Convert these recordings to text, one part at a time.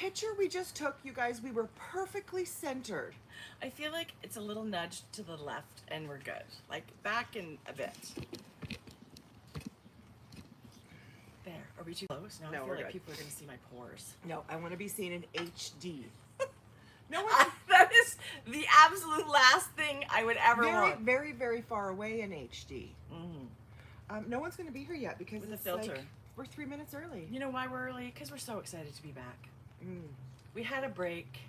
picture we just took, you guys, we were perfectly centered. I feel like it's a little nudge to the left and we're good. Like back in a bit. There. Are we too close? No, I feel we're like good. people are going to see my pores. No, I want to be seen in HD. No one. That is the absolute last thing I would ever Very, want. very, very far away in HD. Mm-hmm. No one's going to be here yet because With a it's filter. like we're 3 minutes early. You know why we're early? Because we're so excited to be back. We had a break.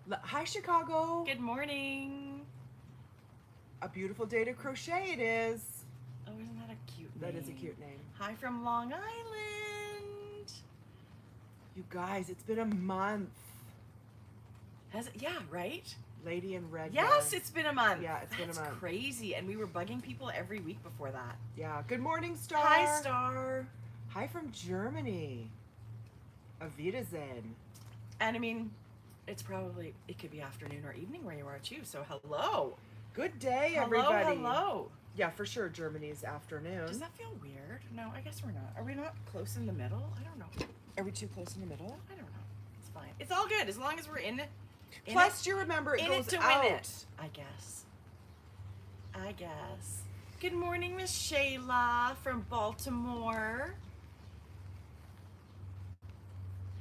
Hi, Chicago. Good morning. A beautiful day to crochet it is. Oh, isn't that a cute name? That is a cute name. Hi from Long Island. You guys, it's been a month. Has it? Yeah, right? Lady in Red. Yes, yarn. it's been a month. Yeah, it's been a month. That's crazy. And we were bugging people every week before that. Yeah. Good morning, Star. Hi, Star. Hi from Germany. Auf Wiedersehen. And I mean, it could be afternoon or evening where you are too. So hello. Good day, Hello, everybody. hello. Yeah, for sure, Germany's afternoon. Does that feel weird? No, I guess we're not. Are we not close in the middle? I don't know. Are we too close in the middle? I don't know. It's fine. It's all good as long as we're in it. Plus, you remember it in goes it to out. win it. I guess. Good morning, Miss Shayla from Baltimore.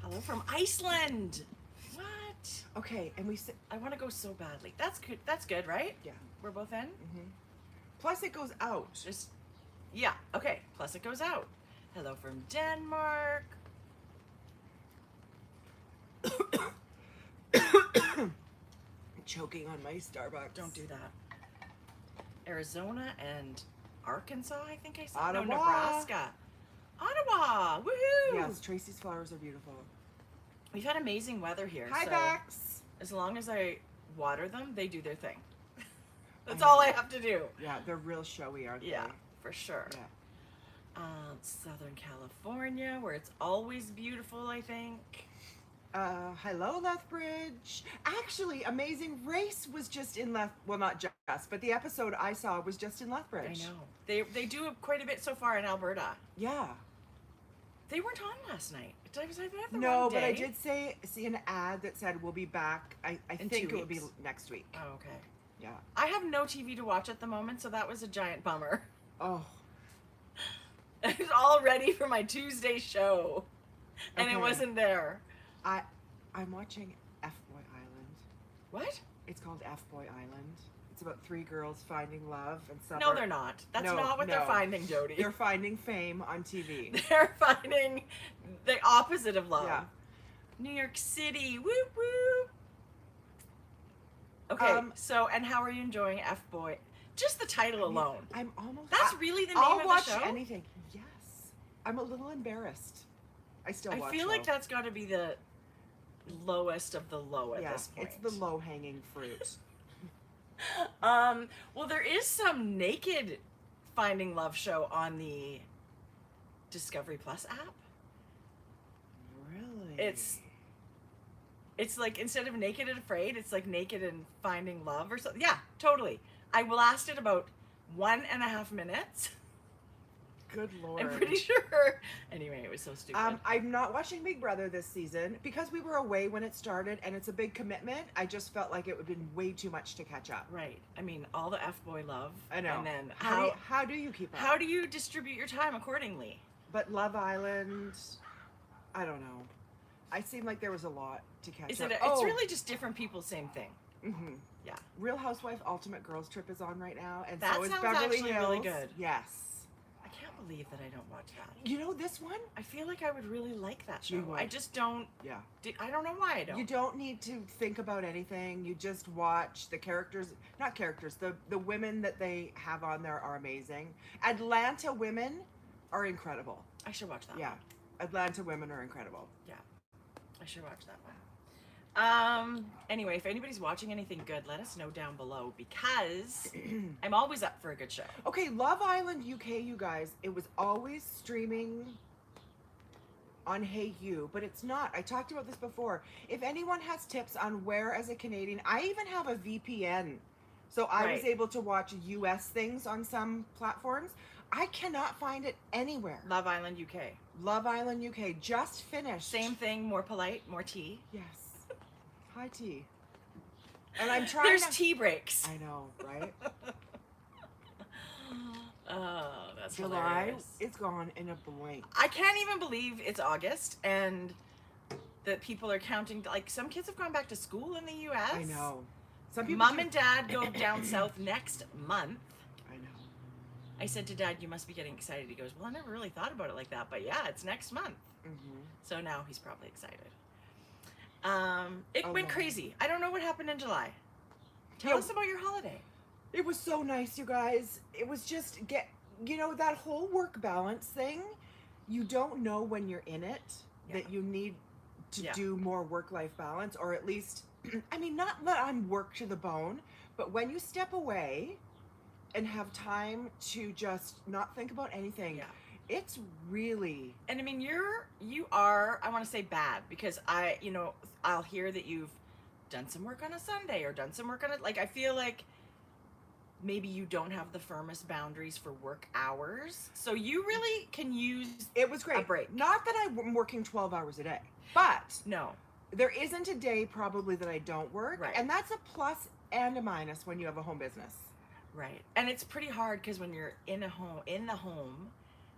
Hello from Iceland. What? Okay, and we said, I want to go so badly. That's good. That's good, right? yeah. We're both in. Plus, it goes out. Just, yeah. Okay. Plus, it goes out. Hello from Denmark. Choking on my Starbucks. Don't do that. Arizona and Arkansas, I think I said. Ottawa. No, Nebraska. Ottawa. Woohoo! Yes, Tracy's flowers are beautiful. We've had amazing weather here. Hi, so Bax. as long as I water them, they do their thing. That's know. all I have to do. Yeah, they're real showy, aren't Yeah, they? for sure. Yeah. Southern California, where it's always beautiful, I think. Hello, Lethbridge. Actually, Amazing Race was just in well, not just, but the episode I saw was just in Lethbridge. I know. They do quite a bit so far in Alberta. Yeah. They weren't on last night. Was I there the No, wrong but I day? did see an ad that said we'll be back. I In think 2 it will be weeks. next week. Oh, okay. Yeah. I have no TV to watch at the moment, so that was a giant bummer. Oh. I was all ready for my Tuesday show, and it Okay. wasn't there. I'm watching F Boy Island. What? It's called F Boy Island. It's about 3 girls finding love and some. No, they're not. That's No, not what they're no. finding, Jodi. They're finding fame on TV. They're finding the opposite of love. Yeah. New York City, woo woo. Okay, so and how are you enjoying F Boy? Just the title alone. I'm almost. That's really the name I'll of watch the show. anything. Yes. I'm a little embarrassed. I still watch. I feel like though. that's got to be the lowest of the low at Yeah, this point. it's the low hanging fruit. Well, there is some naked finding love show on the Discovery Plus app. Really? It's like instead of Naked and Afraid, it's like Naked and Finding Love or something. Yeah, totally. I lasted about 1.5 minutes. Good Lord. I'm pretty sure. Anyway, it was so stupid. I'm not watching Big Brother this season because we were away when it started and it's a big commitment. I just felt like it would have been way too much to catch up. Right. I mean, all the F-boy love. I know. And then how do you keep up? how do you distribute your time accordingly? But Love Island, I don't know. I seemed like there was a lot to catch Is up. it? It's really just different people, same thing. Mm-hmm. Yeah. Real Housewife Ultimate Girls Trip is on right now, and That so is sounds Beverly actually Hills. really good. Yes. I can't believe that I don't watch that. You know this one? I feel like I would really like that show. You would. I just don't. Yeah. I don't know why I don't. You don't need to think about anything. You just watch the characters, not characters, the women that they have on there are amazing. Atlanta women are incredible. I should watch that. Yeah. Atlanta women are incredible. Yeah. I should watch that one. Anyway, if anybody's watching anything good, let us know down below because I'm always up for a good show. Okay, Love Island UK, you guys, it was always streaming on Hey You, but it's not. I talked about this before. If anyone has tips on where as a Canadian, I even have a VPN. So I was Right. able to watch US things on some platforms. I cannot find it anywhere. Love Island, UK. Love Island, UK. Just finished. Same thing, more polite, more tea. Yes. High tea. And I'm trying There's to... tea breaks. I know, right? Oh, that's July hilarious. is gone in a blink. I can't even believe it's August and that people are counting. Like, some kids have gone back to school in the U.S. I know. Some people Mom and Dad go down south next month. I know. I said to Dad, you must be getting excited. He goes, well, I never really thought about it like that, but yeah, it's next month. Mm-hmm. So now he's probably excited. It Oh, went wow. crazy. I don't know what happened in July. Tell Yeah. us about your holiday. It was so nice, you guys. It was just that whole work balance thing. You don't know when you're in it that you need to do more work-life balance, or at least, I mean, not that I'm work to the bone, but when you step away and have time to just not think about anything, it's really... And I mean, you are, I want to say bad, because I'll hear that you've done some work on a Sunday or done some work on it. Like, I feel like maybe you don't have the firmest boundaries for work hours. So you really can use It was great. a break. Not that I'm working 12 hours a day, but No. there isn't a day probably that I don't work. Right. And that's a plus and a minus when you have a home business. Right. And it's pretty hard because when you're in the home,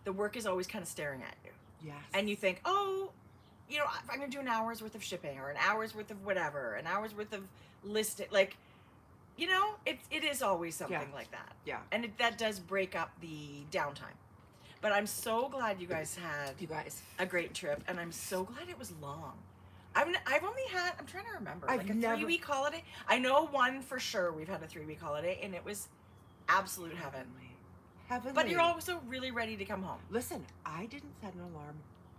the work is always kind of staring at you. Yes. And you think, oh, I'm going to do an hour's worth of shipping or an hour's worth of whatever, an hour's worth of listing. Like, it is always something like that. Yeah. And that does break up the downtime. But I'm so glad you guys had a great trip, and I'm so glad it was long. I've only had, I'm trying to remember, I've like a never- 3-week holiday. I know one for sure. We've had a 3-week holiday, and it was absolute heaven. Heavenly. But you're also really ready to come home. Listen, I didn't set an alarm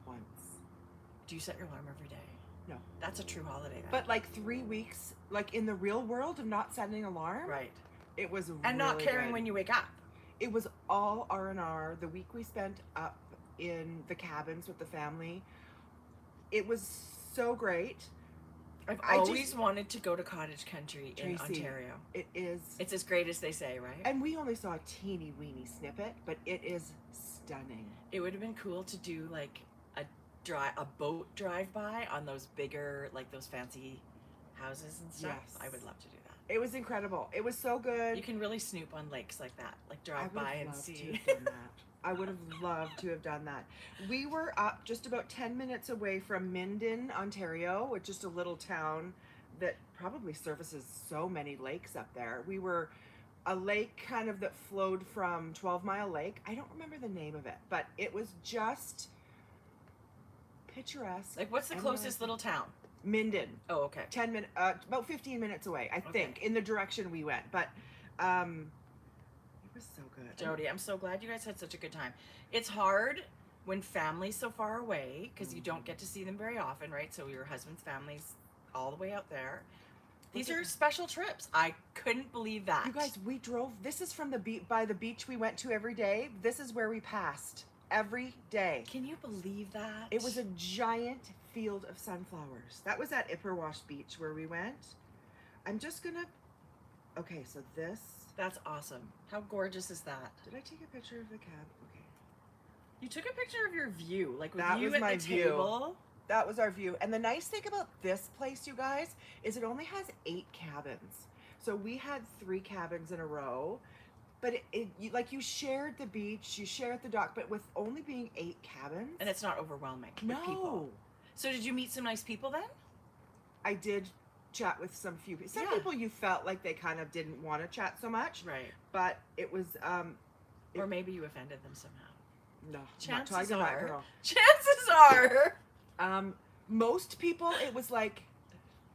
once. Do you set your alarm every day? No. That's a true holiday then. But like 3 weeks, like in the real world of not setting an alarm, Right. it was And not really caring good. when you wake up. It was all R&R. The week we spent up in the cabins with the family, it was so great. I've I just- always wanted to go to cottage country in Tracie, Ontario. It is. It's as great as they say, right? And we only saw a teeny weeny snippet, but it is stunning. It would have been cool to do like a boat drive by on those bigger, like those fancy houses and stuff. Yes. I would love to do that. It was incredible. It was so good. You can really snoop on lakes like that, like I drive would by have and loved see. to have done that. I would have loved to have done that. We were up just about 10 minutes away from Minden, Ontario, which is just a little town that probably services so many lakes up there. We were a lake kind of that flowed from 12 Mile Lake. I don't remember the name of it, but it was just picturesque. Like, what's the and closest little town? Minden. Oh, okay. 10 minutes, about 15 minutes away, I think, in the direction we went. But it was so good. Jodi, I'm so glad you guys had such a good time. It's hard when family's so far away because you don't get to see them very often, right? So your husband's family's all the way out there. These are special trips. I couldn't believe that. You guys, we drove. This is from the by the beach we went to every day. This is where we passed every day. Can you believe that? It was a giant field of sunflowers. That was at Ipperwash Beach where we went. I'm just gonna. Okay, so this. That's awesome. How gorgeous is that? Did I take a picture of the cab? Okay. You took a picture of your view, like with That you was at my the view. table. That was our view. And the nice thing about this place, you guys, is it only has 8 cabins. So we had 3 cabins in a row. But you shared the beach, you shared the dock, but with only being 8 cabins. And it's not overwhelming with no. people. So did you meet some nice people then? I did chat with some few people. Some Yeah. people you felt like they kind of didn't want to chat so much. Right. But it was Or maybe you offended them somehow. no, Chances not talking about are. girl. Chances are. Most people, it was like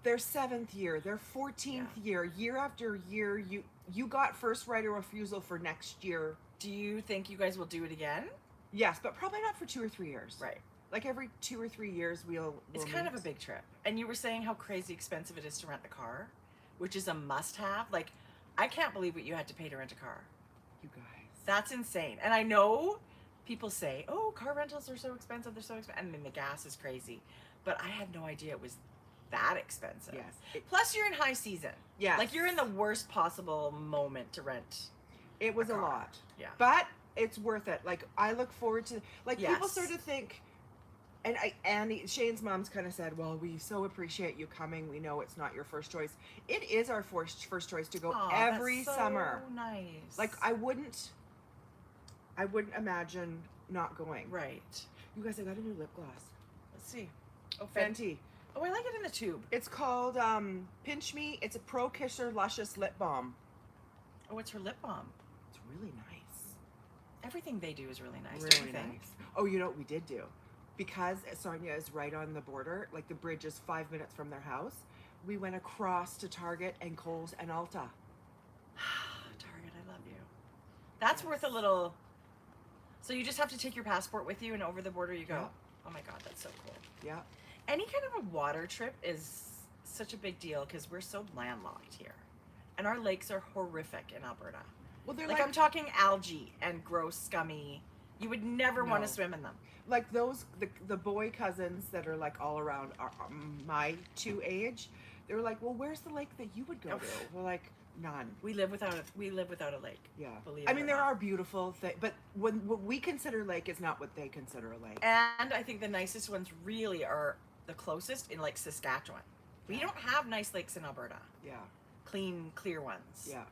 their 7th year, their 14th year after year, you got first right of refusal for next year. Do you think you guys will do it again? Yes, but probably not for 2 or 3 years. Right. Like every 2 or 3 years, we'll It's kind of a big trip. And you were saying how crazy expensive it is to rent the car, which is a must-have. Like, I can't believe what you had to pay to rent a car. You guys. That's insane. And I know people say, oh, car rentals are so expensive. They're so expensive. I mean, the gas is crazy. But I had no idea it was that expensive. Yes. Plus, you're in high season. Yeah. Like, you're in the worst possible moment to rent. It was a car. lot. Yeah. But it's worth it. Like, I look forward to, like, people Yes. sort of think, and Annie, Shane's mom's kind of said, well, we so appreciate you coming. We know it's not your first choice. It is our first choice to go Aw, every that's so summer. nice. Like, I wouldn't imagine not going. Right. You guys, I got a new lip gloss. Let's see. Oh, Fenty. Oh, I like it in the tube. It's called Pinch Me. It's a Pro Kisser Luscious Lip Balm. Oh, it's her lip balm. It's really nice. Everything they do is really nice. Don't Really you think? nice. Oh, you know what we did do? Because Sarnia is right on the border, like the bridge is 5 minutes from their house, we went across to Target and Kohl's and Ulta. Target, I love you. That's worth a little. So you just have to take your passport with you, and over the border you go. Yeah. Oh my God, that's so cool. Yeah. Any kind of a water trip is such a big deal because we're so landlocked here, and our lakes are horrific in Alberta. Well, they're Like I'm talking algae and gross, scummy. You would never want No. to swim in them. like those, the boy cousins that are like all around my 2 age, they were like, well, where's the lake that you would go to? We're like, none. We live without a lake. Yeah. Believe I it mean, or there not. are beautiful things, but what we consider lake is not what they consider a lake. And I think the nicest ones really are the closest in like Saskatchewan. We don't have nice lakes in Alberta. Yeah. Clean, clear ones. Yeah.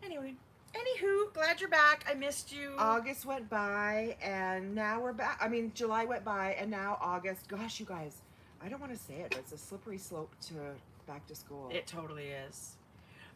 Anyway, anywho, glad you're back. I missed you. August went by and now we're back. I mean, July went by and now August. Gosh, you guys, I don't want to say it, but it's a slippery slope to back to school. It totally is.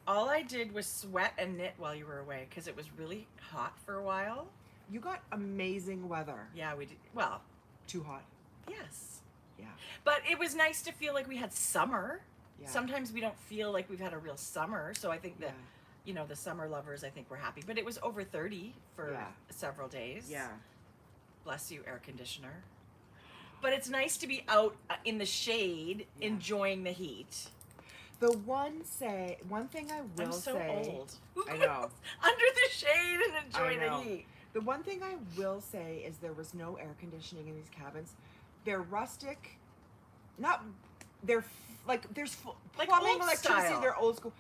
All I did was sweat and knit while you were away because it was really hot for a while. You got amazing weather. Yeah, we did. Well, Too hot. yes. Yeah. But it was nice to feel like we had summer. Yeah. Sometimes we don't feel like we've had a real summer. So I think that, Yeah. you know, the summer lovers, I think, were happy. But it was over 30 for Yeah. several days. Yeah. Bless you, air conditioner. But it's nice to be out in the shade, Yeah. enjoying the heat. The one thing I will I'm so say. old. Who I goes know. under the shade and enjoy the know. heat? The one thing I will say is there was no air conditioning in these cabins. They're rustic. They're like there's Like plumbing, old electricity. style. They're old school.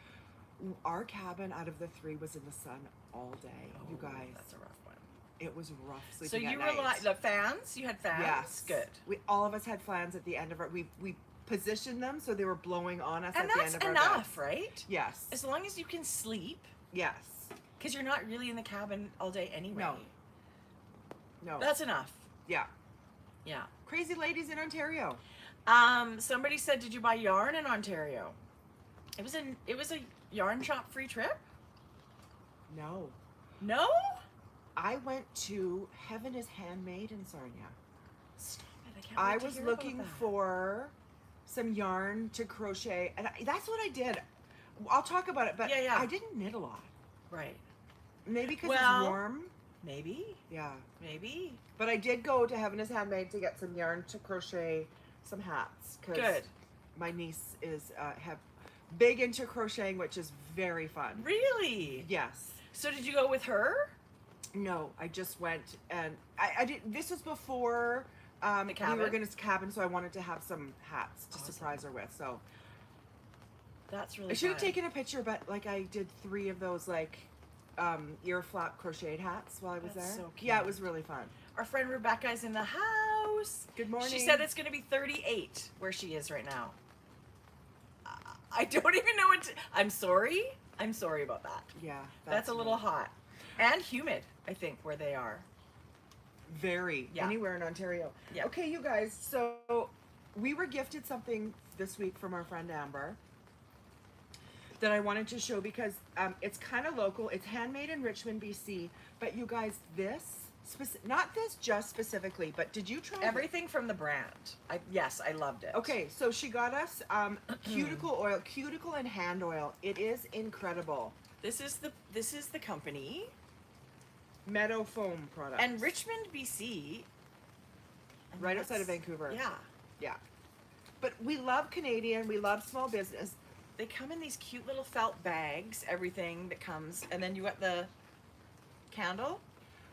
Our cabin out of the 3 was in the sun all day. You Oh, guys, that's a rough one. it was rough So sleeping you at were night. the fans? You had fans? Yes, Good. All of us had fans at the end of our. We positioned them so they were blowing on us And at the that's end of our enough, beds. right? Yes. As long as you can sleep, Yes. because you're not really in the cabin all day anyway. No. No. That's enough. Yeah. Yeah. Crazy ladies in Ontario. Somebody said, "Did you buy yarn in Ontario?" It was a yarn shop free trip. No. No. I went to Heaven is Handmade in Sarnia. Stop it! I can't. I wait to was hear about looking that. for some yarn to crochet, and that's what I did. I'll talk about it, but Yeah. I didn't knit a lot. Right. Maybe because Well- it's warm. Maybe. Yeah. Maybe. But I did go to Heaven is Handmade to get some yarn to crochet some hats. 'Cause Good. my niece is big into crocheting, which is very fun. Really? Yes. So did you go with her? No, I just went and I did. This was before we cabin? were going to cabin, so I wanted to have some hats to Awesome. surprise her with. So That's really. I should have fun. taken a picture, but like I did 3 of those like ear flap crocheted hats while I was That's there. so Yeah, it cute. was really fun. Our friend Rebecca's in the house. Good morning. She said it's going to be 38 where she is right now. I don't even know what to, I'm sorry. I'm sorry about that. Yeah, That's a little hot. And humid, I think, where they are. very Yeah. anywhere in Ontario. Yeah. Okay, you guys. So we were gifted something this week from our friend Amber that I wanted to show because it's kind of local. It's handmade in Richmond, BC. But you guys, not this just specifically, but did you try Everything from the brand. Yes, I loved it. Okay, so she got us cuticle oil, cuticle and hand oil. It is incredible. This is the company. Meadow foam product. And Richmond, BC. right outside of Vancouver. Yeah. Yeah. But we love Canadian. We love small business. They come in these cute little felt bags, everything that comes, and then you got the candle.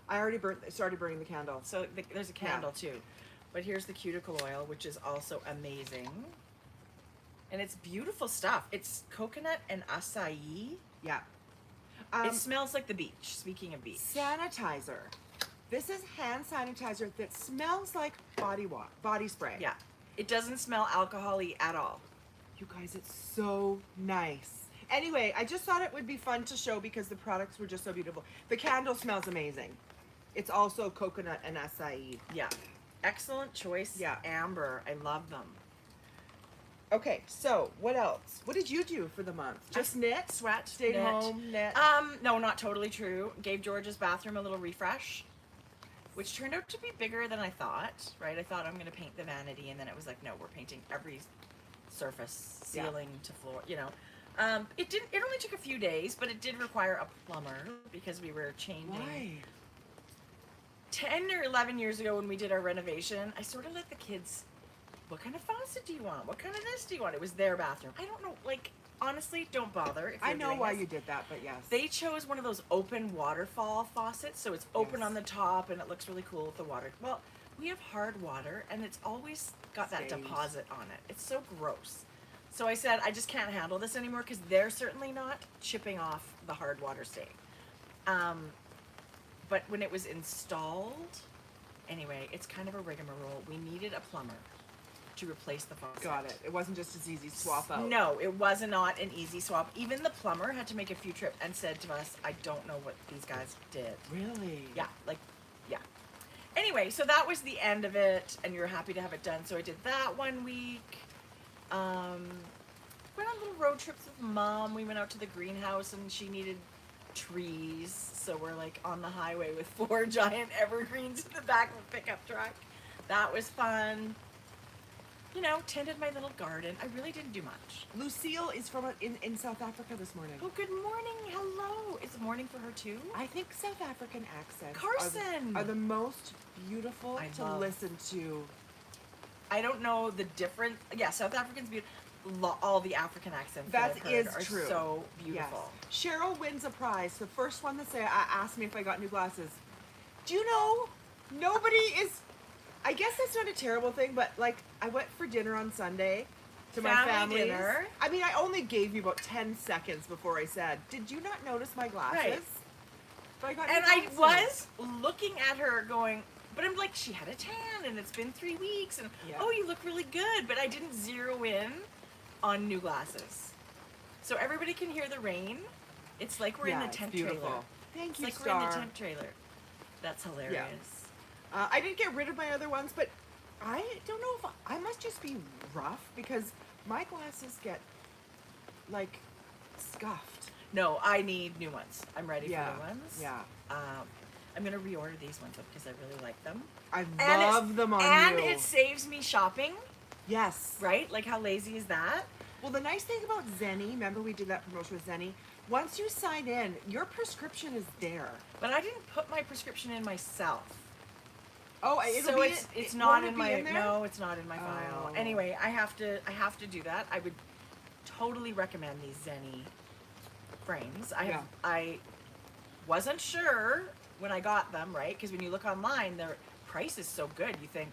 I already started burning the candle. So there's a candle too. But here's the cuticle oil, which is also amazing. And it's beautiful stuff. It's coconut and acai. Yeah. It smells like the beach. Speaking of beach. Sanitizer. This is hand sanitizer that smells like body spray. Yeah. It doesn't smell alcohol-y at all. You guys, it's so nice. Anyway, I just thought it would be fun to show because the products were just so beautiful. The candle smells amazing. It's also coconut and acai. Yeah. Excellent choice. Yeah. Amber. I love them. Okay, so what else? What did you do for the month? Just knit? Sweat. Stayed knit. home, knit? No, not totally true. Gave George's bathroom a little refresh, which turned out to be bigger than I thought, right? I thought I'm going to paint the vanity, and then it was like, no, we're painting every surface, ceiling to floor, you know. It only took a few days, but it did require a plumber because we were changing. Why? 10 or 11 years ago when we did our renovation, I sort of let the kids, what kind of faucet do you want? What kind of this do you want? It was their bathroom. I don't know, like, honestly, don't bother. If I you're know doing why this. you did that, but yes. They chose one of those open waterfall faucets, so it's open Yes. on the top and it looks really cool with the water. Well, we have hard water and it's always got that Stains. deposit on it. It's so gross. So I said, I just can't handle this anymore because they're certainly not chipping off the hard water stain. But when it was installed, anyway, it's kind of a rigmarole. We needed a plumber to replace the faucet. Got it. It wasn't just as easy swap out. No, it was not an easy swap. Even the plumber had to make a few trips and said to us, I don't know what these guys did. Really? Yeah, like, yeah. Anyway, so that was the end of it, and you're happy to have it done. So I did that 1 week. Went on little road trips with Mom. We went out to the greenhouse, and she needed trees. So we're like on the highway with 4 giant evergreens in the back of a pickup truck. That was fun. You know, tended my little garden. I really didn't do much. Lucille is from in South Africa this morning. Oh, good morning. Hello. Is it morning for her too? I think South African accents Carson! are the most beautiful I to love. listen to. I don't know the difference. Yeah, South African's beautiful. All the African accents That that I've heard is are true. so beautiful. Yes. Cheryl wins a prize. The first one to say, asked me if I got new glasses. Do you know, nobody is, I guess that's not a terrible thing, but like, I went for dinner on Sunday to my Family family's. dinner. I mean, I only gave you about 10 seconds before I said, did you not notice my glasses? Right. But I got And new I glasses. was looking at her going, but I'm like, she had a tan and it's been 3 weeks and Yeah. oh, you look really good. But I didn't zero in on new glasses. So everybody can hear the rain. It's like we're in the it's tent beautiful. trailer. Thank It's you, like Star. we're in the tent trailer. That's hilarious. I didn't get rid of my other ones, but I don't know if I must just be rough because my glasses get like scuffed. No, I need new ones. I'm ready Yeah, for new ones. yeah. I'm gonna reorder these ones because I really like them. I And love them on and you. it saves me shopping, Yes. right? Like how lazy is that? Well, the nice thing about Zenny, remember we did that promotion with Zenny? Once you sign in, your prescription is there. But I didn't put my prescription in myself. Oh, it'll So be it's it- not won't it in be my in there? no, it's not in my file. Oh. Anyway, I have to do that. I would totally recommend these Zenny frames. I wasn't sure when I got them, right? Because when you look online, their price is so good. You think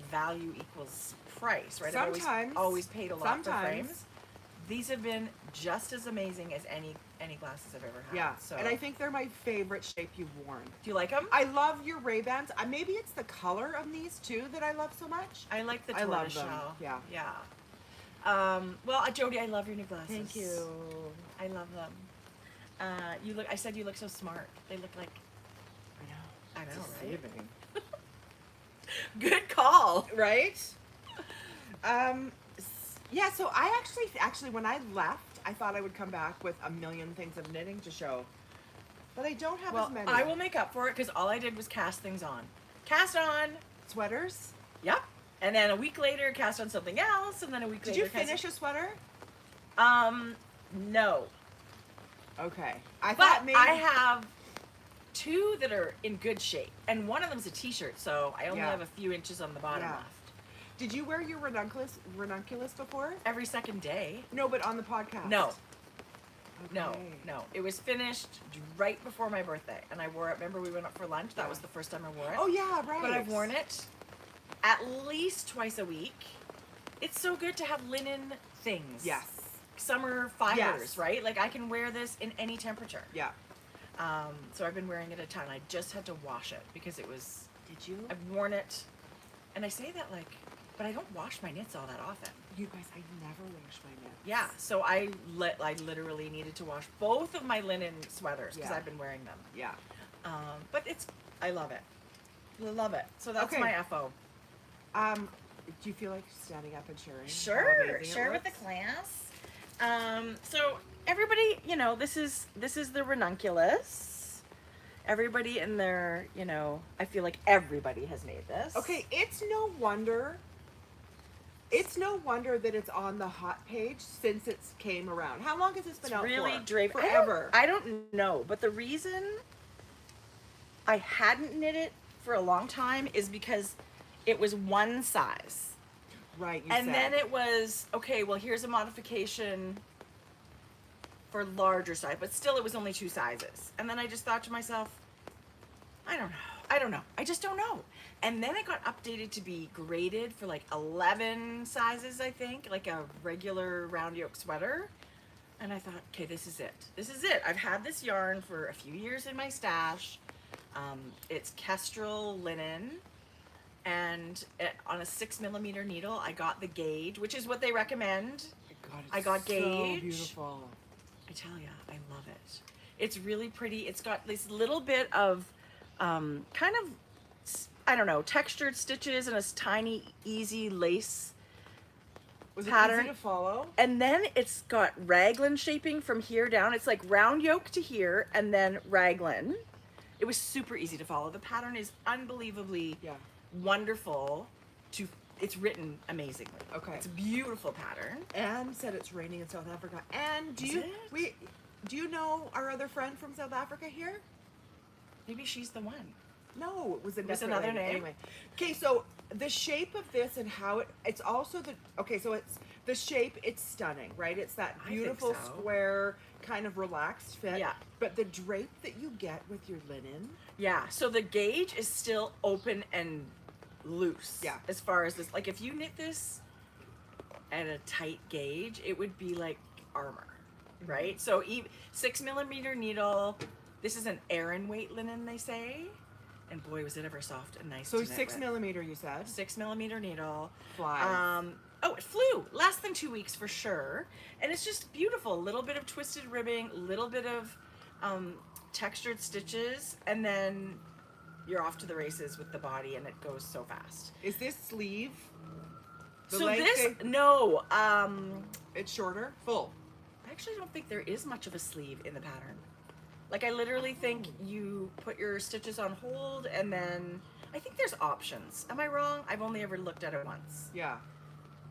value equals price, right? Sometimes. I've always paid a lot for Sometimes. frames. These have been just as amazing as any glasses I've ever had. Yeah. So And I think they're my favorite shape you've worn. do you like them? I love your Ray-Bans. Maybe it's the color of these too that I love so much. I like the I love tortoiseshell. them. Yeah. Yeah. Well, Jodi, I love your new glasses. Thank you. I love them. You look. I said you look so smart. They look like. I know. I know, It's right? deceiving. Good call. Right? Yeah, so I actually when I left, I thought I would come back with a million things of knitting to show. But I don't have Well, as many. I will make up for it because all I did was cast things on. Cast on. Sweaters? Yep. And then a week later, cast on something else, and then a week Did later. you finish a sweater? No. Okay. I But thought maybe I have 2 that are in good shape, and one of them's a T-shirt, so I only Yeah. have a few inches on the bottom Yeah. left. Did you wear your ranunculus before? Every second day. No, but on the podcast. No, no, Okay. no. It was finished right before my birthday, and I wore it. Remember, we went up for lunch. That was the first time I wore it. Oh yeah, right. But I've worn it at least twice a week. It's so good to have linen things. Yes. summer fibers, Yes. right? Like I can wear this in any temperature. Yeah. So I've been wearing it a ton. I just had to wash it because it was, Did you? I've worn it, and I say that like, but I don't wash my knits all that often. You guys, I never wash my knits. Yeah, so I literally needed to wash both of my linen sweaters because Yeah. I've been wearing them. Yeah. But I love it. Love it. So that's Okay. my FO. Do you feel like standing up and sharing? how Sure, amazing it share with the looks? class. So everybody, you know, this is the Ranunculus. Everybody in there, you know, I feel like everybody has made this. Okay, it's no wonder. It's no wonder that it's on the hot page since it came around. How long has this been It's out really for? draped. Forever. I don't know, but the reason I hadn't knit it for a long time is because it was one size. Right, you And said. then it was, okay, well, here's a modification for larger size, but still it was only 2 sizes. And then I just thought to myself, I don't know. I just don't know. And then it got updated to be graded for like 11 sizes, I think, like a regular round yoke sweater. And I thought, okay, this is it. This is it. I've had this yarn for a few years in my stash. It's Kestrel linen. And on a 6mm needle, I got the gauge, which is what they recommend. God, it's I got so gauge. beautiful. I tell ya, I love it. It's really pretty. It's got this little bit of kind of, I don't know, textured stitches and a tiny, easy lace Was pattern. it easy to follow? And then it's got raglan shaping from here down. It's like round yoke to here and then raglan. It was super easy to follow. The pattern is unbelievably Yeah. wonderful. It's written amazingly. Okay. It's a beautiful pattern. Anne said it's raining in South Africa. And Is it? do you know our other friend from South Africa here? Maybe she's the one. No, it was a Was different another lady. name? Anyway, okay, so the shape of this and how it's also so it's the shape. It's stunning, right? It's that I think beautiful so. square kind of relaxed fit. Yeah. But the drape that you get with your linen. Yeah, so the gauge is still open and loose. Yeah. As far as this, like if you knit this at a tight gauge, it would be like armor, right? So 6mm needle. This is an Aran weight linen, they say, and boy, was it ever soft and nice. So to knit 6mm, with. you said. 6mm needle. Flies. Oh, it flew less than 2 weeks for sure, and it's just beautiful. A little bit of twisted ribbing, a little bit of textured stitches, and then you're off to the races with the body, and it goes so fast. Is this sleeve? The So length this, is- no, it's shorter, full. I actually don't think there is much of a sleeve in the pattern. Like I literally think you put your stitches on hold, and then I think there's options. Am I wrong? I've only ever looked at it once. Yeah.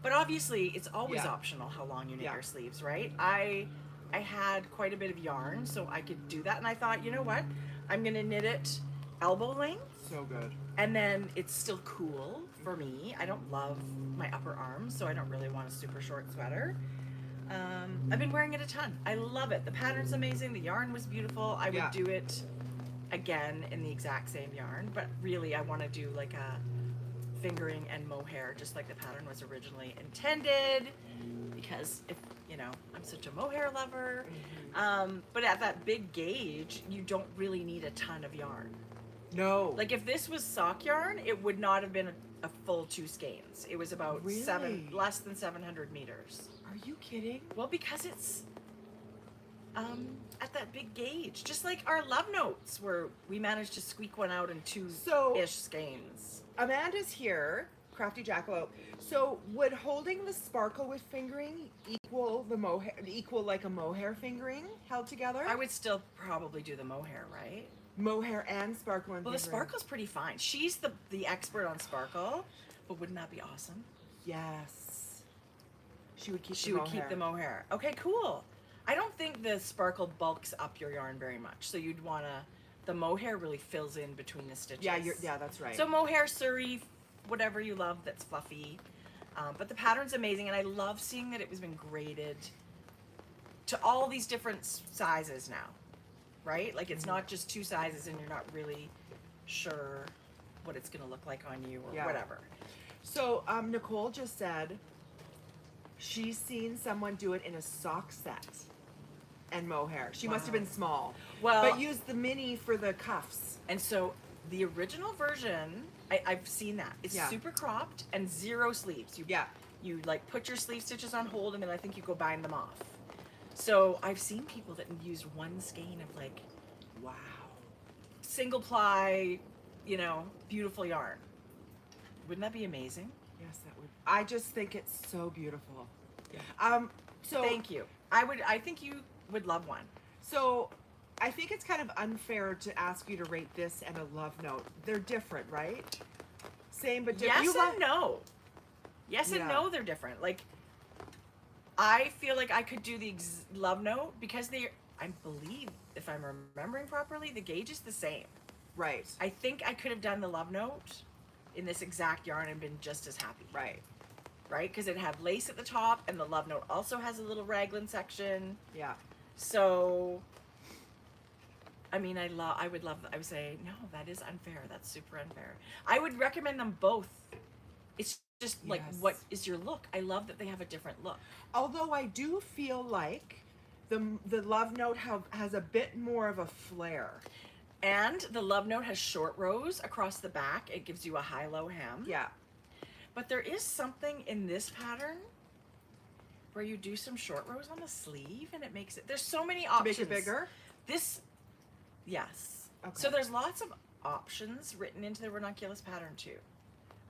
But obviously, it's always Yeah. optional how long you knit Yeah. your sleeves, right? I had quite a bit of yarn, so I could do that, and I thought, you know what? I'm gonna knit it elbow length, So good. and then it's still cool for me. I don't love my upper arms, so I don't really want a super short sweater. I've been wearing it a ton. I love it. The pattern's amazing. The yarn was beautiful. I would Yeah. do it again in the exact same yarn, but really I want to do like a fingering and mohair, just like the pattern was originally intended, because if you know, I'm such a mohair lover. But at that big gauge, you don't really need a ton of yarn. No. Like if this was sock yarn, it would not have been a full 2 skeins. It was about Really? less than 700 meters. Are you kidding? Well, because it's at that big gauge, just like our love notes, where we managed to squeak one out in 2-ish skeins. Amanda's here, Crafty Jackalope. So would holding the sparkle with fingering equal the mohair, equal like a mohair fingering held together? I would still probably do the mohair, right? Mohair and sparkle and Well, the fingering. sparkle's pretty fine. She's the expert on sparkle, but wouldn't that be awesome? Yes. She would keep She the would mohair. keep the mohair. Okay, cool. I don't think the sparkle bulks up your yarn very much, so you'd wanna. The mohair really fills in between the stitches. Yeah, that's right. So mohair, suri, whatever you love that's fluffy. But the pattern's amazing, and I love seeing that it was been graded to all these different sizes now, right? Like it's not just 2 sizes, and you're not really sure what it's gonna look like on you or Yeah. whatever. So Nicole just said she's seen someone do it in a sock set and mohair. She must have been small. Well, But use the mini for the cuffs. and so the original version, I've seen that. It's super cropped and 0 sleeves. You like put your sleeve stitches on hold, and then I think you go bind them off. So I've seen people that use one skein of like, wow, single ply, you know, beautiful yarn. Wouldn't that be amazing? Yes, that would. I just think it's so beautiful. Yeah. So thank you. I think you would love one. So I think it's kind of unfair to ask you to rate this and a love note. They're different, right? Same but different. Yes and no. Yes and no, they're different. Like, I feel like I could do the love note because I believe, if I'm remembering properly, the gauge is the same. Right. I think I could have done the love note in this exact yarn and been just as happy. Right. Right? Because it had lace at the top, and the love note also has a little raglan section. Yeah. So, I mean, I would say, no, that is unfair. That's super unfair. I would recommend them both. It's just like, what is your look? I love that they have a different look. Although I do feel like the love note has a bit more of a flare. And the love note has short rows across the back. It gives you a high-low hem. Yeah. But there is something in this pattern where you do some short rows on the sleeve, and it makes it, there's so many options. To make it bigger? Yes. Okay. So there's lots of options written into the Ranunculus pattern too.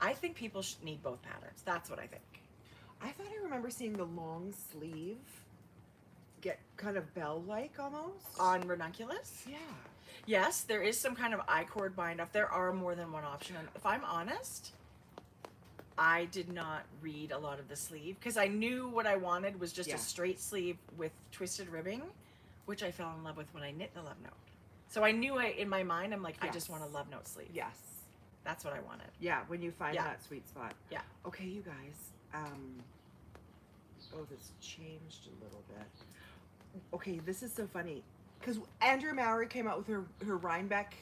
I think people need both patterns. That's what I think. I thought I remember seeing the long sleeve get kind of bell-like almost. On Ranunculus? Yeah. Yes, there is some kind of I-cord bind off. There are more than one option. And if I'm honest, I did not read a lot of the sleeve because I knew what I wanted was just a straight sleeve with twisted ribbing, which I fell in love with when I knit the love note. So I knew in my mind, I'm like, I just want a love note sleeve. Yes. That's what I wanted. Yeah, when you find that sweet spot. Yeah. Okay, you guys. Oh, this changed a little bit. Okay, this is so funny. Because Andrea Mowry came out with her Rhinebeck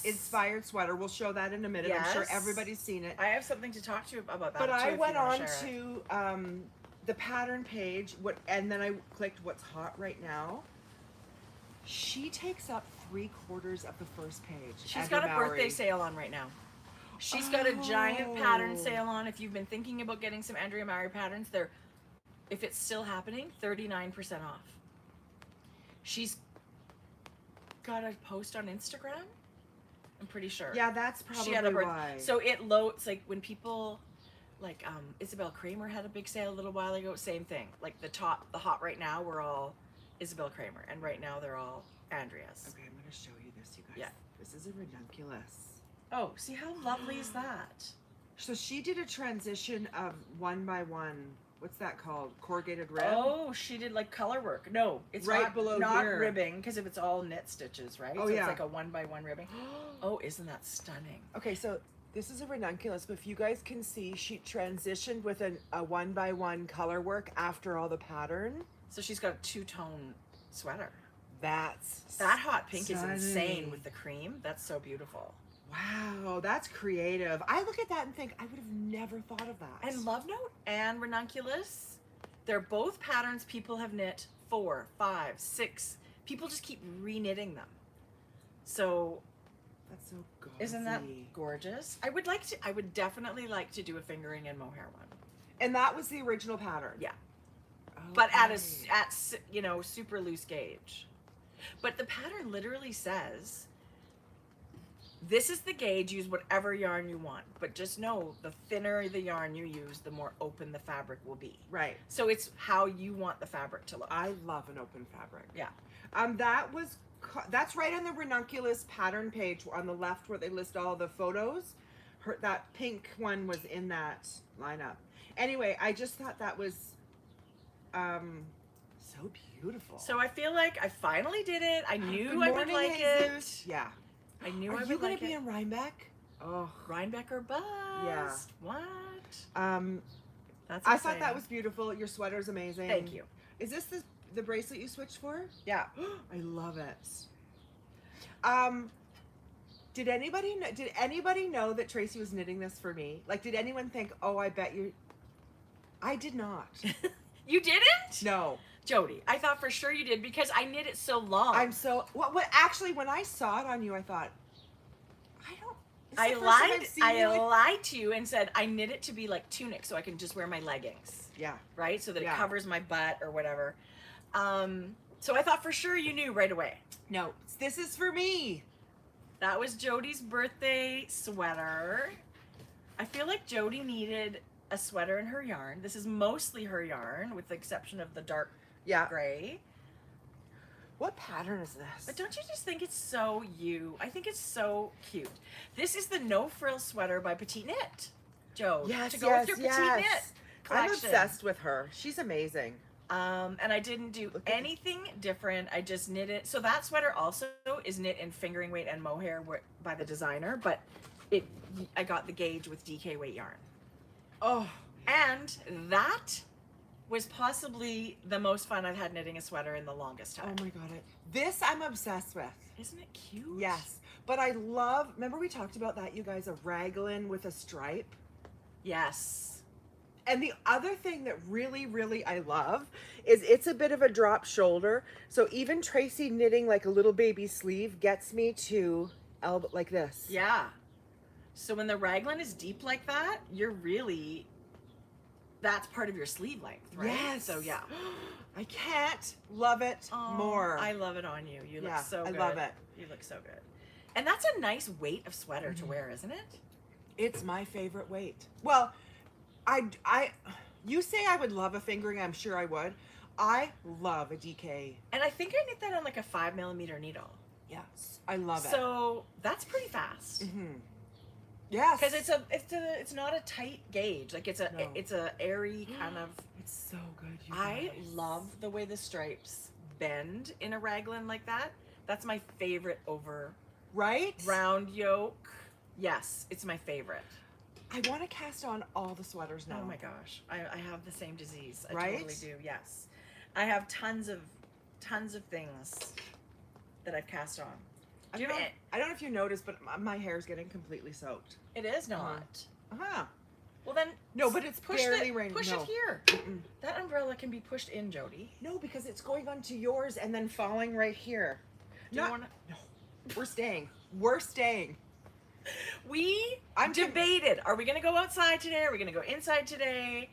inspired sweater. We'll show that in a minute. Yes. I'm sure everybody's seen it. I have something to talk to you about that. But too, I if went you wanna on share it. to the pattern page, and then I clicked what's hot right now. She takes up 3/4 of the first page. She's got a birthday sale on right now. She's got a giant pattern sale on. If you've been thinking about getting some Andrea Mowry patterns, if it's still happening, 39% off. She's got a post on Instagram. I'm pretty sure. Yeah, that's probably she had a why. So it loads, like when people, like Isabel Kramer had a big sale a little while ago. Same thing. Like the hot right now, we're all Isabel Kramer, and right now they're all Andrea's. Okay, I'm going to show you this, you guys. Yeah. This is a ranunculus. Oh, see how lovely is that? So she did a transition of 1x1. What's that called? Corrugated rib? Oh, she did like color work. No, it's right below not here. Ribbing, because if it's all knit stitches, right? Oh, so yeah. it's like a 1x1 ribbing. Oh, isn't that stunning? Okay, so this is a ranunculus, but if you guys can see, she transitioned with a 1x1 color work after all the pattern. So she's got a two-tone sweater. That hot pink is insane with the cream. That's so beautiful. Wow, that's creative. I look at that and think, I would have never thought of that. And Love Note and Ranunculus, they're both patterns people have knit 4, 5, 6. People just keep re-knitting them. So that's so gorgeous. Isn't that gorgeous? I would definitely like to do a fingering and mohair one. And that was the original pattern. Yeah. Okay. But at super loose gauge. But the pattern literally says, this is the gauge, use whatever yarn you want, but just know the thinner the yarn you use, the more open the fabric will be. Right. So it's how you want the fabric to look. I love an open fabric. Yeah. That's right on the Ranunculus pattern page on the left where they list all the photos. That pink one was in that lineup. Anyway, I just thought that was so beautiful. So I feel like I finally did it. I knew I would like Jesus. it. Yeah. I knew Are I would you gonna like be it. in Rhinebeck? Oh, Rhinebeck or bust? Yeah. What? I thought that was beautiful. Your sweater's amazing. Thank you. Is this the bracelet you switched for? Yeah. I love it. Did anybody know that Tracie was knitting this for me? Like, did anyone think, oh, I bet you? I did not. You didn't? No. Jodi, I thought for sure you did because I knit it so long. I'm so what actually when I saw it on you I thought I lied to you and said I knit it to be like tunic so I can just wear my leggings. Yeah. Right? So that it covers my butt or whatever. So I thought for sure you knew right away. No, this is for me. That was Jodi's birthday sweater. I feel like Jodi needed a sweater in her yarn. This is mostly her yarn with the exception of the dark gray. What pattern is this? But don't you just think it's so you? I think it's so cute. This is the No-Frills sweater by Petite Knit. Joe, to go with your Petite Knit collection. I'm obsessed with her. She's amazing. And I didn't do anything different. I just knit it. So that sweater also is knit in fingering weight and mohair by the designer, but I got the gauge with DK weight yarn. Oh, and that was possibly the most fun I've had knitting a sweater in the longest time. Oh my god, this I'm obsessed with. Isn't it cute? Yes, but I love, remember we talked about that, you guys, a raglan with a stripe? Yes. And the other thing that really, really I love is it's a bit of a drop shoulder. So even Tracie knitting like a little baby sleeve gets me to elbow like this. Yeah. So when the raglan is deep like that, that's part of your sleeve length, right? Yes. So yeah. I can't love it more. I love it on you. You look so good. I love it. You look so good. And that's a nice weight of sweater to wear, isn't it? It's my favorite weight. Well, you say I would love a fingering, I'm sure I would. I love a DK. And I think I knit that on like a 5mm needle. Yes, I love it. So that's pretty fast. Yes, because it's not a tight gauge. Like it's a airy kind of. It's so good. I love the way the stripes bend in a raglan like that. That's my favorite over round yoke. Yes, it's my favorite. I want to cast on all the sweaters now. Oh my gosh, I have the same disease. I Right? totally do. Yes, I have tons of things that I've cast on. I don't know if you noticed, but my hair is getting completely soaked. It is not. Well then, no, but it's barely raining. Push it here. That umbrella can be pushed in, Jodi. No, because it's going onto yours and then falling right here. Do you wanna? No, we're staying. We're staying. We debated. Are we going to go outside today? Are we going to go inside today?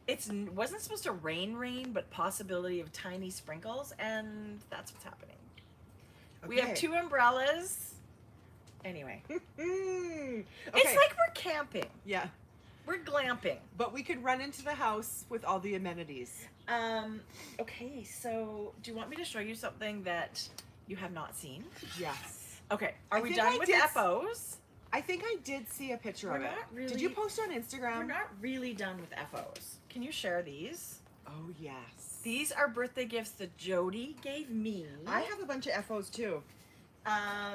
It wasn't supposed to rain, but possibility of tiny sprinkles, and that's what's happening. Okay. We have 2 umbrellas. Anyway. Okay. It's like we're camping. Yeah. We're glamping. But we could run into the house with all the amenities. Okay, so do you want me to show you something that you have not seen? Yes. Okay, are we done with FOs? I think I did see a picture of it. Really, did you post on Instagram? We're not really done with FOs. Can you share these? Oh, yes. These are birthday gifts that Jodi gave me. I have a bunch of FOs too.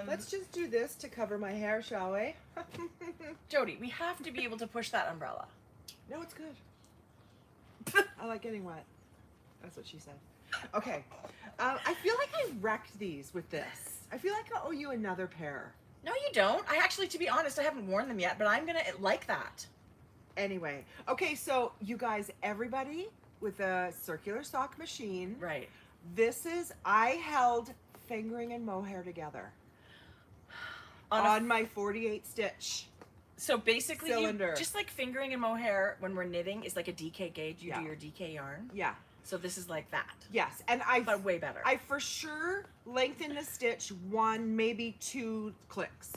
Let's just do this to cover my hair, shall we? Jodi, we have to be able to push that umbrella. No, it's good. I like getting wet. That's what she said. Okay. I feel like I wrecked these with this. I feel like I owe you another pair. No, you don't. I actually, to be honest, I haven't worn them yet, but I'm going to like that. Anyway. Okay, so you guys, everybody with a circular sock machine. Right. This is, I held fingering and mohair together on my 48 stitch. So basically, cylinder. Just like fingering and mohair when we're knitting is like a DK gauge. You do your DK yarn. Yeah. So this is like that. Yes, and but way better. I for sure lengthened the stitch 1, maybe 2 clicks.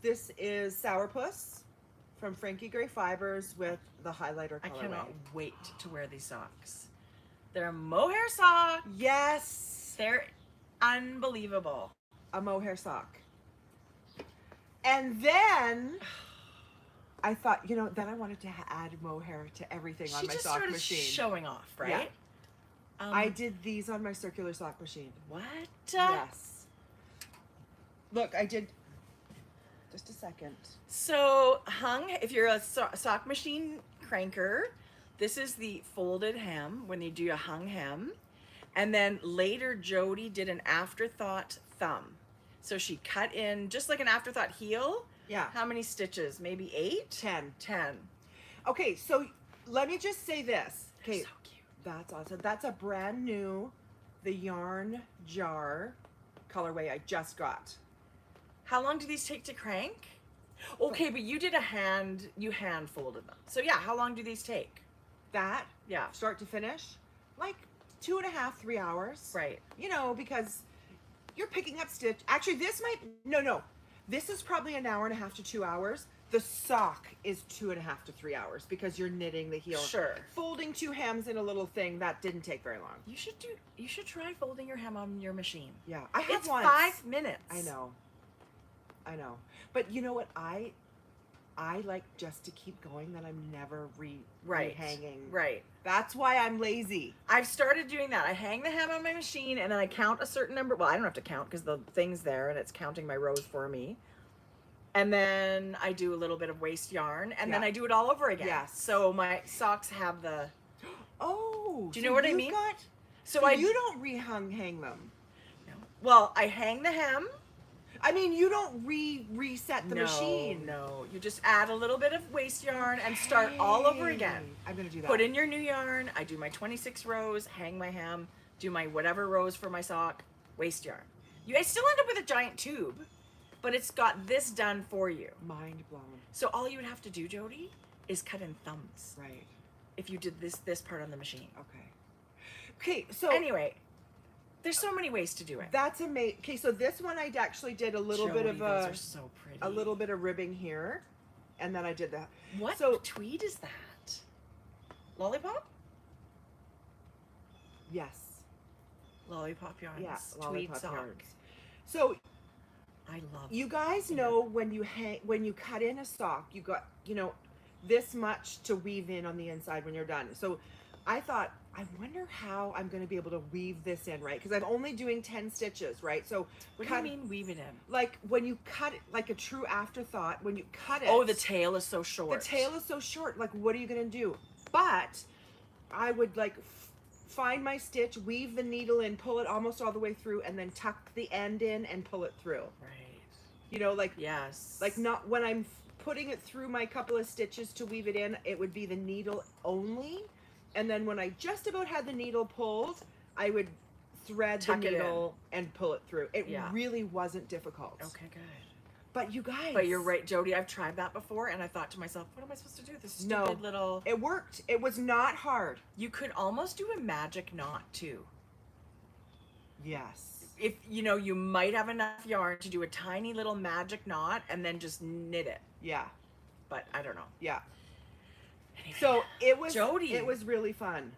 This is Sourpuss from Frankie Gray Fibres with the highlighter colorway. I cannot wait to wear these socks. They're mohair socks. Yes. They're unbelievable. A mohair sock. And then I thought, then I wanted to add mohair to everything on my sock machine. She just started showing off, right? Yeah. I did these on my circular sock machine. What? Yes. Look, I did. Just a second. So if you're a sock machine cranker, this is the folded hem when you do a hung hem. And then later Jodi did an afterthought thumb. So she cut in just like an afterthought heel. Yeah. How many stitches? Maybe 8? 10. 10. Okay, so let me just say this. They're Okay, so cute. that's awesome. That's a brand new, the yarn jar colorway I just got. How long do these take to crank? Okay, but you did you hand folded them. So yeah, how long do these take? That, Yeah. start to finish, like 2.5, 3 hours. Right. You know, because you're picking up stitch. Actually, this might, no. This is probably 1.5 to 2 hours. The sock is 2.5 to 3 hours because you're knitting the heel. Sure. Folding 2 hems in a little thing, that didn't take very long. You should try folding your hem on your machine. Yeah, I have It's once. 5 minutes. I know. But you know what? I like just to keep going that I'm never rehanging. Right. That's why I'm lazy. I've started doing that. I hang the hem on my machine and then I count a certain number. Well, I don't have to count because the thing's there and it's counting my rows for me. And then I do a little bit of waste yarn and then I do it all over again. Yes. So my socks have the... Oh. Do you know what I you've mean? So you don't hang them. No. Well, I hang the hem. I mean, you don't reset the machine. No, you just add a little bit of waste yarn and start all over again. I'm gonna do that. Put in your new yarn. I do my 26 rows, hang my hem, do my whatever rows for my sock, waste yarn. I still end up with a giant tube, but it's got this done for you. Mind blown. So all you would have to do, Jodi, is cut in thumbs. Right. If you did this part on the machine. Okay, so anyway, there's so many ways to do it. that's amazing. Okay, so this one I actually did a little bit of those are so pretty. a little bit of ribbing here, and then I did that. What So tweed is that? Lollipop? yes, Lollipop yarns. yeah, Tweed lollipop sock. yarns. So I love you guys know when you cut in a sock, you got this much to weave in on the inside when you're done. So I thought, I wonder how I'm going to be able to weave this in, right? Because I'm only doing 10 stitches, right? So What do you mean weave it in? like when you cut it, like a true afterthought, when you cut it. Oh, the tail is so short. The tail is so short. Like, what are you going to do? But I would like find my stitch, weave the needle in, pull it almost all the way through, and then tuck the end in and pull it through. Right. Like, yes. like not when I'm putting it through my couple of stitches to weave it in, it would be the needle only. And then when I just about had the needle pulled, I would thread Tuck the it needle and pull it through. It Yeah. really wasn't difficult. Okay, good. But you guys. But you're right, Jodi. I've tried that before, and I thought to myself, what am I supposed to do? This stupid little... It worked. It was not hard. You could almost do a magic knot, too. Yes. If, you might have enough yarn to do a tiny little magic knot and then just knit it. Yeah. But I don't know. Yeah. Anyway, So it was Jodi. It was really fun.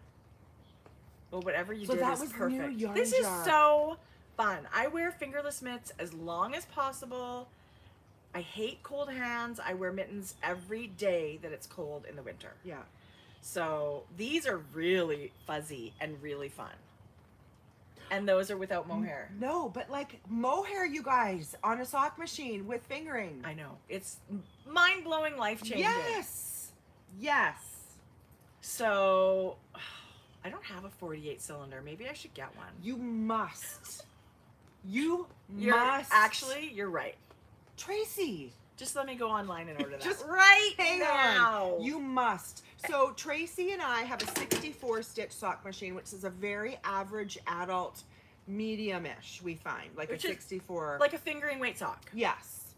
well, whatever you So did that is was the perfect. new yarn This jar. is so fun. I wear fingerless mitts as long as possible. I hate cold hands. I wear mittens every day that it's cold in the winter. Yeah. So these are really fuzzy and really fun. And those are without mohair. No, but like mohair, you guys, on a sock machine with fingering. I know. It's mind-blowing, life-changing. Yes. Yes. So I don't have a 48 cylinder. Maybe I should get one. You must. You You're must. actually, you're right. Tracie. Just let me go online and order that. Just right hang now. on. You must. So Tracie and I have a 64 stitch sock machine, which is a very average adult medium-ish, we find. Like Which a is 64. like a fingering weight sock. Yes.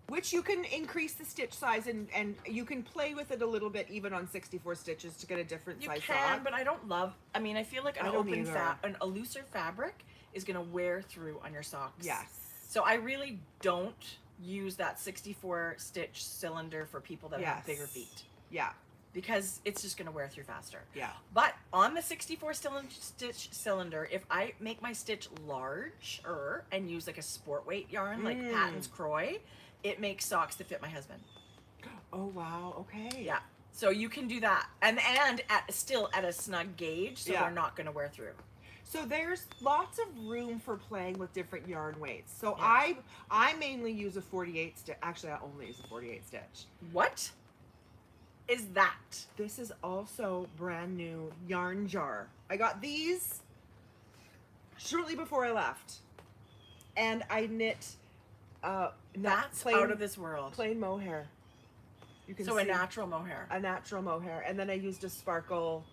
Which you can increase the stitch size and you can play with it a little bit even on 64 stitches to get a different You size can, sock. but I don't love, I feel like I an don't open either. a looser fabric is going to wear through on your socks. Yes. So I really don't use that 64 stitch cylinder for people that have bigger feet. Yeah. Because it's just going to wear through faster. Yeah. But on the 64 stitch cylinder, if I make my stitch larger and use like a sport weight yarn, like Patton's Croy, it makes socks that fit my husband. Oh, wow. Okay. Yeah. So you can do that. And still at a snug gauge, so they're not going to wear through. So there's lots of room for playing with different yarn weights. So Yeah. I mainly use a 48 stitch. Actually, I only use a 48 stitch. What is that? This is also brand new yarn jar. I got these shortly before I left. And I knit That's plain, out of this world. plain mohair. You can So see a natural mohair. a natural mohair, and then I used a sparkle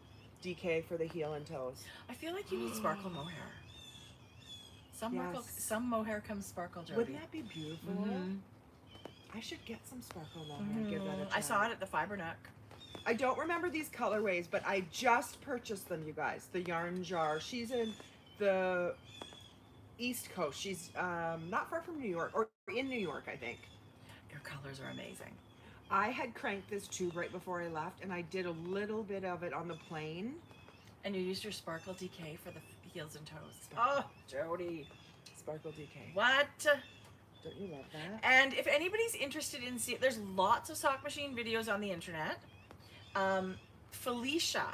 DK for the heel and toes. I feel like you need sparkle mohair. Yes. Some mohair comes sparkle, Jodi. Wouldn't that be beautiful? Mhm. I should get some sparkle mohair. Give that a try. I saw it at the Fiber Neck. I don't remember these colorways, but I just purchased them, you guys. The yarn jar. She's in the East Coast. She's not far from New York, or in New York, I think. Your colors are amazing. I had cranked this tube right before I left, and I did a little bit of it on the plane. And you used your sparkle DK for the heels and toes. Oh, Jodi. Sparkle DK. What? Don't you love that? And if anybody's interested in seeing, there's lots of sock machine videos on the internet. Felicia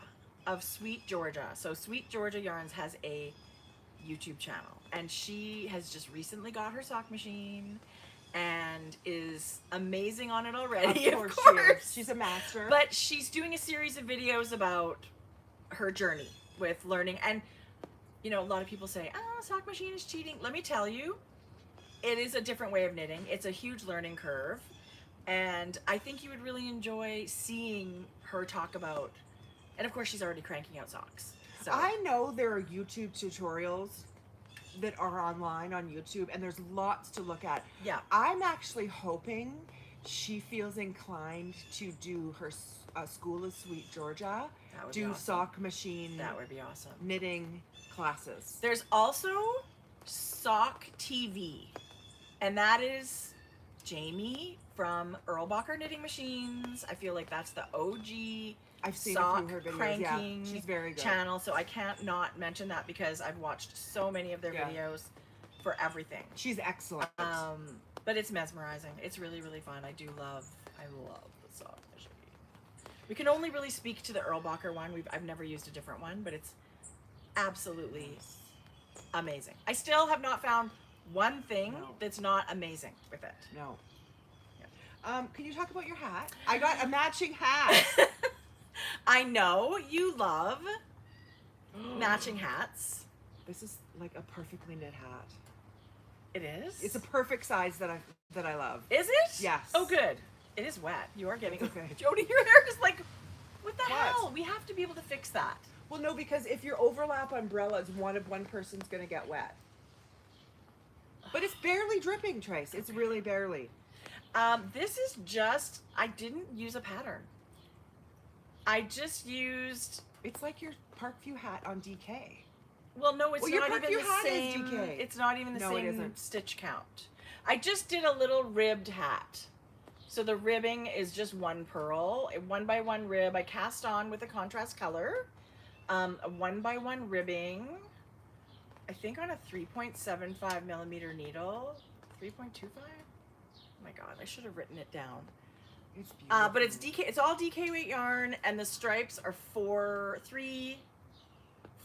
of Sweet Georgia. So Sweet Georgia Yarns has a YouTube channel, and she has just recently got her sock machine and is amazing on it already. Of course. She is. She's a master. But she's doing a series of videos about her journey with learning. And, you know, a lot of people say, oh, sock machine is cheating. Let me tell you, it is a different way of knitting. It's a huge learning curve. And I think you would really enjoy seeing her talk about, and of course she's already cranking out socks. So I know there are YouTube tutorials that are online on YouTube, and there's lots to look at. yeah, I'm actually hoping she feels inclined to do her School of Sweet Georgia, that would be do awesome. sock machine That would be awesome. knitting classes. There's also Sock TV, and that is Jamie from Erlbacher Knitting Machines. I feel like that's the OG I've seen sock a few of her videos. cranking Yeah, she's very good. channel, so I can't not mention that because I've watched so many of their Yeah. videos for everything. She's excellent. But it's mesmerizing. It's really, really fun. I love the sock machine. We can only really speak to the Erlbacher one. I've never used a different one, but it's absolutely amazing. I still have not found one thing that's not amazing with it. No. Can you talk about your hat? I got a matching hat. I know you love matching hats. This is like a perfectly knit hat. It is? It's a perfect size that I love. Is it? Yes. Oh, good. It is wet. You are getting... It's okay. Jodi, your hair is like... What the What? hell? We have to be able to fix that. Well, no, because if your overlap umbrellas, one person's gonna get wet. But it's barely dripping, Trace. It's really barely. This is just... I didn't use a pattern. I just used... It's like your Parkview hat on DK. Well, no, it's Well, your not even Parkview the hat is same. DK. It's not even the No, it same isn't. stitch count. I just did a little ribbed hat. So the ribbing is just one pearl, a 1x1 rib. I cast on with a contrast color, a 1x1 ribbing. I think on a 3.75 millimeter needle, 3.25. Oh my God, I should have written it down. It's beautiful. But it's DK. It's all DK weight yarn, and the stripes are four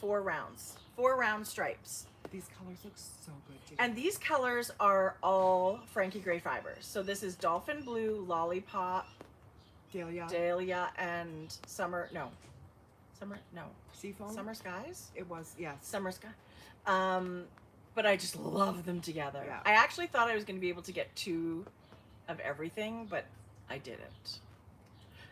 rounds. 4 round stripes. These colors look so good together. And these colors are all Frankie Gray fibers. So this is Dolphin Blue, Lollipop, Dahlia, and Summer Seafoam? Summer Skies? It was, yes. Summer Sky. But I just love them together. Yeah. I actually thought I was going to be able to get 2 of everything, but I didn't.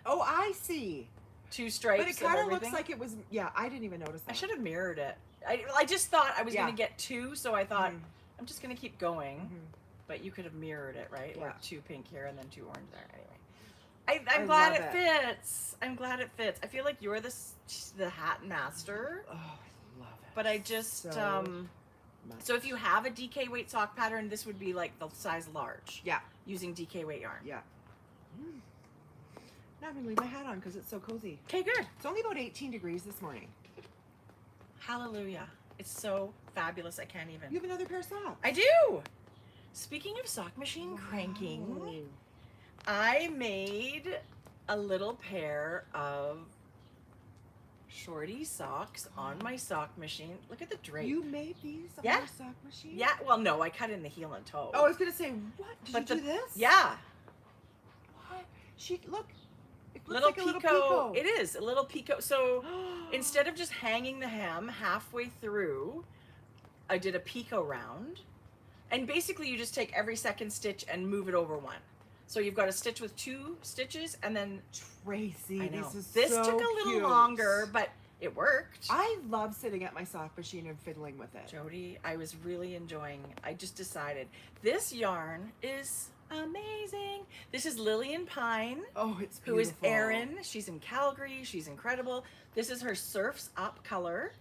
Oh, I see. 2 stripes. But it kind of looks everything. like it was, yeah, I didn't even notice that. I should have mirrored it. I just thought I was Yeah. going to get 2, so I thought, Mhm. I'm just going to keep going. Mhm. But you could have mirrored it, right? Yeah. Like 2 pink here and then 2 orange there. Anyway, I'm I glad love it fits. I'm glad it fits. I feel like you're the hat master. Oh, I love it. But I just much. so if you have a DK weight sock pattern, this would be like the size large. Yeah. Using DK weight yarn. Yeah. Now I'm going to leave my hat on because it's so cozy. Okay, good. It's only about 18 degrees this morning. Hallelujah. It's so fabulous. I can't even. You have another pair of socks. I do. Speaking of sock machine cranking, Wow. I made a little pair of shorty socks on my sock machine. Look at the drape. You made these on Yeah. your sock machine? Yeah, well, no, I cut in the heel and toe. Oh, I was going to say, what? Did But you do this? Yeah. What? Look. It looks Little like a little picot. picot. It is a little picot. So instead of just hanging the hem halfway through, I did a picot round. And basically you just take every second stitch and move it over one. So you've got a stitch with 2 stitches, and then Tracie, I know this took a little cute. longer, but it worked. I love sitting at my sock machine and fiddling with it. Jodi, I was really enjoying. I just decided this yarn is amazing. This is Lillian Pine. Oh, it's beautiful. Who is Erin. She's in Calgary. She's incredible. This is her Surf's Up color.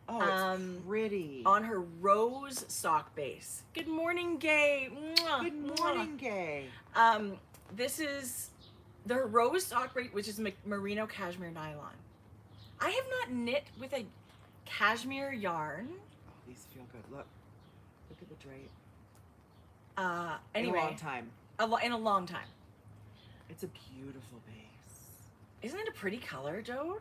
Oh, it's pretty. On her rose sock base. Good morning, Gay. Mwah, Good morning, Gay. This is the rose sock base, which is merino cashmere nylon. I have not knit with a cashmere yarn. Oh, these feel good. Look at the drape. Anyway, in a long time. In a long time. It's a beautiful base. Isn't it a pretty color, Jode?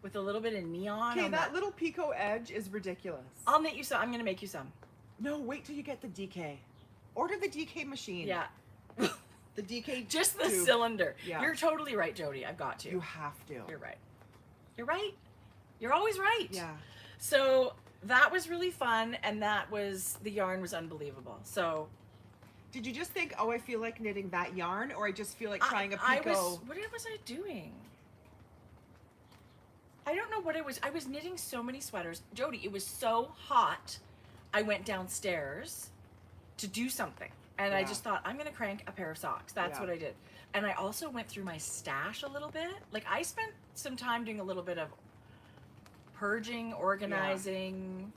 With a little bit of neon. Okay, that little picot edge is ridiculous. I'll knit you some. I'm gonna make you some. No, wait till you get the DK. Order the DK machine. Yeah. The DK. Just the tube. cylinder. Yeah. You're totally right, Jodi. I've got to. You have to. You're right. You're right. You're always right. Yeah. So that was really fun, and the yarn was unbelievable. So did you just think, oh, I feel like knitting that yarn, or I just feel like trying a picot? What was I doing? I don't know what it was. I was knitting so many sweaters. Jodi, it was so hot. I went downstairs to do something. And I just thought, I'm going to crank a pair of socks. That's what I did. And I also went through my stash a little bit. Like, I spent some time doing a little bit of purging, organizing.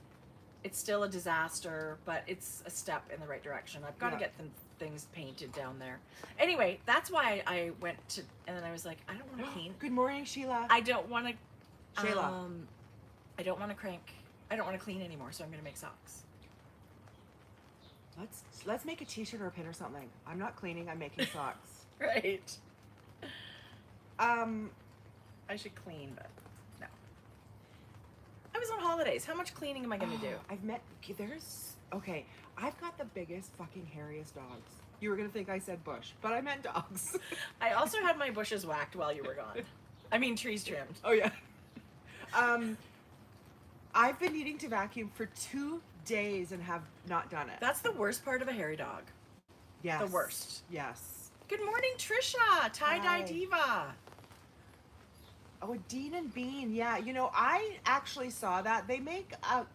It's still a disaster, but it's a step in the right direction. I've got to get things painted down there. Anyway, that's why I went to, and then I was like, I don't want to clean. Good morning, Sheila. I don't want to, Sheila. I don't want to clean anymore, so I'm going to make socks. Let's make a t-shirt or a pin or something. I'm not cleaning, I'm making socks. Right. I should clean, but no. I was on holidays. How much cleaning am I going to do? I've got the biggest fucking hairiest dogs. You were going to think I said bush, but I meant dogs. I also had my bushes whacked while you were gone. I mean, trees trimmed. Oh, yeah. I've been needing to vacuum for 2 days and have not done it. That's the worst part of a hairy dog. Yes. The worst. Yes. Good morning, Trisha. Tie-dye diva. Oh, a Dean and Bean. Yeah, you know, I actually saw that. They make a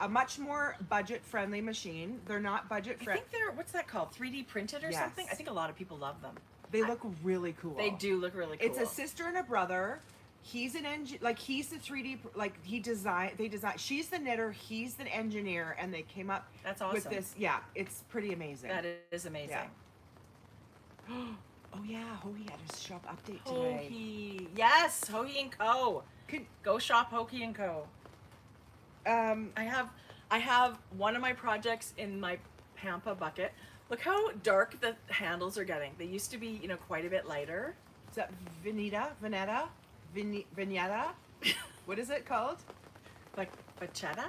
much more budget-friendly machine. They're not budget-friendly. I think they're, what's that called? 3D printed or something? I think a lot of people love them. They look really cool. They do look really cool. It's a sister and a brother. He's an he's the 3D, they design, she's the knitter, he's the engineer, and they came up That's awesome. with this. Yeah, it's pretty amazing. That is amazing. Yeah. Oh yeah, Hohi had his shop update today. Hohi. Yes, Hohi and Co. Go shop Hohi and Co. I have one of my projects in my Pampa bucket. Look how dark the handles are getting. They used to be, you know, quite a bit lighter. Is that Vignetta? What is it called? Bachetta?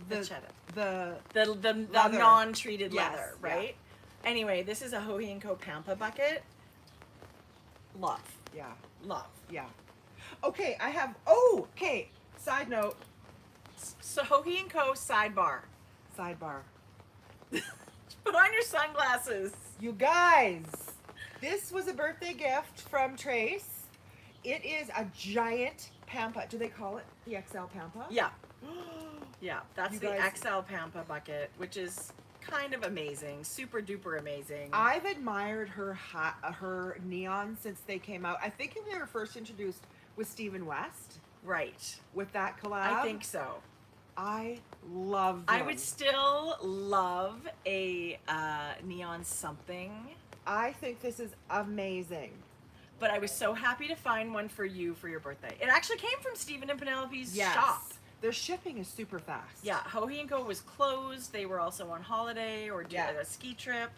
The The leather. non-treated Yes, leather, right? Anyway, this is a Hohi & Co. Pampa bucket. Love. Yeah. Love. Yeah. Okay, okay. Side note. So Hohi & Co. Sidebar. Put on your sunglasses. You guys, this was a birthday gift from Trace. It is a giant Pampa. Do they call it the XL Pampa? Yeah. Yeah, that's You the guys- XL Pampa bucket, which is kind of amazing. Super duper amazing. I've admired her neon since they came out. I think they were first introduced with Stephen West. Right. With that collab. I think so. I love them. I would still love a neon something. I think this is amazing. But I was so happy to find one for you for your birthday. It actually came from Stephen and Penelope's shop. Their shipping is super fast. Yeah, Hohi & Co. was closed. They were also on holiday or doing a ski trip.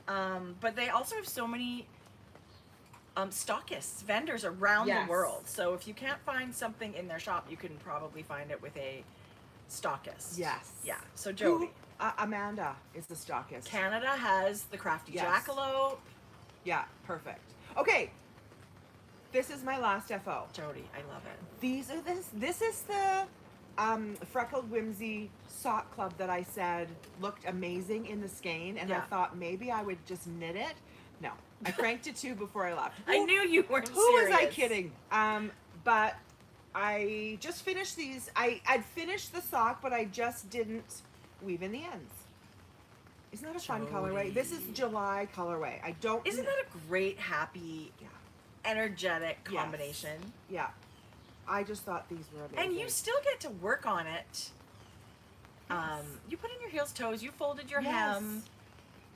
But they also have so many stockists, vendors around the world. So if you can't find something in their shop, you can probably find it with a stockist. Yes. Yeah. So Jodi. Amanda is the stockist. Canada has the Crafty Jackalope. Yeah, perfect. Okay. This is my last FO. Jodi, I love it. This is the Freckled Whimsy sock club that I said looked amazing in the skein, and I Yeah. thought maybe I would just knit it. No, I cranked it 2 before I left. I knew you weren't Who was I serious. kidding? But I just finished these. I'd finished the sock, but I just didn't weave in the ends. Isn't that a fun colorway? This is Jodi. July colorway. I don't. Isn't that a great, happy, Yeah. energetic Yes. combination? Yeah. I just thought these were amazing. And you still get to work on it. Yes. You put in your heels, toes, you folded your Yes. hem.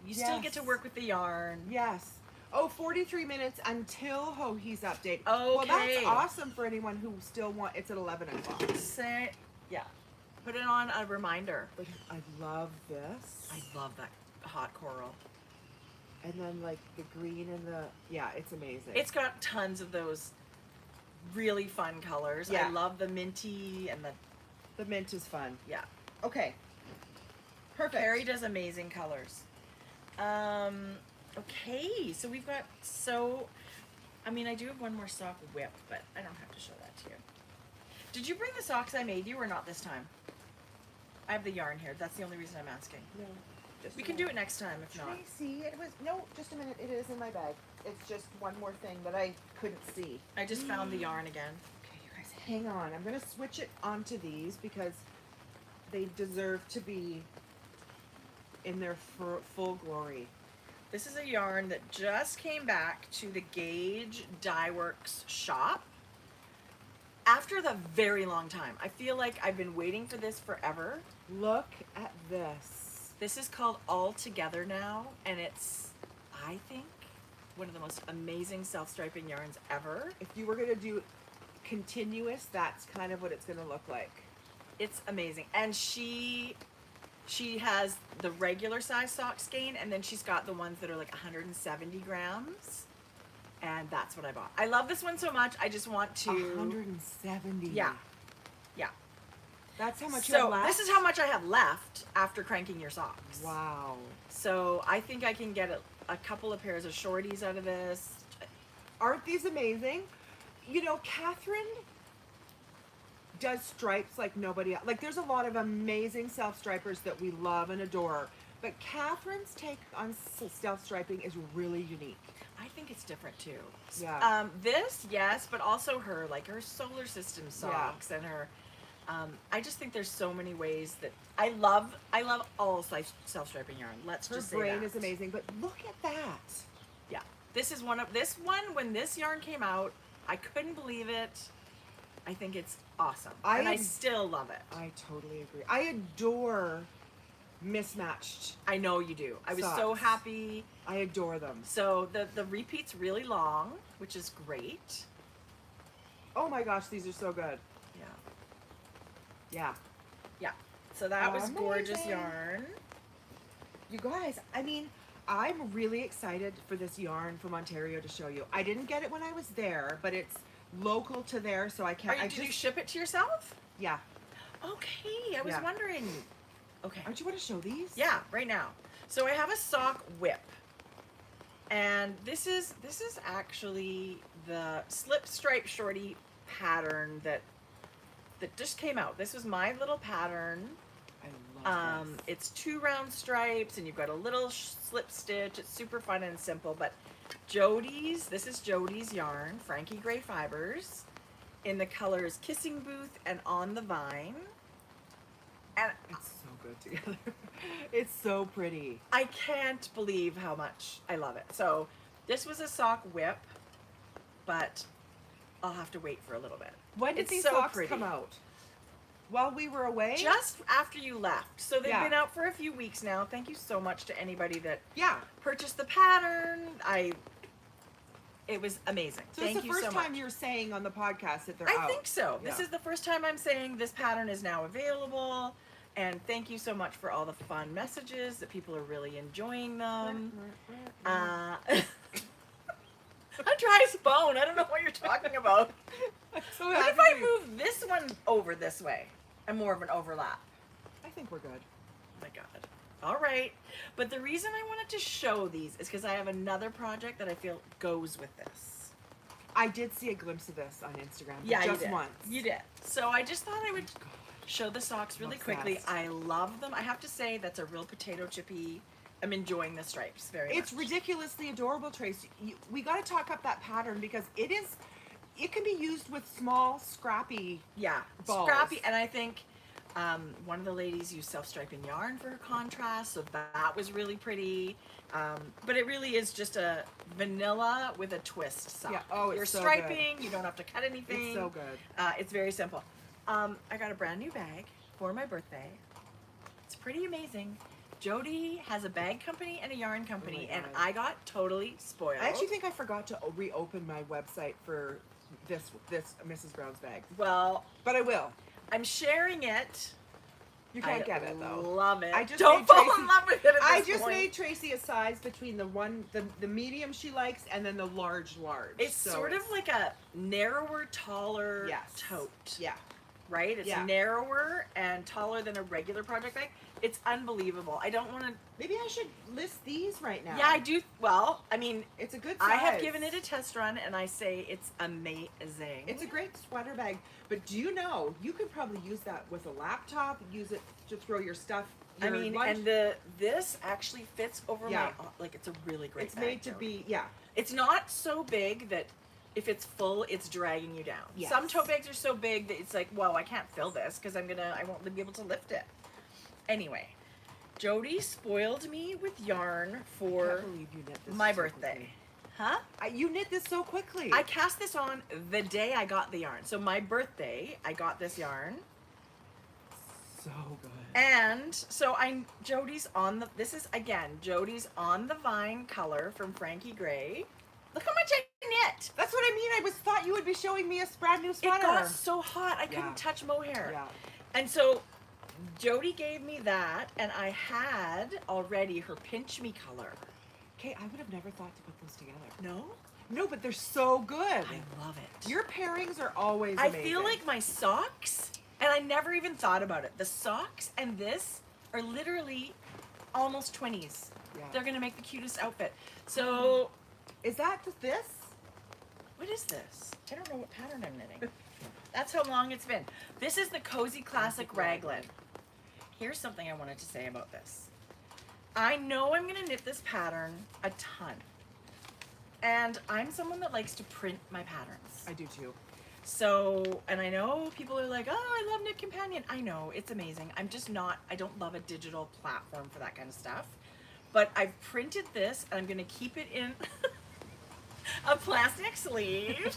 You still get to Yes. work with the yarn. Yes. Oh, 43 minutes until Hohe's update. Well, that's Okay. awesome for anyone who still want. It's at 11 o'clock. Say, yeah. Put it on a reminder. But I love this. I love that hot coral. And then like the green and the it's amazing. It's got tons of those really fun colors. Yeah. I love the minty and the mint is fun. yeah. Okay. Perfect. Carrie does amazing colors. Okay, so we've got I mean, I do have one more sock whip, but I don't have to show that to you. Did you bring the socks I made you or not this time? I have the yarn here. That's the only reason I'm asking. No. Just We a can do minute. it next time if not. Tracie, it was just a minute. It is in my bag. It's just one more thing that I couldn't see. I just found the yarn again. Okay, you guys, hang on. I'm gonna switch it onto these because they deserve to be in their full glory. This is a yarn that just came back to the Gauge Dye Works shop after the very long time. I feel like I've been waiting for this forever. Look at this. This is called All Together now, and it's, I think, one of the most amazing self-striping yarns ever. If you were gonna do continuous, that's kind of what it's gonna look like. It's amazing. And she has the regular size sock skein, and then she's got the ones that are like 170 grams. And that's what I bought. I love this one so much. I just want to 170. Yeah. Yeah. That's how much you have So left? this is how much I have left after cranking your socks. Wow. So I think I can get a couple of pairs of shorties out of this. Aren't these amazing? You know, Catherine does stripes like nobody else. Like, there's a lot of amazing self-stripers that we love and adore. But Catherine's take on self-striping is really unique. I think it's different too. Yeah. This, yes, but also her solar system socks and her. I just think there's so many ways that I love all self-striping yarn. Let's Her just say brain that. is amazing, but look at that. Yeah, this one when this yarn came out, I couldn't believe it. I think it's awesome, and I still love it. I totally agree. I adore mismatched. I know you do. I was so Socks. happy. I adore them. So the repeat's really long, which is great. Oh my gosh, these are so good. Yeah. Yeah. Yeah. So that was gorgeous Amazing. yarn. You guys, I mean, I'm really excited for this yarn from Ontario to show you. I didn't get it when I was there, but it's local to there, so I can't. Did you ship it to yourself? Yeah. Okay, I was Yeah. wondering. Okay. Aren't you want to show these? Yeah, right now. So I have a sock whip. And this is actually the slip stripe shorty pattern that just came out. This was my little pattern. I love this. It's 2 round stripes and you've got a little slip stitch. It's super fun and simple, but this is Jodi's yarn, Frankie Gray Fibres, in the colors Kissing Booth and On the Vine. And It's so good together. It's so pretty. I can't believe how much I love it. So this was a sock whip, but I'll have to wait for a little bit. When did It's these so socks pretty. come out? While we were away? Just after you left. So they've Yeah. been out for a few weeks now. Thank you so much to anybody that Yeah. purchased the pattern. It was amazing. So Thank it's the you first so time much. you're saying on the podcast that they're I out. think so. This Yeah. is the first time I'm saying this pattern is now available. And thank you so much for all the fun messages that people are really enjoying them. A dry bone. I don't know what you're talking about. I'm so What happy if I for you. move this one over this way? And more of an overlap. I think we're good. Oh my god. All right. But the reason I wanted to show these is because I have another project that I feel goes with this. I did see a glimpse of this on Instagram. Yeah, just you did. once. You did. So I just thought I would show the socks really quickly. Obsessed. I love them. I have to say that's a real potato chippy. I'm enjoying the stripes very much. It's ridiculously adorable, Trace. We got to talk up that pattern because it can be used with small, scrappy balls. Scrappy, and I think one of the ladies used self-striping yarn for her contrast, so that was really pretty. But it really is just a vanilla with a twist sock. Yeah. Oh, it's You're so striping, you don't have to cut anything. It's so good. It's very simple. I got a brand new bag for my birthday. It's pretty amazing. Jodi has a bag company and a yarn company, and I got totally spoiled. I actually think I forgot to reopen my website for this Mrs. Brown's bag. Well, But I will. I'm sharing it. You can't get it though. Love it. I just don't made fall Tracy- in love with it. At I this just point. made Tracy a size between the medium she likes and then the large. It's So sort of like a narrower, taller tote. Yeah. Right? It's Yeah. narrower and taller than a regular project bag. It's unbelievable. I don't want to. Maybe I should list these right now. Yeah, I do. Well, I mean, It's a good size. I have given it a test run, and I say it's amazing. It's a great sweater bag, but do you know you could probably use that with a laptop? Use it to throw your stuff. I your mean, lunch. and this actually fits over Yeah. my. Like, it's a really great. It's bag, made to Jodi. be It's not so big that if it's full, it's dragging you down. Yes. Some tote bags are so big that it's like, whoa, I can't fill this because I won't be able to lift it. Anyway, Jodi spoiled me with yarn I can't for believe you knit this my so birthday. quickly. Huh? You knit this so quickly. I cast this on the day I got the yarn. So my birthday, I got this yarn. So good. And so Jodi's on the, this is again, Jodi's on the vine color from Frankie Gray. Look how much I knit. That's what I mean. I thought you would be showing me a brand new It sweater. got so hot, I Yeah. couldn't touch mohair. Yeah. And so Jodi gave me that, and I had already her Pinch Me color. Okay, I would have never thought to put those together. No? No, but they're so good. I love it. Your pairings are always I amazing. feel like my socks, and I never even thought about it. The socks and this are literally almost 20s. Yeah. They're gonna make the cutest outfit. So, Is that this? what is this? I don't know what pattern I'm knitting. That's how long it's been. This is the Cozy Classic Raglan. Here's something I wanted to say about this. I know I'm gonna knit this pattern a ton. And I'm someone that likes to print my patterns. I do too. So, and I know people are like, oh, I love Knit Companion. I know, it's amazing. I'm just not, I don't love a digital platform for that kind of stuff. But I've printed this, and I'm gonna keep it in a plastic sleeve.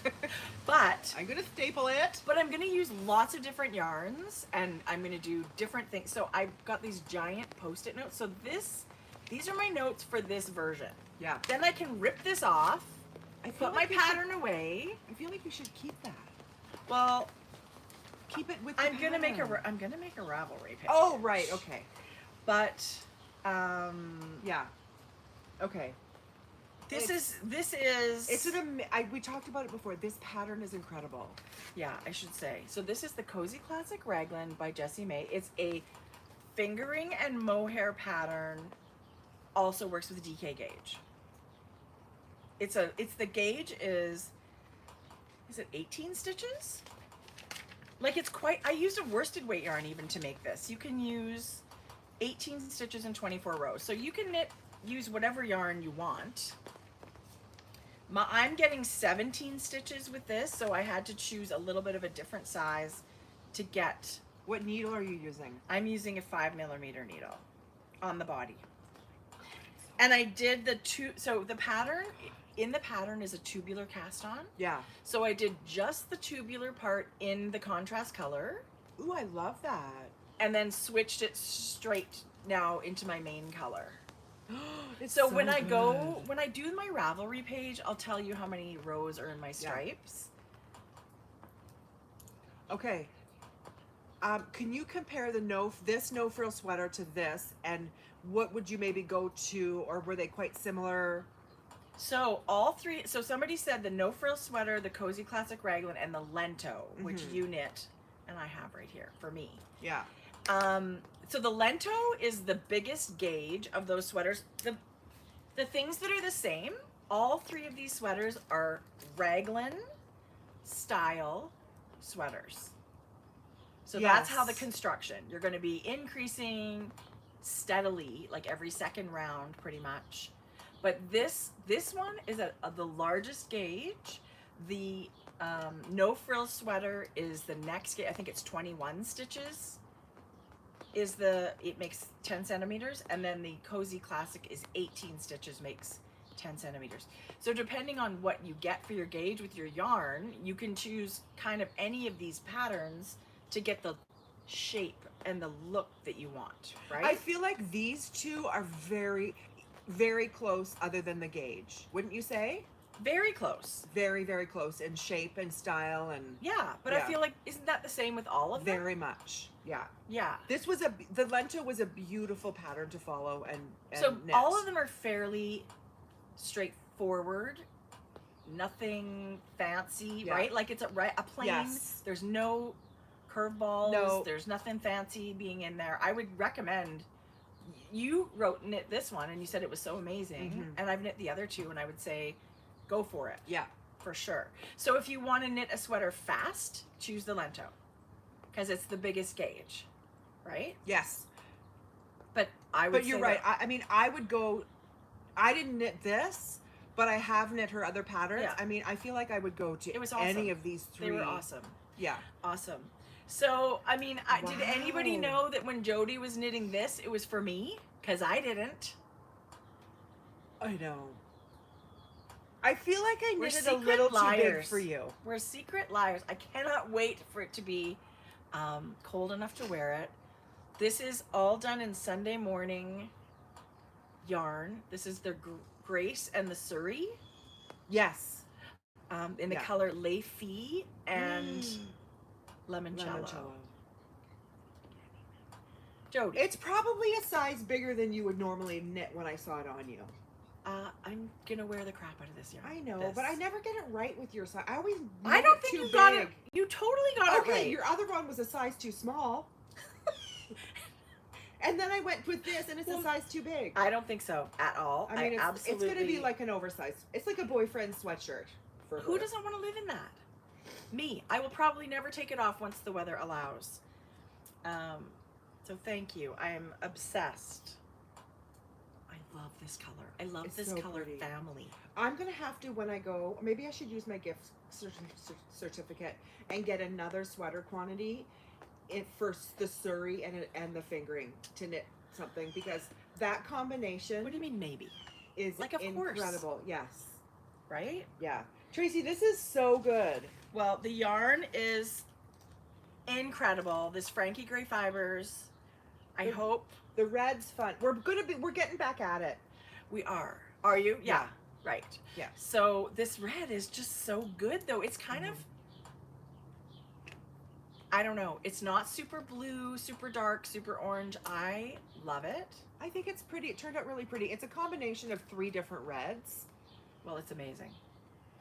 But I'm gonna staple it. I'm gonna use lots of different yarns, and I'm gonna do different things. So I've got these giant Post-it notes. So these are my notes for this version. Yeah. Then I can rip this off, I feel put my like you should- pattern away. I feel like you should keep that. Well, Keep it with. The I'm gonna make pattern. a Ravelry page. Oh right. Okay. But Yeah. Okay. this It's- is It's we talked about it before. This pattern is incredible. yeah, I should say. So this is the Cozy Classic Raglan by Jessie May. It's a fingering and mohair pattern. Also works with a DK gauge. The gauge is it 18 stitches? Like it's quite, I used a worsted weight yarn even to make this. You can use 18 stitches in 24 rows. So you can use whatever yarn you want. I'm getting 17 stitches with this, so I had to choose a little bit of a different size to get. What needle are you using? I'm using a 5mm needle on the body. And I did so the pattern, in the pattern is a tubular cast on. Yeah. So I did just the tubular part in the contrast color, Ooh, I love that. and then switched it straight now into my main color. It's So when I good. when I do my Ravelry page, I'll tell you how many rows are in my stripes. Okay. Can you compare this no-frill sweater to this, and what would you maybe go to, or were they quite similar? So all three, so somebody said the No-Frills sweater, the Cozy Classic Raglan, and the Lento, which you knit, and I have right here for me. Yeah. So the Lento is the biggest gauge of those sweaters. The things that are the same, all three of these sweaters are Raglan style sweaters. So that's how the Yes. construction. You're going to be increasing steadily, like every second round, pretty much. But this one is at the largest gauge. The No-Frills sweater is the next gauge. I think it's 21 stitches. It makes 10 centimeters, and then the Cozy Classic is 18 stitches, makes 10 centimeters. So depending on what you get for your gauge with your yarn, you can choose kind of any of these patterns to get the shape and the look that you want, right? I feel like these two are very, very close other than the gauge. Wouldn't you say? Very close. Very, very close in shape and style and Yeah, but Yeah. I feel like, isn't that the same with all of them? very much. Yeah. Yeah. The Lento was a beautiful pattern to follow and So knit. all of them are fairly straightforward, nothing fancy, Yeah. right? Like it's a plain, Yes. there's no curveballs, No. there's nothing fancy being in there. I would recommend, you knit this one and you said it was so amazing, Mhm. and I've knit the other two, and I would say go for it. Yeah. For sure. So if you want to knit a sweater fast, choose the Lento, because it's the biggest gauge, right? Yes. But I would But you're say right. that- I mean, I would go. I didn't knit this, but I have knit her other patterns. Yeah. I mean, I feel like I would go to It was awesome. any of these three. they were awesome. Yeah. Awesome. So, I mean, did anybody Wow. know that when Jodi was knitting this, it was for me? Because I didn't. I know. I feel like I We're knitted a secret little too big liars. for you. We're secret liars. I cannot wait for it to be cold enough to wear it. This is all done in Sunday morning yarn. This is the Grace and the Surrey Yes. in the Yeah. color Le Fille and Limoncello. Limoncello. Jodi, It's probably a size bigger than you would normally knit when I saw it on you. I'm gonna wear the crap out of this yarn. I know, This. but I never get it right with your size. I always I knit don't it think too you got big. it. You totally got it Okay, right. your other one was a size too small. And then I went with this and it's a size too big. I don't think so at all. I mean, it's absolutely. going to be like an oversized. It's like a boyfriend sweatshirt for Who her. doesn't want to live in that? Me. I will probably never take it off once the weather allows. So thank you. I am obsessed. I love this color. I love It's this so color pretty. family. I'm going to have to, when I go, maybe I should use my gift certificate and get another sweater quantity for the Surrey and the fingering to knit something, because that combination What do you mean maybe? is Like, of course. incredible. Yes. Right? Yeah. Tracie, this is so good. Well, the yarn is incredible. This Frankie Gray Fibres. I Good. hope The red's fun. We're getting back at it. we are. Are you? Yeah. Yeah. Right. Yeah. So this red is just so good, though. It's kind of, I don't know. It's not super blue, super dark, super orange. I love it. I think it's pretty. It turned out really pretty. It's a combination of 3 different reds. Well, it's amazing.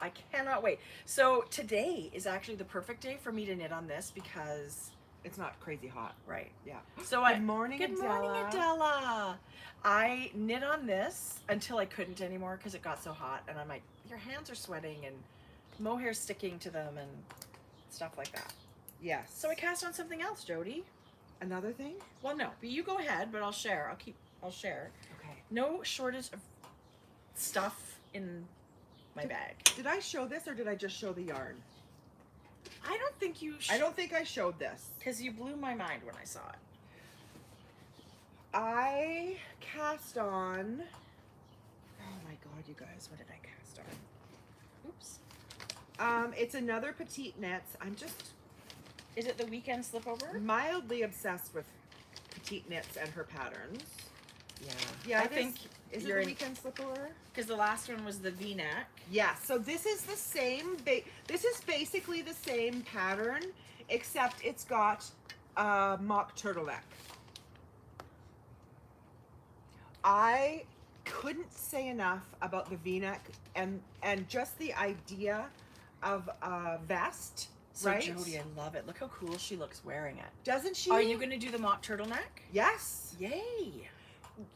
I cannot wait. So today is actually the perfect day for me to knit on this because, It's not crazy hot. right. Yeah. So Good morning, Good Adela. morning, Adela. I knit on this until I couldn't anymore because it got so hot, and I'm like, your hands are sweating and mohair's sticking to them and stuff like that. Yes. So I cast on something else, Jodi. Another thing? Well, no, but you go ahead, but I'll share. I'll share. Okay. No shortage of stuff in my bag. Did I show this or did I just show the yarn? I don't think you I don't think I showed this. because you blew my mind when I saw it. I cast on. Oh my god, you guys, what did I cast on? Oops. It's another Petite knits. I'm just Is it the weekend slipover? mildly obsessed with Petite knits and her patterns. Yeah. Yeah, I it think is it you're the in, weekend slipover? because the last one was the V-neck. Yeah, so this is the same, this is basically the same pattern, except it's got a mock turtleneck. I couldn't say enough about the V-neck and just the idea of a vest, So right? Jodi, I love it. Look how cool she looks wearing it. Doesn't she? Are you going to do the mock turtleneck? Yes. Yay.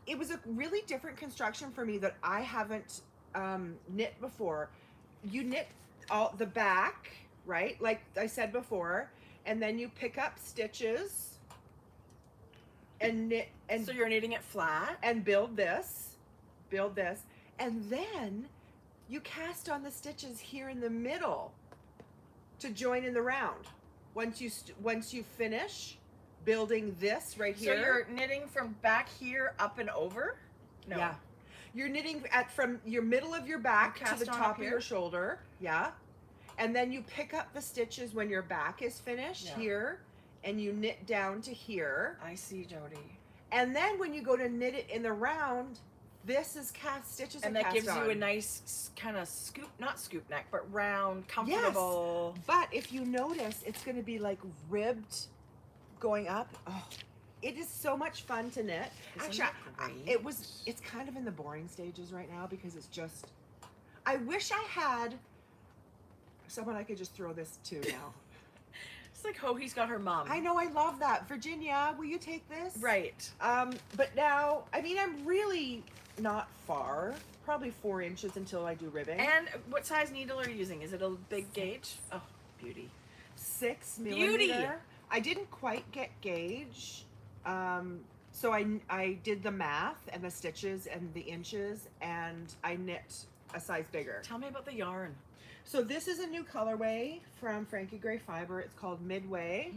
It was a really different construction for me that I haven't knit before. You knit all the back, right? Like I said before, and then you pick up stitches and knit and So you're knitting it flat. and build this, and then you cast on the stitches here in the middle to join in the round. Once you finish building this right here. So you're knitting from back here up and over? No. Yeah. You're knitting from your middle of your back You to cast the on top up of here? your shoulder. Yeah. And then you pick up the stitches when your back is finished Yeah. here, and you knit down to here. I see, Jodi. And then when you go to knit it in the round, this is stitches And are that cast gives on. you a nice kind of scoop, not scoop neck, but round, comfortable. But if you notice, it's going to be like ribbed going up. Oh, it is so much fun to knit. Isn't Actually, it great? it's kind of in the boring stages right now because it's just, I wish I had someone I could just throw this to now. It's like Hohe's got her mom. I know, I love that. Virginia, will you take this? Right. But now, I mean, I'm really not far, probably 4 inches until I do ribbing. And what size needle are you using? Is it a big gauge? Oh, beauty. 6 Beauty. millimeter. I didn't quite get gauge. So I did the math and the stitches and the inches, and I knit a size bigger. Tell me about the yarn. So this is a new colorway from Frankie Gray Fiber. It's called Midway.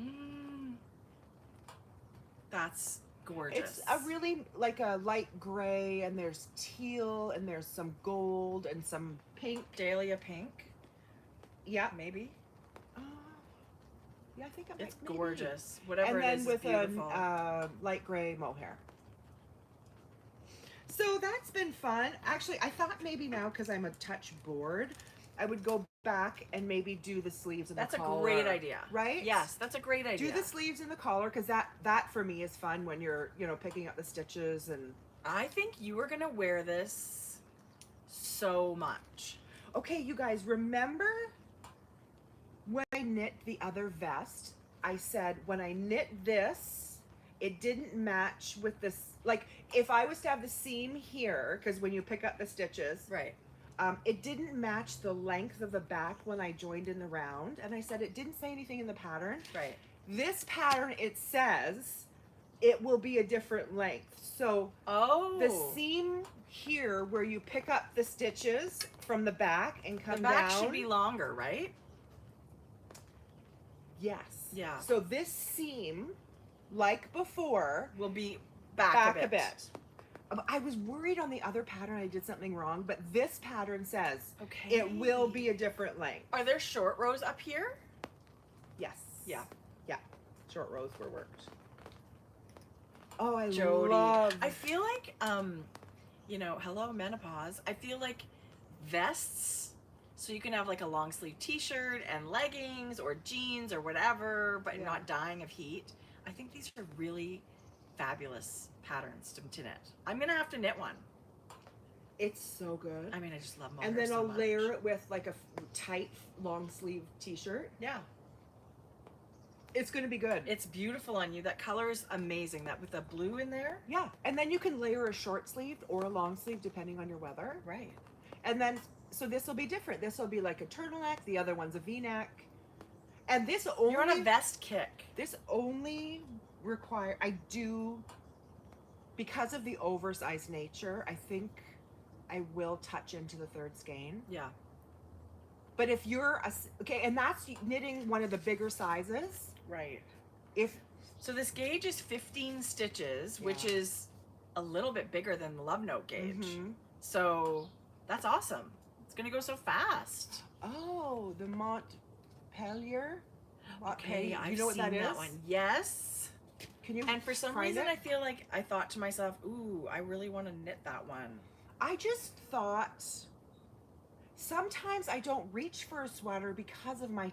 That's gorgeous. It's a really like a light gray, and there's teal, and there's some gold and some pink. Dahlia pink, Yeah. maybe. Yeah, I think I'm It's gorgeous. Whatever And it then is, with it's beautiful. a light gray mohair. So that's been fun. Actually, I thought maybe now, because I'm a touch bored, I would go back and maybe do the sleeves and That's the a collar. great idea. Right? Yes, that's a great idea. Do the sleeves and the collar, because that for me is fun when you're, picking up the stitches. And I think you are gonna wear this so much. okay, you guys, remember when I knit the other vest, I said when I knit this, it didn't match with this. Like, if I was to have the seam here, because when you pick up the stitches, Right. it didn't match the length of the back when I joined in the round. And I said it didn't say anything in the pattern. Right. This pattern, it says it will be a different length. So Oh. the seam here where you pick up the stitches from the back and come the back down. should be longer, right? Yes. Yeah. So this seam, like before, Will be back a bit. I was worried on the other pattern I did something wrong, but this pattern says Okay. it will be a different length. Are there short rows up here? Yes. Yeah. Yeah. Short rows were worked. Oh, I Jodi. love. I feel like, hello menopause. I feel like vests, so you can have like a long sleeve t-shirt and leggings or jeans or whatever, but Yeah. not dying of heat. I think these are really fabulous patterns to knit. I'm gonna have to knit one. It's so good. I mean, I just love mohair And then so I'll much. layer it with like a tight long sleeve t-shirt. Yeah, It's going to be good. it's beautiful on you. That color is amazing. That with the blue in there. Yeah. And then you can layer a short sleeve or a long sleeve depending on your weather. Right. And then, so this will be different. This will be like a turtleneck. The other one's a V-neck. And this only, You're on a vest kick. this only require, I do, because of the oversized nature, I think I will touch into the third skein. Yeah. But if you're, okay, and that's knitting one of the bigger sizes. Right. If, So this gauge is 15 stitches, which Yeah. is a little bit bigger than the Love Note gauge. Mhm. So that's awesome. It's gonna go so fast. oh, the Montpellier. Okay, you I've know what seen that that is? one. Yes. Can you? And for some find reason, it? I feel like I thought to myself, "Ooh, I really want to knit that one." I just thought sometimes I don't reach for a sweater because of my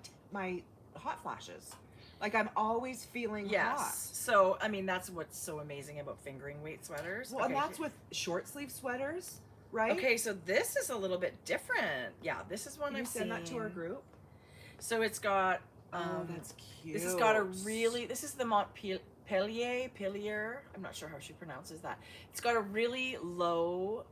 hot flashes. Like I'm always feeling Yes. So I mean, that's what's so amazing about fingering weight sweaters. hot. Well, Okay, and that's with short sleeve sweaters, right? Okay, so this is a little bit different. Yeah, this is one Can you I've send that to our seen. group? So it's got. Oh, that's cute. This has got a really. This is the Montpellier. I'm not sure how she pronounces that. It's got a really low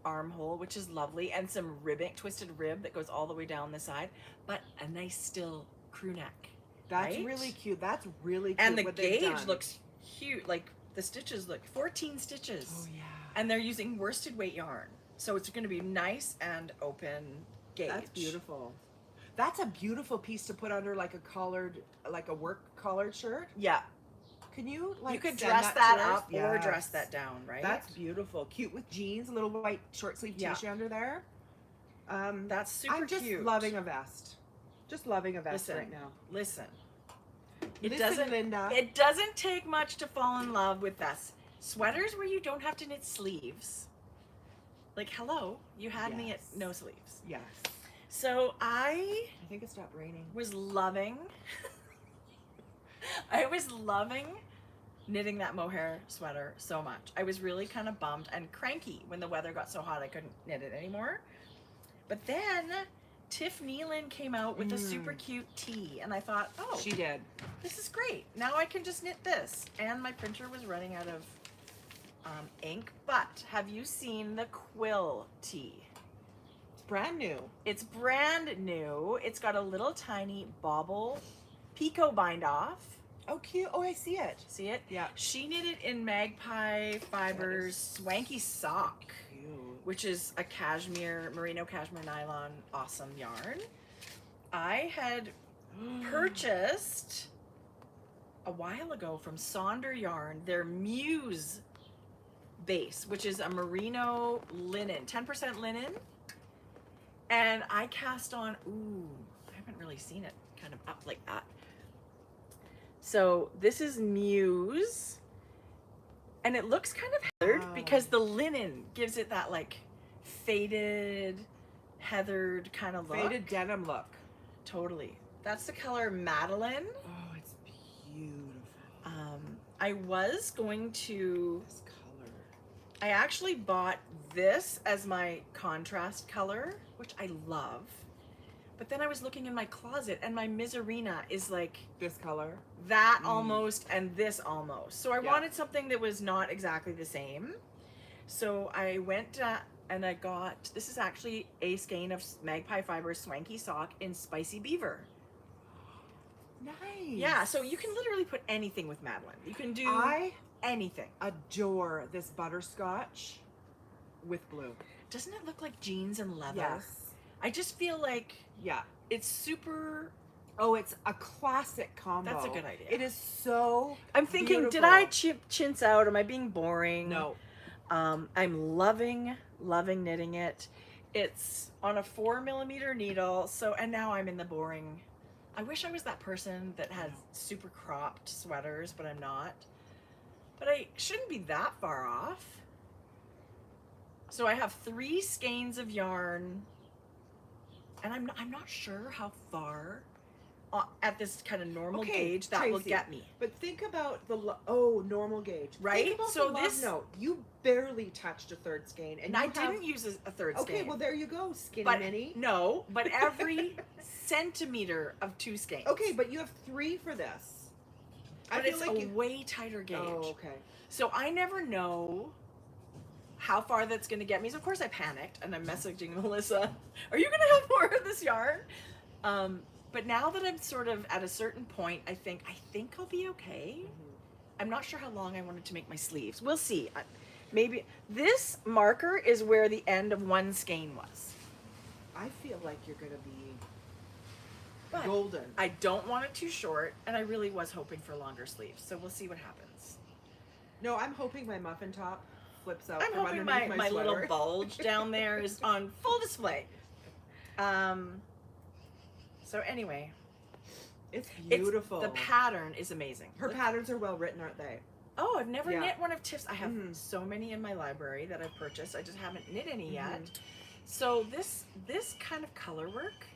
armhole, which is lovely, and some ribbing, twisted rib that goes all the way down the side, but a nice still crew neck. That's right? really cute. That's really cute. And the what they've gauge done. looks huge. Like the stitches look 14 stitches. Oh yeah. And they're using worsted weight yarn. So it's going to be nice and open gauge. That's beautiful. That's a beautiful piece to put under like a collared, like a work collared shirt. Yeah. Can you like You could send dress to that us? up or Yes. dress that down, right? That's beautiful. Cute with jeans, a little white short sleeve Yeah. t-shirt under there. That's super I'm just cute. loving a vest. Just loving a vest Listen, right now. Listen. Listen, Linda. It doesn't take much to fall in love with vests. Sweaters where you don't have to knit sleeves. Like, hello, you had me at Yes. no sleeves. Yes. So I think it stopped raining. was loving I was loving knitting that mohair sweater so much. I was really kind of bummed and cranky when the weather got so hot I couldn't knit it anymore. But then Tiff Nealon came out with a super cute tee, and I thought, oh, She did. this is great. Now I can just knit this. And my printer was running out of ink. But have you seen the quill tee? It's brand new. It's brand new. It's got a little tiny bobble picot bind off. Oh, cute. Oh, I see it. See it? Yeah. She knitted in Magpie Fibres Swanky Sock, Cute. which is a cashmere, merino cashmere nylon awesome yarn. I had purchased a while ago from Sonder Yarn their Muse base, which is a merino linen, 10% linen. And I cast on, ooh, I haven't really seen it kind of up like that. So this is Muse, and it looks kind of heathered because the linen gives it that like faded, heathered kind of look. Faded denim look. Totally. That's the color Madeline. Oh, it's beautiful. I was going to, This color. I actually bought this as my contrast color, which I love. But then I was looking in my closet and my Miserina is like This color. that almost and this almost. So I Yeah. wanted something that was not exactly the same. So I went and I got, this is actually a skein of Magpie Fibres Swanky Sock in Spicy Beaver. Nice. Yeah, so you can literally put anything with Madeline. You can do I anything. adore this butterscotch with blue. Doesn't it look like jeans and leather? Yes. I just feel like Yeah. it's super, Oh, it's a classic combo. that's a good idea. It is so I'm thinking, did beautiful. I chintz out? Am I being boring? No. I'm loving knitting it. It's on a 4mm needle. So, and now I'm in the boring. I wish I was that person that had super cropped sweaters, but I'm not. But I shouldn't be that far off. So I have 3 skeins of yarn, and I'm not sure how far at this kind of normal gauge that will Tracie, get me. But think about the normal gauge, Right? Think about So the love this- note. You barely touched a third skein, and I you didn't use a third Okay, skein. well there you go, skinny but mini. no, but every centimeter of 2 skeins. Okay, but you have 3 for this. But it's a way tighter gauge. Oh, okay. So I never know how far that's going to get me. So of course I panicked and I'm messaging Melissa, are you going to have more of this yarn? But now that I'm sort of at a certain point, I think I'll be okay. I'm not sure how long I wanted to make my sleeves. We'll see. Maybe this marker is where the end of 1 skein was. I feel like you're gonna be But golden. I don't want it too short, and I really was hoping for longer sleeves. So we'll see what happens. No, I'm hoping my muffin top flips out. I'm from hoping underneath my little sweater. bulge down there is on full display. So anyway, It's beautiful. the pattern is amazing. Her patterns are well written, aren't they? Oh, I've never Yeah. knit one of Tiff's. I have Mhm. so many in my library that I've purchased. I just haven't knit any yet. Mhm. So this kind of color work,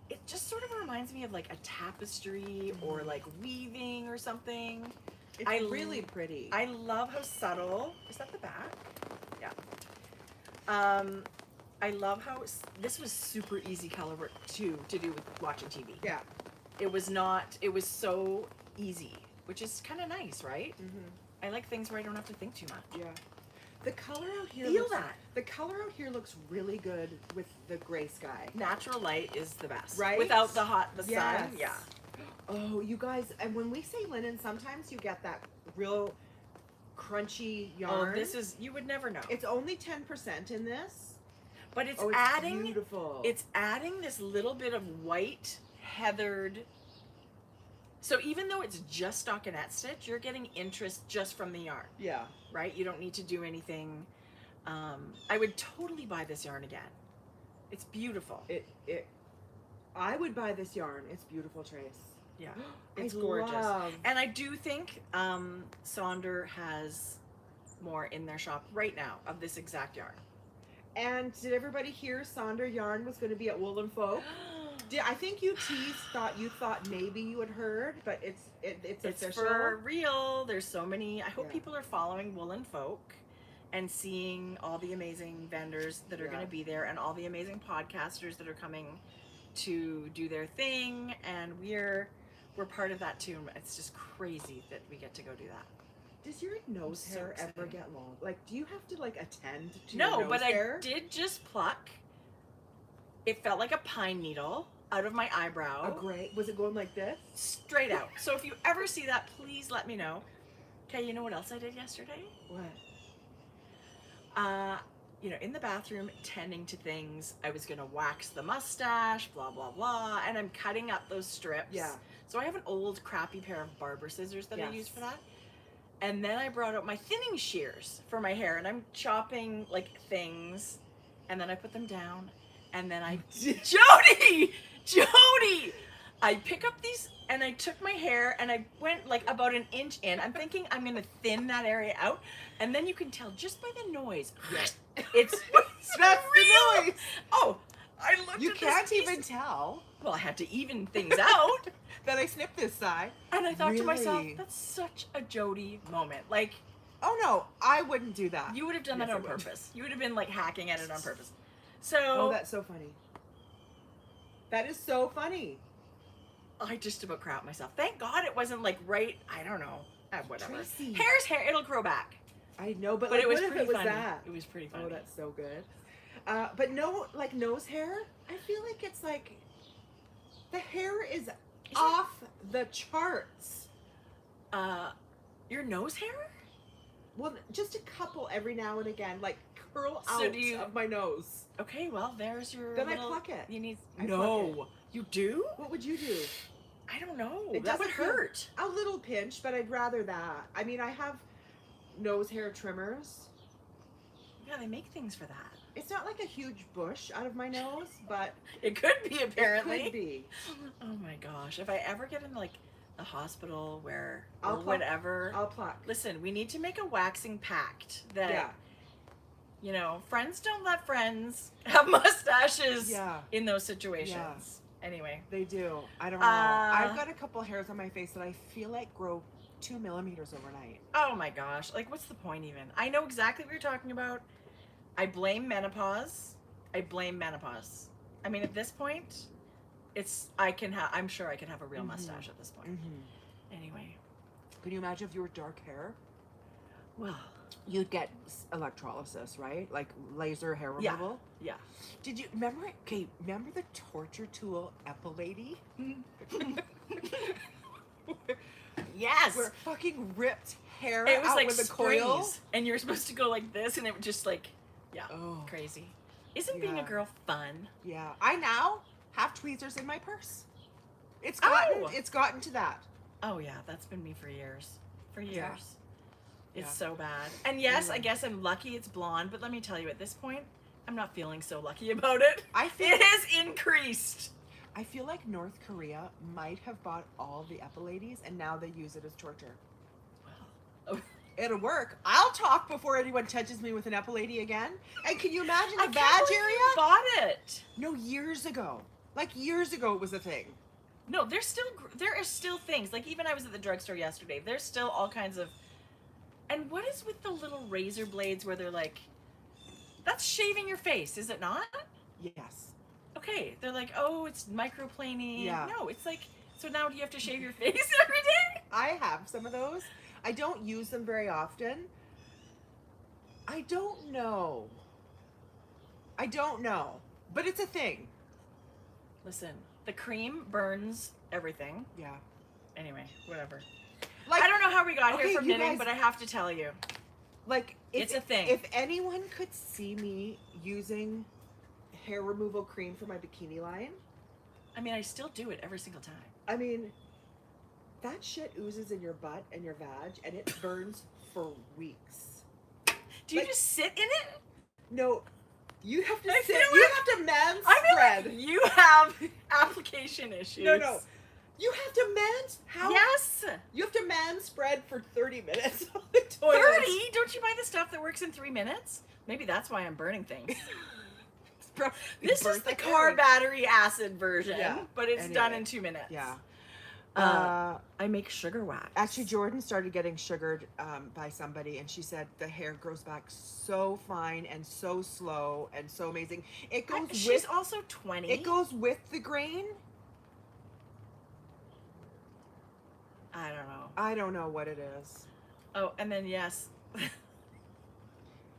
it just sort of reminds me of like a tapestry or like weaving or something. It's really pretty. I love how subtle. Is that the back? Yeah. I love how this was super easy color work too to do with watching TV. yeah. It was not. It was so easy, which is kind of nice, right? Mm-hmm. I like things where I don't have to think too much. Yeah. The color out here Feel looks, that. The color out here looks really good with the gray sky. Natural light is the best, Right? Without the sun. Yes. Yeah. Oh, you guys, and when we say linen, sometimes you get that real crunchy yarn. Oh, this is, you would never know. It's only 10% in this. But it's, Oh, it's adding, beautiful. it's adding this little bit of white, heathered. So even though it's just stockinette stitch, you're getting interest just from the yarn, Yeah. right? You don't need to do anything. I would totally buy this yarn again. It's beautiful. I would buy this yarn. It's beautiful, Trace. Yeah, it's I gorgeous. love- And I do think Sonder has more in their shop right now of this exact yarn. And did everybody hear Sonder yarn was going to be at Wool and Folk? I think you thought maybe you had heard, but it's official. For real. There's so many. I hope Yeah. people are following Wool and Folk and seeing all the amazing vendors that are going to be there and all the amazing podcasters that are coming to do their thing, and we're part of that too. It's just crazy that we get to go do that. Does your nose so hair excited. ever get long? Like, do you have to like attend to No, your nose but hair? I did just pluck. It felt like a pine needle out of my eyebrow. A gray. Was it going like this? Straight out. So if you ever see that, please let me know. Okay, you know what else I did yesterday? What? You know, in the bathroom, tending to things. I was gonna wax the mustache, blah, blah, blah. And I'm cutting up those strips. Yeah. So I have an old crappy pair of barber scissors that I Yes. use for that. And then I brought out my thinning shears for my hair, and I'm chopping like things, and then I put them down, and then I Jodi! I pick up these, and I took my hair, and I went like about an inch in. I'm thinking I'm gonna thin that area out, and then you can tell just by the noise. Yes. It's That's real. the noise. Oh, I looked You at can't this piece- even tell Well, I had to even things out. that I snipped this side. And I thought to myself, Really? that's such a Jodi moment. Like, Oh no, I wouldn't do that. you would have done Yes, that I on would. purpose. You would have been like hacking at it on purpose. So Oh, that's so funny. That is so funny. I just about crap myself. Thank God it wasn't like right. I don't know. Whatever. Tracy. Hair's hair. It'll grow back. I know, but But like, it was what if pretty it was funny. that? It was pretty funny. Oh, that's so good. But no, like nose hair, I feel like it's like the hair is off the charts. Your nose hair? Well, just a couple every now and again, like curl So out do you- of my nose. Okay, well there's your. Then I little- pluck it. You need. I No, pluck you do? What would you do? I don't know. It That would doesn't feel- hurt. A little pinch, but I'd rather that. I mean, I have nose hair trimmers. Yeah, they make things for that. It's not like a huge bush out of my nose, but It could be apparently. it could be. Oh my gosh! If I ever get in like the hospital where I'll or pluck. whatever, I'll pluck. listen. We need to make a waxing pact that Yeah. you know, friends don't let friends have mustaches Yeah. in those situations. Anyway, They do. I don't know. I've got a couple hairs on my face that I feel like grow 2 millimeters overnight. oh my gosh! Like, what's the point even? I know exactly what you're talking about. I blame menopause. I mean, at this point, I'm sure I can have a real Mhm. mustache at this point. Mm-hmm. Anyway, Can you imagine if you were dark hair? well, You'd get electrolysis, right? Like laser hair Yeah. removal. yeah. Did you remember? Okay, remember the torture tool Epilady? Yes. Where it fucking ripped hair It was out like with a coil. sprays, and you're supposed to go like this, and it would just like, yeah, Oh, crazy. Isn't being a Yeah. girl fun? yeah. I now have tweezers in my purse. It's Oh! gotten to that. Oh yeah, that's been me for years. For years. Yeah. It's Yeah. so bad. And yes, I Anyway. guess I'm lucky it's blonde, but let me tell you, at this point, I'm not feeling so lucky about it. I feel It has increased. I feel like North Korea might have bought all the Epiladies and now they use it as torture. Well, It'll work. I'll talk before anyone touches me with an Epilady again. And can you imagine the I can't badge believe area? you bought it. No, years ago. Like years ago it was a thing. No, there are still things. Like even I was at the drugstore yesterday. There's still all kinds of. And what is with the little razor blades where they're like, that's shaving your face, is it not? Yes. Okay, they're like, oh, it's microplaning. Yeah. No, it's like, so now do you have to shave your face every day? I have some of those. I don't use them very often. I don't know. But it's a thing. Listen, the cream burns everything. Yeah. Anyway, whatever. Like, I don't know how we got okay, here from you knitting, guys- but I have to tell you. like, It's a thing. If anyone could see me using hair removal cream for my bikini line, I mean, I still do it every single time. I mean, that shit oozes in your butt and your vag, and it burns for weeks. Do you Like- just sit in it? No, you have to I sit. feel You like- have to man I feel spread. like you have application issues. No. You have to how? Yes. You have to man spread for 30 minutes on the toilet. 30? Don't you buy the stuff that works in 3 minutes? Maybe that's why I'm burning things. This is the car battery acid version, Yeah. but it's done Anyway. in 2 minutes. Yeah. I make sugar wax. Actually, Jordan started getting sugared by somebody, and she said the hair grows back so fine and so slow and so amazing. It goes She's with also 20. it goes with the grain. I don't know. I don't know what it is. Oh, and then yes.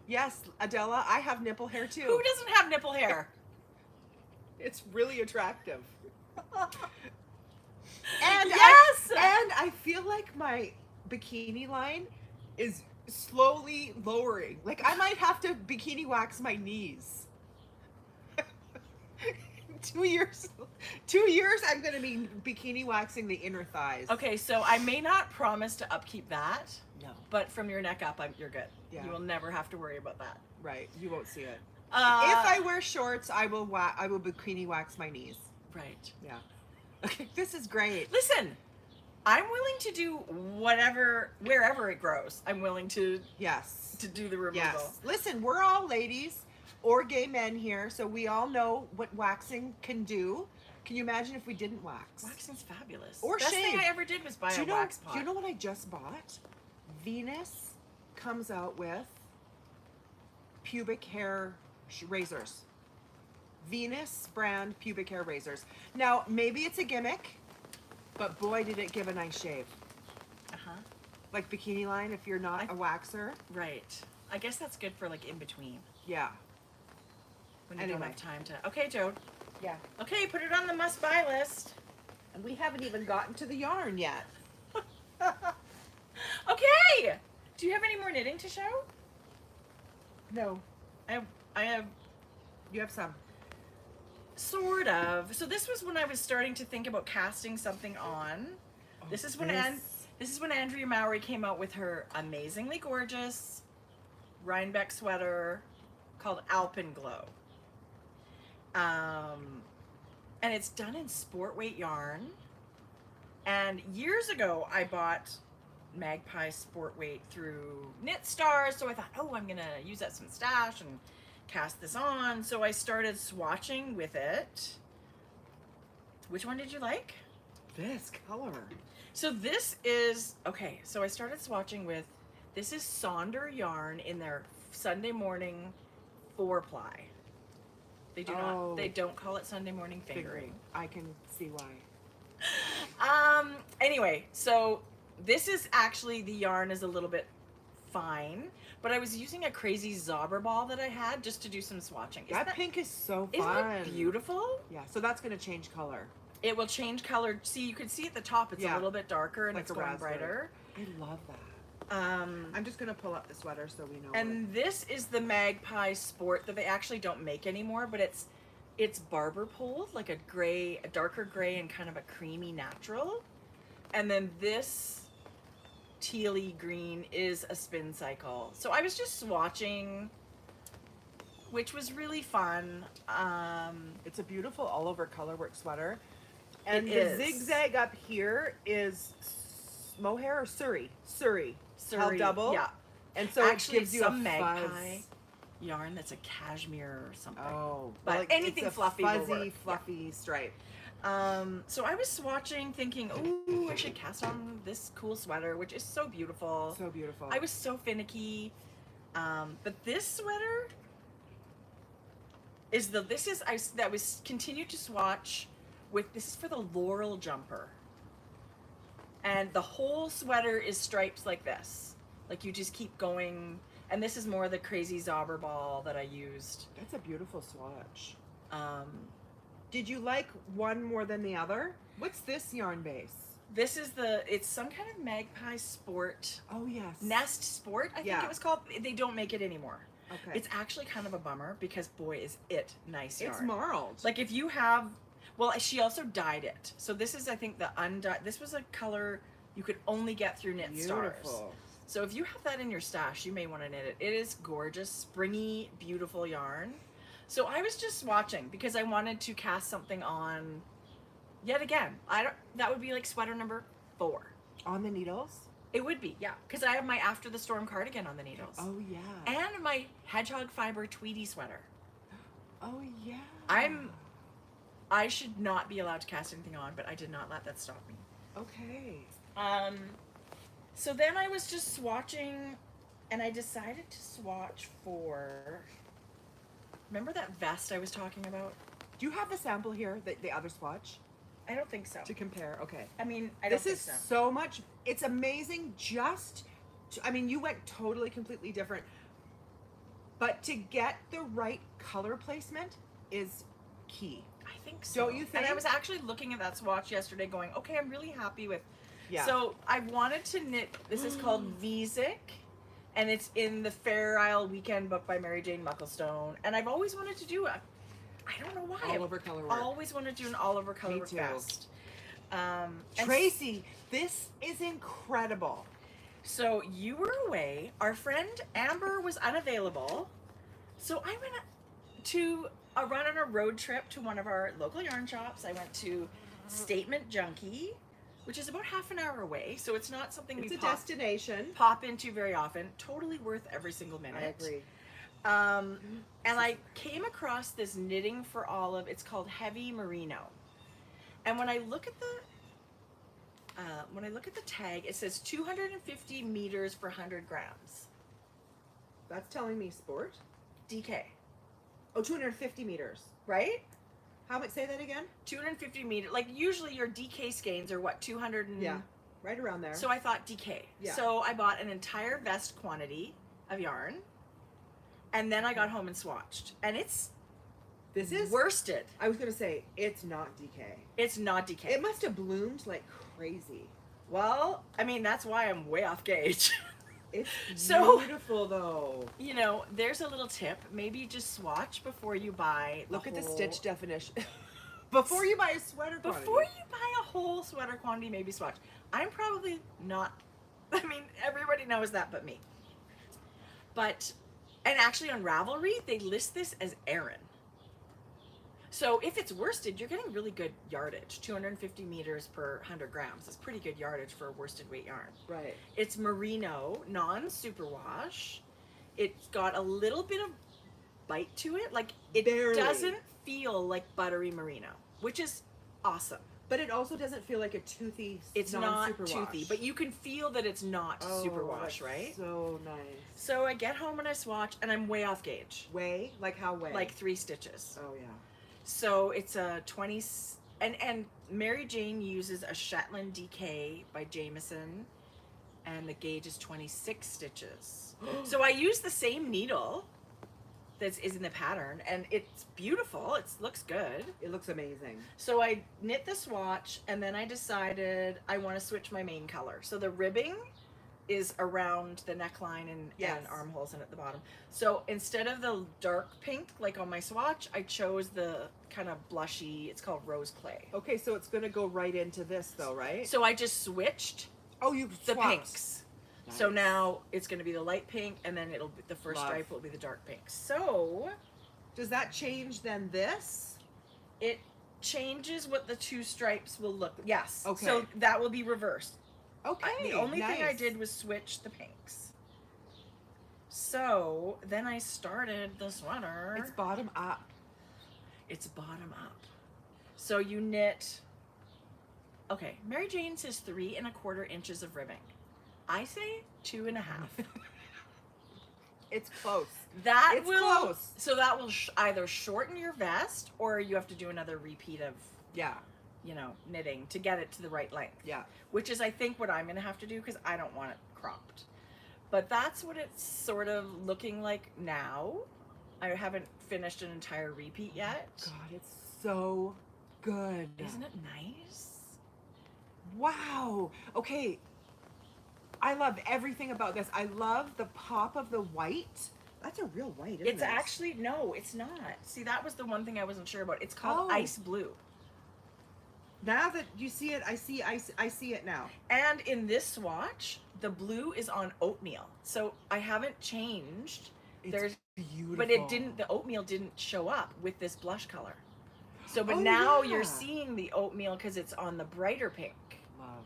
Yes, Adela, I have nipple hair too. Who doesn't have nipple hair? It's really attractive. Yes! And I feel like my bikini line is slowly lowering. Like I might have to bikini wax my knees. 2 years. 2 years I'm gonna be bikini waxing the inner thighs. Okay, so I may not promise to upkeep that, No. but from your neck up, you're good. Yeah. You will never have to worry about that. Right. You won't see it. If Uh, I wear shorts, I will bikini wax my knees. Right. Yeah. Okay, this is great. Listen, I'm willing to do whatever, wherever it grows. I'm willing to Yes. do the removal. Yes. Listen, we're all ladies or gay men here, so we all know what waxing can do. Can you imagine if we didn't wax? Waxing's fabulous. Or Best thing shave. I ever did was buy Do a you know, wax pot. do you know what I just bought? Venus comes out with pubic hair razors. Venus brand pubic hair razors. Now, maybe it's a gimmick, but boy, did it give a nice shave. Uh-huh. Like bikini line, if you're not a waxer. Right. I guess that's good for like in between Yeah. when you don't Anyway. have time to. Okay, Joe. Yeah. Okay, put it on the must buy list. And we haven't even gotten to the yarn yet. Okay. Do you have any more knitting to show? No. I have You have some. sort of. So this was when I was starting to think about casting something on. This is when This is when Andrea Mowry came out with her amazingly gorgeous Rhinebeck sweater called Alpine Glow. And it's done in sport weight yarn. And years ago, I bought Magpie sport weight through Knit Stars. So I thought, oh, I'm going to use that some stash and cast this on. So I started swatching with it. Which one did you like? This color. So this is, okay, so I started swatching with, this is Sonder yarn in their Sunday morning 4-ply. They do not, they don't call it Sunday morning fingering. I can see why. Anyway, so this is actually, the yarn is a little bit fine, but I was using a crazy Zauber ball that I had just to do some swatching. That pink is so Isn't fun. it beautiful? Yeah, so that's going to change color. It will change color. See, you can see at the top, it's a little bit darker and Like it's a going raspberry. brighter. I love that. I'm just going to pull up the sweater so we know. And this is the Magpie Sport that they actually don't make anymore, but it's barber pulled, like a darker gray and kind of a creamy natural. And then this tealy green is a spin cycle. So I was just swatching, which was really fun. It's a beautiful all over colorwork sweater. And It the is. zigzag up here is mohair or Surrey? Surrey. Surrey, double. yeah. And so Actually, it gives you some a Magpie fuzz. yarn that's a cashmere or something. Oh, But like anything it's a fluffy will fuzzy, work. Yeah. fluffy stripe. So I was swatching thinking, ooh, I should cast on this cool sweater, which is so beautiful. So beautiful. I was so finicky. But this sweater is that was continued to swatch with, this is for the Laurel Jumper. And the whole sweater is stripes like this. Like you just keep going. And this is more the crazy Zauber ball that I used. That's a beautiful swatch. Did you like one more than the other? What's this yarn base? This is it's some kind of Magpie Sport. Oh, yes. Nest Sport, I think Yeah. it was called. They don't make it anymore. Okay. It's actually kind of a bummer because boy is it nice yarn. It's marled. Like if you have, well, she also dyed it. So this is, I think, the undyed. This was a color you could only get through Knit Stars. Beautiful. So if you have that in your stash, you may want to knit it. It is gorgeous, springy, beautiful yarn. So I was just watching because I wanted to cast something on. Yet again, that would be like sweater number 4. On the needles? It would be, yeah, because I have my After the Storm cardigan on the needles. Oh, yeah. And my hedgehog fiber Tweety sweater. Oh, yeah. I should not be allowed to cast anything on, but I did not let that stop me. Okay. So then I was just swatching, and I decided to swatch for, remember that vest I was talking about? Do you have the sample here, the other swatch? I don't think so. To compare, okay. I mean, I don't This think is so. so much, it's amazing I mean, you went totally, completely different. But to get the right color placement is key. I think so. Don't you think? And I was actually looking at that swatch yesterday going, okay, I'm really happy with. Yeah. So I wanted to knit, this is called Visic, and it's in the Fair Isle Weekend book by Mary Jane Mucklestone. And I've always wanted to do I don't know why. All over color work. I've always wanted to do an all over color Me work too. vest. Tracie, this is incredible. So you were away. Our friend Amber was unavailable. So I went to run on a road trip to one of our local yarn shops. I went to Statement Junkie, which is about half an hour away. So it's not something It's we a destination. pop into very often. Totally worth every single minute. I agree. And I came across this Knitting for Olive. It's called Heavy Merino. And when I look at the tag, it says 250 meters for 100 grams. That's telling me sport. DK, Oh, 250 meters. right? How much? Say that again? 250 meters. Like usually your DK skeins are what, 200 and... Yeah, right around there. So I thought DK. Yeah. So I bought an entire vest quantity of yarn. And then I got home and swatched. And it's this is worsted. I was gonna say it's not DK. It's not DK. It must have bloomed like crazy. Well, I mean, that's why I'm way off gauge. It's So- beautiful though. You know, there's a little tip. Maybe just swatch before you buy Look at the whole- stitch definition. Before you buy a sweater quantity. Before you buy a whole sweater quantity, maybe swatch. I'm probably not, I mean, everybody knows that but me. But, and actually on Ravelry, they list this as Aran. So if it's worsted, you're getting really good yardage. 250 meters per 100 grams. That's pretty good yardage for a worsted weight yarn. Right. It's merino, non-superwash. It's got a little bit of bite to it. Like, it Barely. doesn't feel like buttery merino, which is awesome. But it also doesn't feel like a toothy. It's not non-superwash. toothy, but you can feel that it's not superwash, that's right? So nice. So I get home and I swatch, and I'm way off gauge. Way? Like how way? Like 3 stitches. Oh yeah. So it's a 20, and Mary Jane uses a Shetland DK by Jameson, and the gauge is 26 stitches. So I use the same needle that is in the pattern, and it's beautiful. It looks good. It looks amazing. So I knit the swatch, and then I decided I want to switch my main color. So the ribbing is around the neckline and armholes and at the bottom. So instead of the dark pink, like on my swatch, I chose the kind of blushy, it's called rose clay. Okay, so it's gonna go right into this though, right? So I just switched Oh, you the swapped. pinks. So Nice. now it's going to be the light pink, and then it'll be, the first Love. stripe will be the dark pink. So Does that change then this? it changes what the 2 stripes will look. Yes. Okay. So that will be reversed. Okay. The only thing I nice. did was switch the pinks. So then I started the sweater. It's bottom up. It's bottom up. So you knit. Okay, Mary Jane says 3 1/4 inches of ribbing. I say 2 1/2. It's close. That It's will close. So that will either shorten your vest, or you have to do another repeat of, Yeah. you know, knitting to get it to the right length. Yeah. Which is, I think, what I'm going to have to do because I don't want it cropped. But that's what it's sort of looking like now. I haven't finished an entire repeat yet. God, it's so good. Isn't it nice? Wow. Okay. I love everything about this. I love the pop of the white. That's a real white, isn't it? It's actually, no, it's not. See, that was the one thing I wasn't sure about. It's called Oh. Ice Blue. Now that you see it, I see it now. And in this swatch, the blue is on oatmeal. So I haven't changed. It's beautiful. But the oatmeal didn't show up with this blush color. So, but Oh, now yeah. you're seeing the oatmeal because it's on the brighter pink. Love.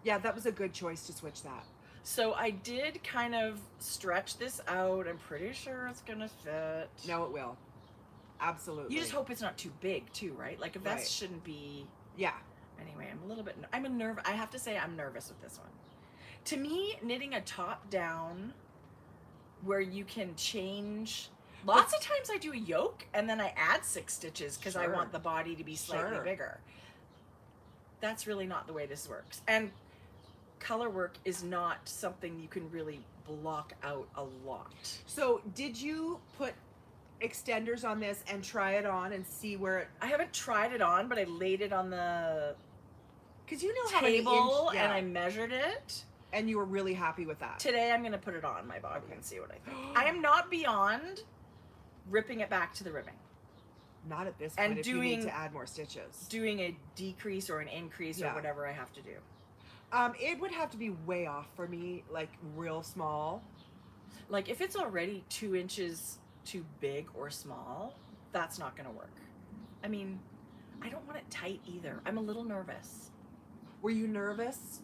Yeah, that was a good choice to switch that. So I did kind of stretch this out. I'm pretty sure it's gonna fit. No, it will. Absolutely. You just hope it's not too big too, right? Like if that Right. shouldn't be. Yeah. Anyway, I have to say I'm nervous with this one. To me, knitting a top down where you can change. Lots of times I do a yoke and then I add 6 stitches because I Sure. want the body to be slightly Sure. bigger. That's really not the way this works. And color work is not something you can really block out a lot. So, did you put extenders on this and try it on and see where it? I haven't tried it on, but I laid it on the Because you know how many table inch, yeah, and I measured it. and you were really happy with that. Today I'm going to put it on my body Okay. and see what I think. I am not beyond ripping it back to the ribbing. Not at this And point. If you need doing- to add more stitches, Doing a decrease or an increase Yeah. or whatever I have to do. it would have to be way off for me, like real small. Like if it's already 2 inches too big or small, that's not going to work. I mean, I don't want it tight either. I'm a little nervous. Were you nervous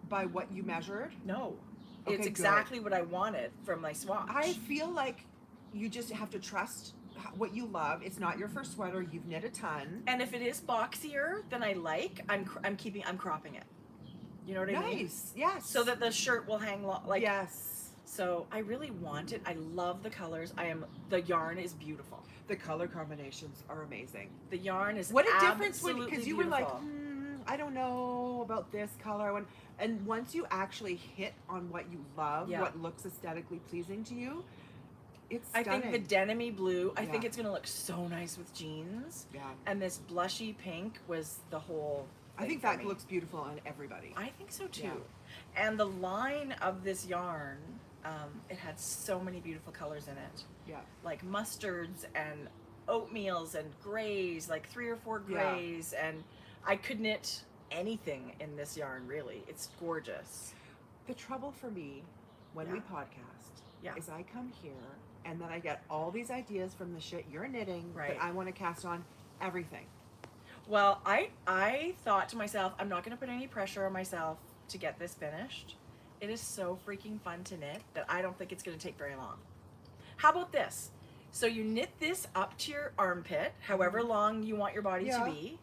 by what you measured? No. Okay, It's good. exactly what I wanted from my swatch. I feel like you just have to trust what you love. It's not your first sweater. You've knit a ton. And if it is boxier than I like, I'm cropping it. You know what I mean? Nice. Yes. So that the shirt will hang like. yes. So I really want it. I love the colors. The yarn is beautiful. The color combinations are amazing. The yarn is What a difference when, absolutely because you were like, beautiful. I don't know about this color. And once you actually hit on what you love, Yeah. what looks aesthetically pleasing to you, it's I stunning. think the denim-y blue, I think Yeah. it's going to look so nice with jeans. Yeah. And this blushy pink was the whole I thing think for that me. looks beautiful on everybody. I think so too. Yeah. And the line of this yarn, it had so many beautiful colors in it. Yeah. Like mustards and oatmeals and grays, like 3 or 4 Yeah. grays. And I could knit anything in this yarn, really. It's gorgeous. The trouble for me when we Yeah. podcast Yeah. is I come here and then I get all these ideas from the shit you're knitting Right. that I want to cast on everything. Well, I thought to myself, I'm not going to put any pressure on myself to get this finished. It is so freaking fun to knit that I don't think it's going to take very long. How about this? So you knit this up to your armpit, however long you want your body Yeah. to be.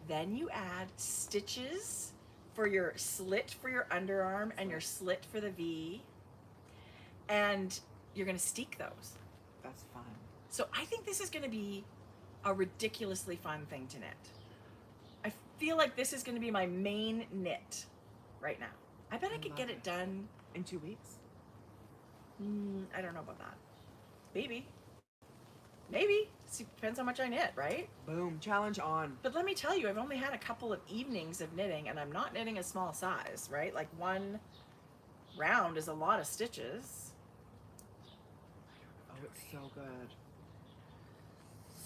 Then you add stitches for your slit for your underarm and your slit for the V. And you're going to steek those. That's fun. So I think this is going to be a ridiculously fun thing to knit. I feel like this is going to be my main knit right now. I bet I could get Love it done. In 2 weeks? I don't know about that. Maybe. Maybe. Depends how much I knit, right? Boom. Challenge on. But let me tell you, I've only had a couple of evenings of knitting, and I'm not knitting a small size, right? Like one round is a lot of stitches. Oh, it's so good.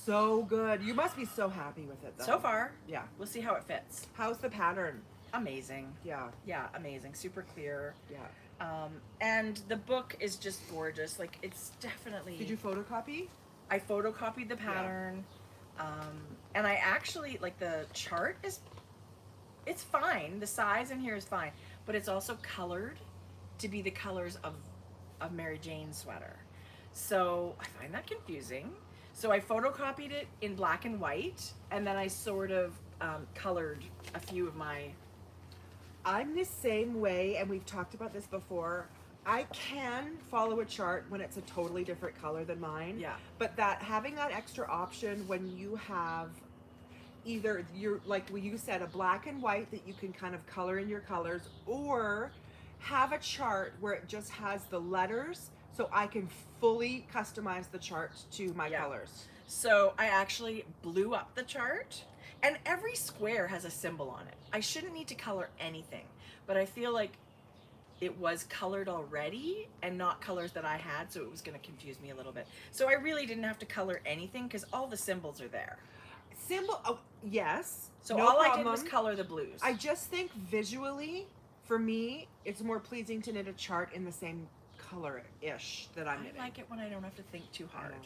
So good. You must be so happy with it, though. So far, Yeah. we'll see how it fits. How's the pattern? Amazing. Yeah. Yeah, amazing. Super clear. Yeah. And the book is just gorgeous. Like, it's definitely... Did you photocopy? I photocopied the pattern. And I actually, like, the chart is... It's fine. The size in here is fine. But it's also colored to be the colors of Mary Jane's sweater. So I find that confusing. So I photocopied it in black and white. And then I sort of colored a few of my... I'm the same way, and we've talked about this before. I can follow a chart when it's a totally different color than mine. Yeah. But that having that extra option when you have either you're like what you said, a black and white that you can kind of color in your colors, or have a chart where it just has the letters so I can fully customize the chart to my Yeah. colors. So I actually blew up the chart, and every square has a symbol on it. I shouldn't need to color anything, but I feel like it was colored already and not colors that I had, so it was going to confuse me a little bit. So I really didn't have to color anything because all the symbols are there. Oh, yes. So no all problem. I did was color the blues. I just think visually, for me, it's more pleasing to knit a chart in the same color-ish that I'm knitting. I like it when I don't have to think too hard, know.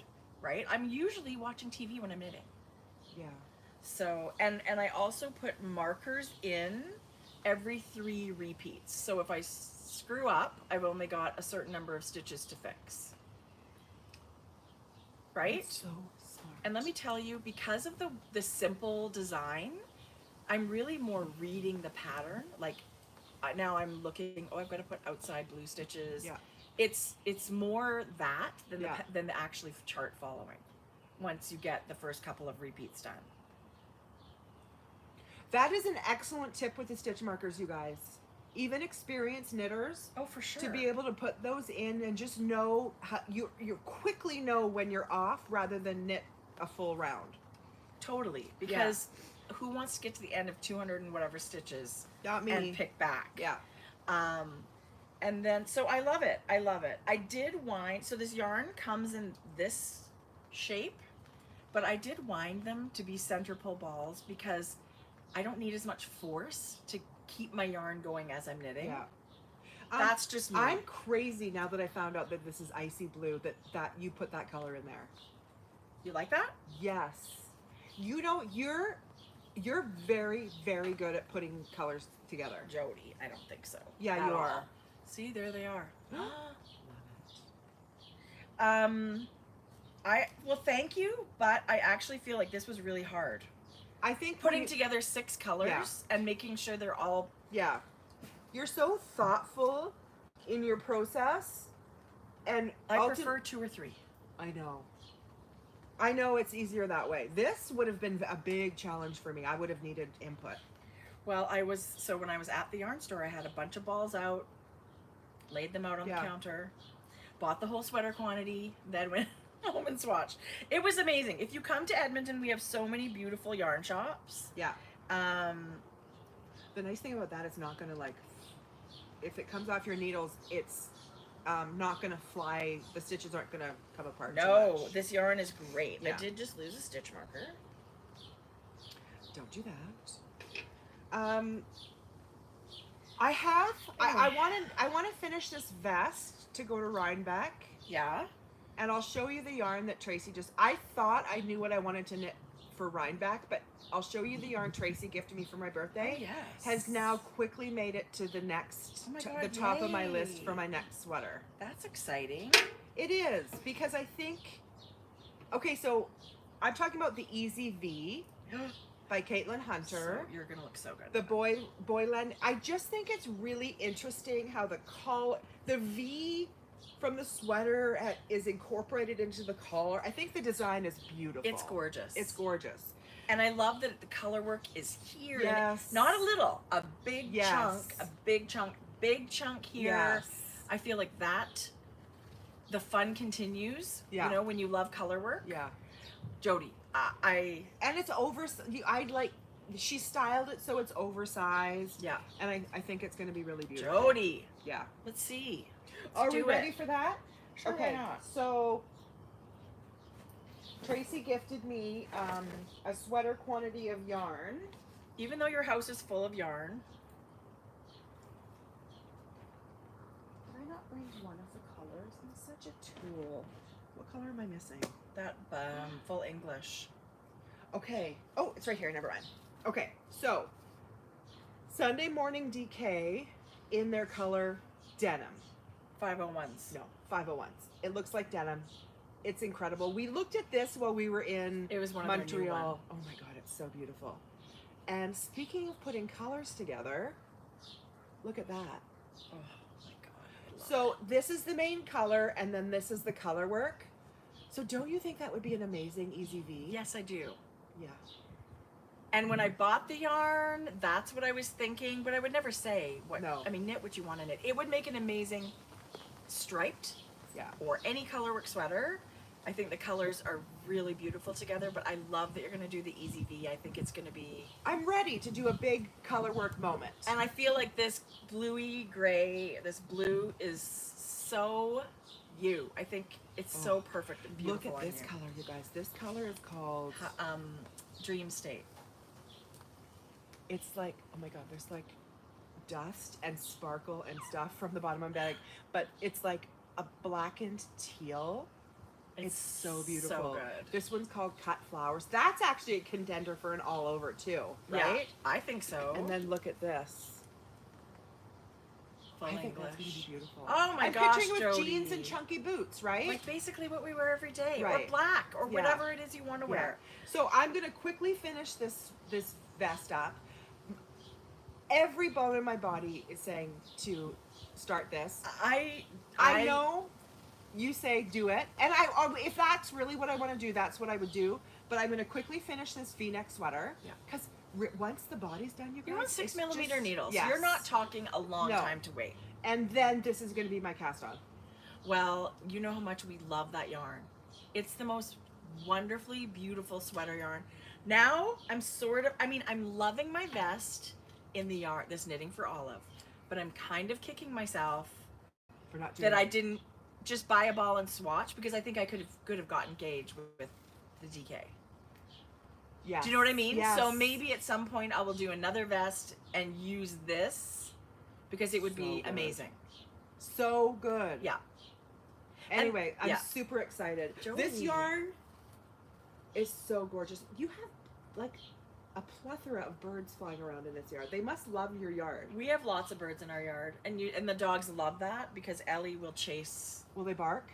right? I'm usually watching TV when I'm knitting. Yeah. So, and I also put markers in every 3 repeats. So if I screw up, I've only got a certain number of stitches to fix. Right? That's so smart. And let me tell you, because of the simple design, I'm really more reading the pattern. Like now I'm looking, oh, I've got to put outside blue stitches. Yeah. It's more that than Yeah. than the actually chart following once you get the first couple of repeats done. That is an excellent tip with the stitch markers, you guys. Even experienced knitters, Oh, for sure. to be able to put those in and just know how you quickly know when you're off rather than knit a full round. Totally, because who wants to get to the end of 200 and whatever stitches Not me. and pick back? Yeah. And then, so I love it. I love it. I did wind, so this yarn comes in this shape, but I did wind them to be center pull balls because I don't need as much force to keep my yarn going as I'm knitting. Yeah. That's just me. I'm crazy now that I found out that this is icy blue, that you put that color in there. You like that? Yes. You know, you're very, very good at putting colors together. Jodi, I don't think so. Yeah, At you all. are. See, there they are. Love Well, thank you, but I actually feel like this was really hard. I think Putting together 6 colors and making sure they're all. Yeah. You're so thoughtful in your process, and I prefer 2 or 3. I know it's easier that way. This would have been a big challenge for me. I would have needed input. Well, when I was at the yarn store, I had a bunch of balls out, laid them out on the counter, bought the whole sweater quantity, then went home and swatched. It was amazing. If you come to Edmonton, we have so many beautiful yarn shops. Yeah. The nice thing about that is not gonna if it comes off your needles, it's not gonna fly. The stitches aren't gonna come apart. No, too much. this yarn is great. Yeah. I did just lose a stitch marker. Don't do that. I want to finish this vest to go to Rhinebeck, Yeah. and I'll show you the yarn that Tracie I thought I knew what I wanted to knit for Rhinebeck, but I'll show you the yarn Tracie gifted me for my birthday. Oh, yes. Has now quickly made it to the next, Oh my to God, the top of my list yay. for my next sweater. That's exciting. It is, because I think, okay, so I'm talking about the Easy V by Caitlin Hunter. So, you're gonna look so good. The Boyland. I just think it's really interesting how the V from the sweater is incorporated into the collar. I think the design is beautiful. It's gorgeous. It's gorgeous. And I love that the color work is here. Yes. Not a little, a big Yes. chunk, big chunk here. Yes. I feel like that, the fun continues. Yeah. You know, when you love color work. Yeah. Jodi, And it's she styled it so it's oversized. yeah. And I think it's going to be really beautiful. Jodi, Yeah. let's see. Are we do ready it. for that? Sure, Okay. why not? So Tracie gifted me a sweater quantity of yarn. Even though your house is full of yarn, Did I not bring one of the colors? I'm such a tool. What color am I missing? that full English. Okay. Oh, it's right here. Never mind. Okay. So Sunday Morning DK in their color denim. 501s. No, 501s. It looks like denim. It's incredible. We looked at this while we were in It was one of their new Montreal. ones. Oh my god, it's so beautiful. And speaking of putting colors together, look at that. Oh my god. I love So this is the main color, and then this is the color work. So don't you think that would be an amazing Easy V? it. Yes, I do. Yeah. And when I bought the yarn, that's what I was thinking, but I would never say what. No. I mean, knit what you want in it. It would make an amazing striped Yeah. or any colorwork sweater, I think the colors are really beautiful together, but I love that you're going to do the Easy V. I think it's going to be... I'm ready to do a big color work moment. And I feel like this bluey gray, this blue is so you. I think it's so perfect and beautiful. Look at this color, you guys. This color is called... Dream State. It's like, oh my God, there's like dust and sparkle and stuff from the bottom of my bag, but it's like a blackened teal. It's so beautiful. So good. This one's called Cut Flowers. That's actually a contender for an all over too, right? Yeah, I think so. And then look at this. Full I think English. that's gonna be beautiful. Oh my I'm gosh, picturing with Jodi. jeans and chunky boots, right? Like basically what we wear every day, Right. or black, or Yeah. whatever it is you want to wear. So I'm gonna quickly finish this vest up. Every bone in my body is saying to start this. I know you say do it, and if that's really what I want to do, that's what I would do. But I'm gonna quickly finish this V-neck sweater. Yeah. Because once the body's done, you guys, You want 6mm just, needles. Yes. You're not talking a long No. time to wait. And then this is gonna be my cast on. Well, you know how much we love that yarn. It's the most wonderfully beautiful sweater yarn. Now I'm loving my vest in the yarn, this Knitting for Olive, but I'm kind of kicking myself For not doing that I didn't just buy a ball and swatch, because I think I could have gotten gauge with the DK. Yeah. Do you know what I mean? Yes. So maybe at some point I will do another vest and use this, because it would be good. amazing. So good. Yeah. Anyway, I'm yeah. super excited. Jodi. This yarn is so gorgeous. You have like a plethora of birds flying around in this yard. They must love your yard. We have lots of birds in our yard, and the dogs love that, because Ellie will chase. Will they bark?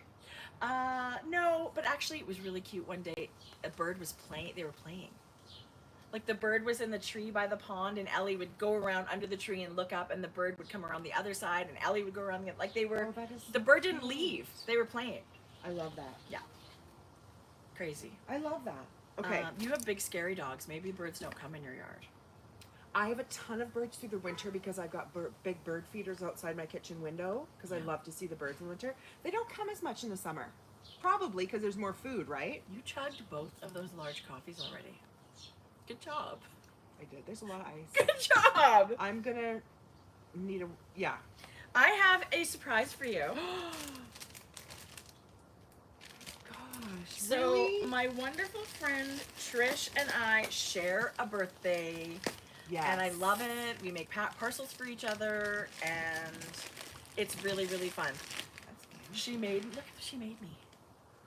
No, but actually it was really cute. One day a bird was playing. They were playing. Like the bird was in the tree by the pond, and Ellie would go around under the tree and look up, and the bird would come around the other side, and Ellie would go around like they were. Oh, that is The so bird didn't cute. leave. They were playing. I love that. Yeah. Crazy. I love that. Okay. You have big scary dogs. Maybe birds don't come in your yard. I have a ton of birds through the winter because I've got big bird feeders outside my kitchen window because I love to see the birds in the winter. They don't come as much in the summer. Probably because there's more food, right? You chugged both of those large coffees already. Good job. I did. There's a lot of ice. Good job. I'm gonna need yeah. I have a surprise for you. Gosh, So really? my wonderful friend Trish and I share a birthday. Yes. And I love it. We make parcels for each other, and it's really, really fun. She made, look what she made me.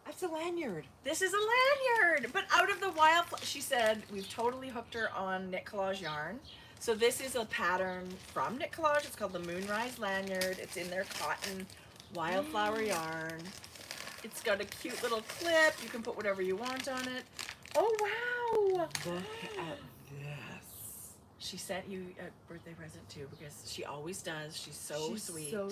That's a lanyard. This is a lanyard, but out of the wild, she said, we've totally hooked her on knit collage yarn. So this is a pattern from knit collage. It's called the Moonrise Lanyard. It's in their cotton wildflower yarn. It's got a cute little clip. You can put whatever you want on it. Oh, wow. Look at this. She sent you a birthday present too, because she always does. She's so She's sweet. so-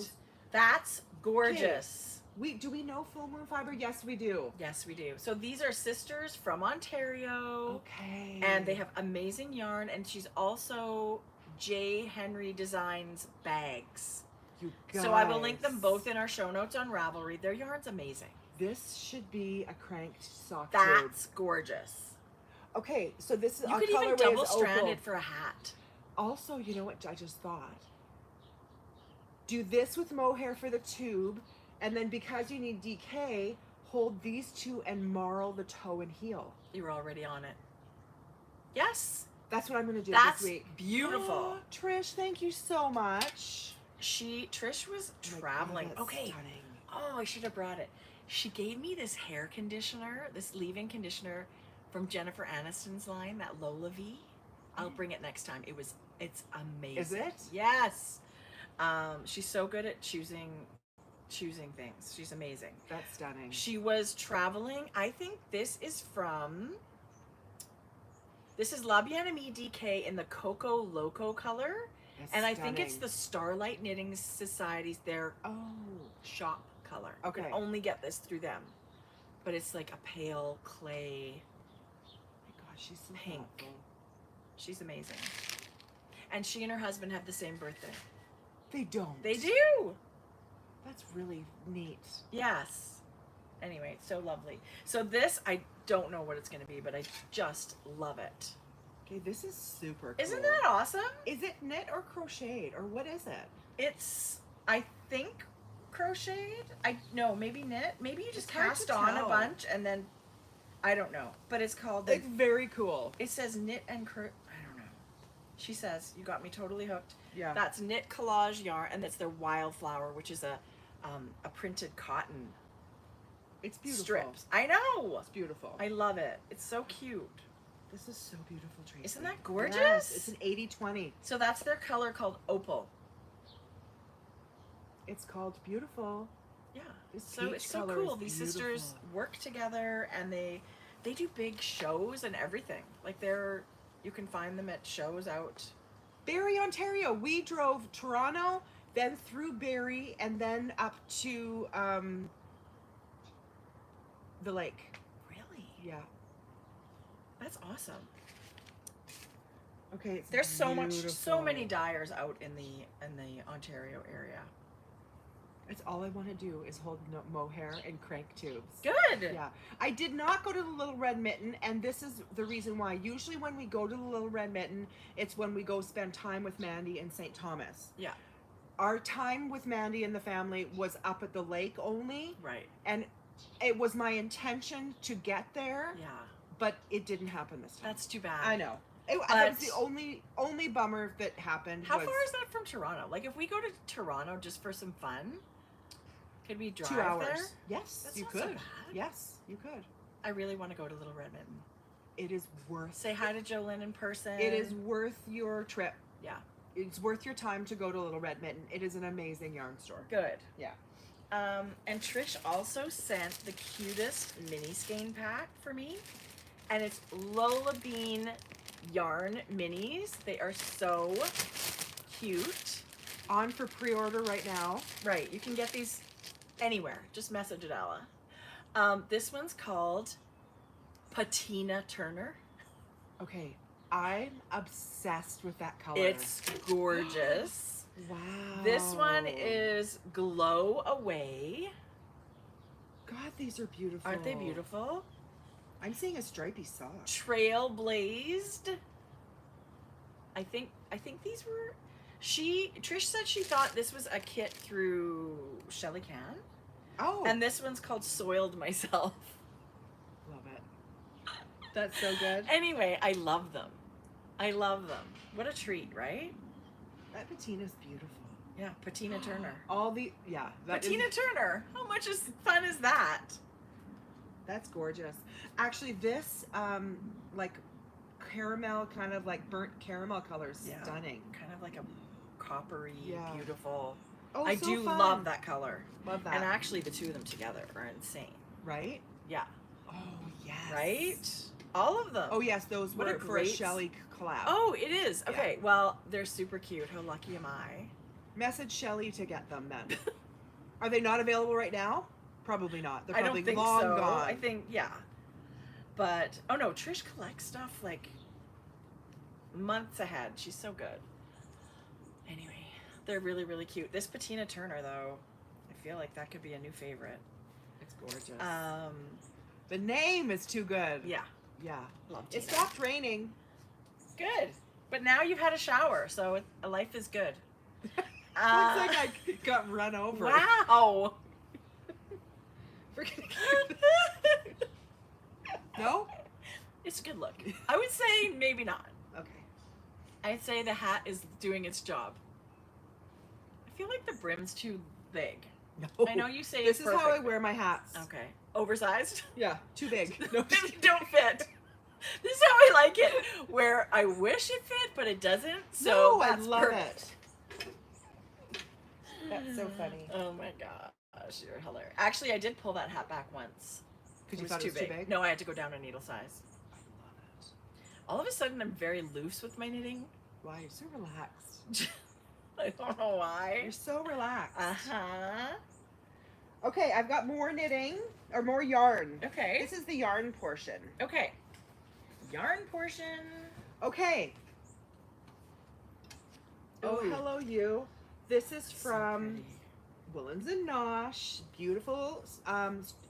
That's gorgeous. Do we know Full Moon Fiber? Yes, we do. Yes, we do. So these are sisters from Ontario. Okay. And they have amazing yarn, and she's also J. Henry Designs bags. You guys. So I will link them both in our show notes on Ravelry. Their yarn's amazing. This should be a cranked sock That's gorgeous. tube. Okay, so this is You our could even colorway double is strand opal. it for a hat. Also, you know what I just thought? Do this with mohair for the tube, and then because you need DK, hold these two and marl the toe and heel. You were already on it. Yes. That's what I'm going to do That's this week. beautiful. Trish, thank you so much. Trish was Oh my God, traveling. that's Okay. stunning. Oh, I should have brought it. She gave me this hair conditioner, this leave-in conditioner from Jennifer Aniston's line, that Lola V. I'll bring it next time. It's amazing. Is it? Yes. She's so good at choosing things. She's amazing. That's stunning. She was traveling. I think this is La Bien-Aimée DK in the Coco Loco color. That's And I think it's stunning. the Starlight Knitting Society's, their Oh, shop color. You Okay. can only get this through them. But it's like a pale clay. my gosh, she's so Pink. thoughtful. She's amazing. And she and her husband have the same birthday. They don't. They do. That's really neat. Yes. Anyway, so lovely. So this, I don't know what it's going to be, but I just love it. Okay, this is super cool. Isn't that awesome? Is it knit or crocheted, or what is it? It's, I think, crocheted. No, maybe knit. Maybe you just It's hard cast to on a tell. bunch and then, I don't know. But it's called, It's very cool. it says knit and I don't know. She says, you got me totally hooked. Yeah. That's knit collage yarn, and that's their wildflower, which is a printed cotton It's beautiful. strips. I know. It's beautiful. I love it. It's so cute. This is so beautiful, Tracie. Isn't that gorgeous? Yes, it's an 80-20. So that's their color called opal. It's called beautiful. Yeah. This So peach it's so color cool. is These sisters beautiful. work together, and they do big shows and everything. Like you can find them at shows out. Barrie, Ontario. We drove Toronto, then through Barrie, and then up to the lake. Really? Yeah. That's awesome. Okay. It's There's so beautiful. many dyers out in the Ontario area. It's all I want to do is hold mohair and crank tubes. Good. Yeah. I did not go to the Little Red Mitten, and this is the reason why. Usually when we go to the Little Red Mitten, it's when we go spend time with Mandy in St. Thomas. Yeah. Our time with Mandy and the family was up at the lake only, Right. and it was my intention to get there, Yeah. but it didn't happen this time. That's too bad. I know. That was the only bummer that happened. How was far is that from Toronto? Like, if we go to Toronto just for some fun, could we drive 2 hours. there? Yes, That's you not could. so bad. Yes, you could. I really want to go to Little Red Mitten. It is worth. Say hi to Jolynn in person. It is worth your trip. Yeah. It's worth your time to go to Little Red Mitten. It is an amazing yarn store. Good. Yeah. And Trish also sent the cutest mini skein pack for me, and it's Lola Bean yarn minis. They are so cute. On for pre-order right now. Right, you can get these anywhere. Just message it, Ella. This one's called Patina Turner. Okay, I'm obsessed with that color. It's gorgeous. Wow. This one is Glow Away. God, these are beautiful. Aren't they beautiful? I'm seeing a stripy sock. Trailblazed. I think these were. Trish said she thought this was a kit through Shelly Can. Oh. And this one's called Soiled Myself. Love it. That's so good. Anyway, I love them. I love them. What a treat, right? That patina's beautiful. Yeah, Patina Turner. Patina Turner. How much fun is that? That's gorgeous. Actually, this like caramel, kind of like burnt caramel color is Yeah. stunning. Kind of like a coppery, Yeah. beautiful. Oh, I so do fun. love that color. Love that. And actually, the two of them together are insane. Right? Yeah. Oh yes. Right? All of them. Oh yes, those What a were for a great Shelly collab. Oh, it is. Okay, well, they're super cute. How lucky am I? Message Shelly to get them then. Are they not available right now? Probably not. They're I probably don't think long so. gone. I think, yeah. But, oh no, Trish collects stuff like months ahead. She's so good. Anyway, they're really, really cute. This Patina Turner, though, I feel like that could be a new favorite. It's gorgeous. Um, The name is too good. yeah, Yeah. love It Tina. stopped raining. Good. But now you've had a shower, so life is good. Looks like I got run over. Wow. No? It's a good look. I would say maybe not. Okay. I'd say the hat is doing its job. I feel like the brim's too big. No. I know you say This it's is how I perfect. wear my hats. Okay. Oversized? Yeah, too big. No, they don't fit. This is how I like it. Where I wish it fit, but it doesn't. So No, I that's love perfect. it. That's so funny. Oh my gosh, you're hilarious. Actually, I did pull that hat back once. Because you thought it was too big? No, I had to go down a needle size. I love it. All of a sudden, I'm very loose with my knitting. Wow, you're so relaxed. I don't know why. You're so relaxed. Uh-huh. Okay, I've got more knitting, or more yarn. Okay. This is the yarn portion. Okay. Yarn portion. Okay. Oh, Ooh. hello you. This is So from pretty. Woolens and Nosh, beautiful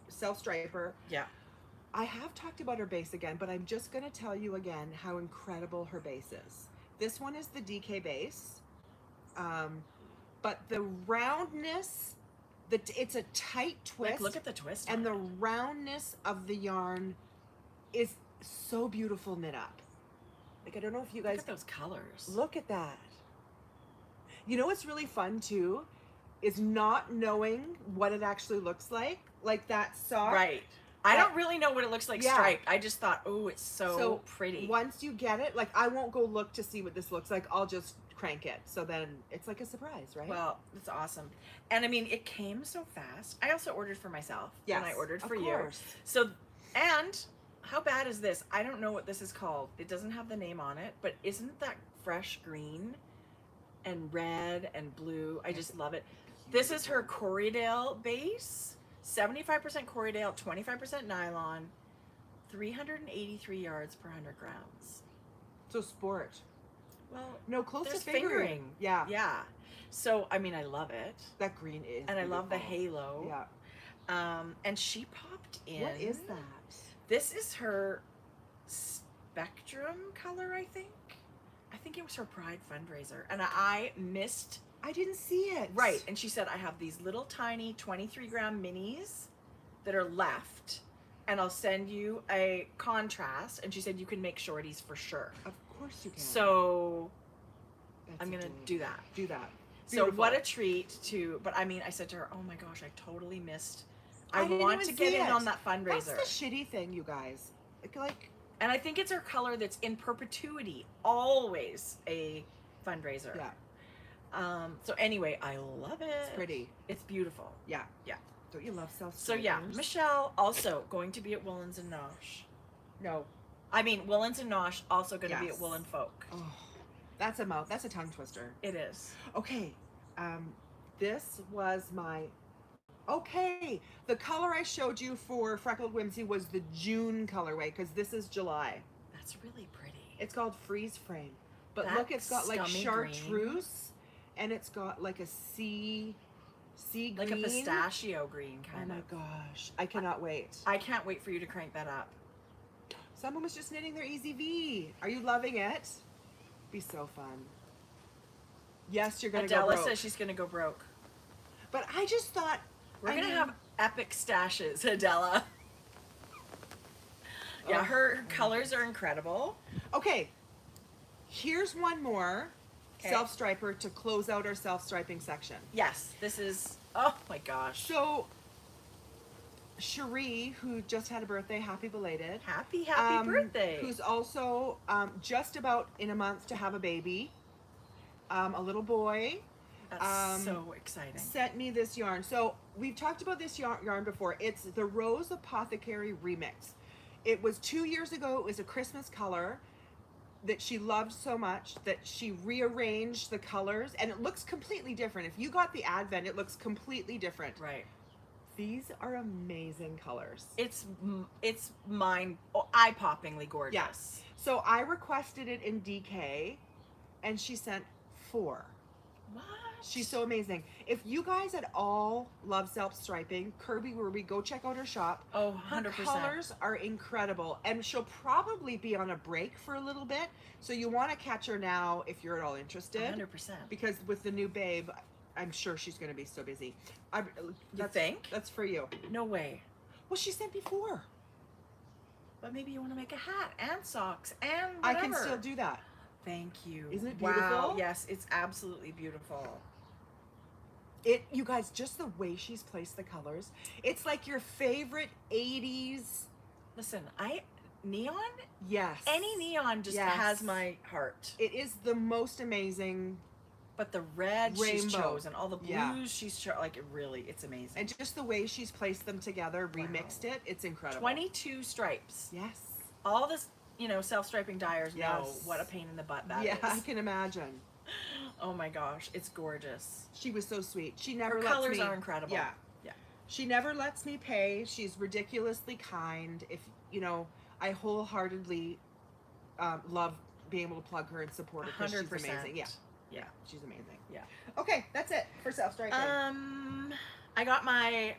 self-striper. Yeah. I have talked about her base again, but I'm just going to tell you again how incredible her base is. This one is the DK base, but the roundness, it's a tight twist. Like, look at the twist. And the roundness of the yarn is so beautiful knit up. Like, I don't know if you guys... Look at those colors. Look at that. You know what's really fun, too, is not knowing what it actually looks like that sock. Right. I don't really know what it looks like striped. I just thought, oh, it's so pretty. Once you get it, like, I won't go look to see what this looks like. I'll just crank it. So then it's like a surprise, right? Well, it's awesome. And I mean, it came so fast. I also ordered for myself. Yes, and I ordered for of you. course. So, and how bad is this? I don't know what this is called. It doesn't have the name on it, but isn't that fresh green and red and blue? I just love it. This is her Corriedale base. 75% Corriedale, 25% nylon, 383 yards per 100 grams. So sport. Well, no, close there's to fingering. Yeah. Yeah. So, I mean, I love it. That green is And beautiful. I love the halo. Yeah. And she popped in. What is that? This is her Spectrum color, I think. I think it was her Pride fundraiser. And I missed... I didn't see it. Right. And she said, I have these little tiny 23-gram minis that are left, and I'll send you a contrast. And she said, you can make shorties for sure. Of course you can. So That's I'm going to adorable. do that. Do that. So Beautiful. what a treat to, but I mean, I said to her, oh my gosh, I totally missed. I didn't want even to get see in it. on that fundraiser. That's the shitty thing, you guys. Like, and I think it's her color that's in perpetuity, always a fundraiser. yeah. So anyway, I love it. It's pretty. It's beautiful. Yeah. Yeah. Don't you love self So yeah, Michelle also going to be at Woolens and Nosh. No. I mean, Woolens and Nosh also going to be Yes. at Woolen Folk. Oh, that's a mouth. That's a tongue twister. It is. Okay. This was my... Okay. The color I showed you for Freckled Whimsy was the June colorway, because this is July. That's really pretty. It's called Freeze Frame. But That look, it's got like scummy chartreuse, and it's got like a sea green. Like a pistachio green kind Oh of. my gosh. I cannot wait. I can't wait for you to crank that up. Someone was just knitting their Easy V. Are you loving it? Be so fun. Yes, you're going to go Adela broke. says she's going to go broke. But I just thought... We're I going to mean- have epic stashes, Adela. Yeah, Oh. her colors are incredible. Okay. Here's one more Okay. self-striper to close out our self-striping section. Yes, this is, oh my gosh. So, Cherie, who just had a birthday, happy belated. Happy birthday. Who's also just about in a month to have a baby. A little boy. That's so exciting. Sent me this yarn. So we've talked about this yarn before. It's the Rose Apothecary Remix. It was 2 years ago. It was a Christmas color that she loved so much that she rearranged the colors, and it looks completely different. If you got the Advent, it looks completely different. Right. These are amazing colors. It's eye-poppingly gorgeous. Yes. So I requested it in DK, and she sent 4. What? She's so amazing. If you guys at all love self-striping, Kirby Werby, go check out her shop. Oh, Her 100%. colors are incredible, and she'll probably be on a break for a little bit, so you want to catch her now if you're at all interested. 100%. Because with the new babe, I'm sure she's going to be so busy. You think? That's for you. No way. Well, she sent before. But maybe you want to make a hat and socks and I whatever. can still do that. Thank you. Isn't it Wow. beautiful? Yes, it's absolutely beautiful. You guys, just the way she's placed the colors, it's like your favorite 80s. Listen, neon? Yes. Any neon just Yes. has my heart. It is the most amazing. But the red she's Rainbow. chosen, all the blues Yeah. she's chosen, like it's amazing. And just the way she's placed them together, remixed it, it's incredible. 22 stripes. Yes. All this, self-striping dyers know Yes. what a pain in the butt that Yeah, I is. can imagine. Oh my gosh, it's gorgeous. She was so sweet. She never Her lets colors me, are incredible. Yeah. Yeah. She never lets me pay. She's ridiculously kind. If I wholeheartedly love being able to plug her and support her because she's 100%. amazing. Yeah. Yeah. She's amazing. Yeah. Okay, that's it for for self-striking? I got my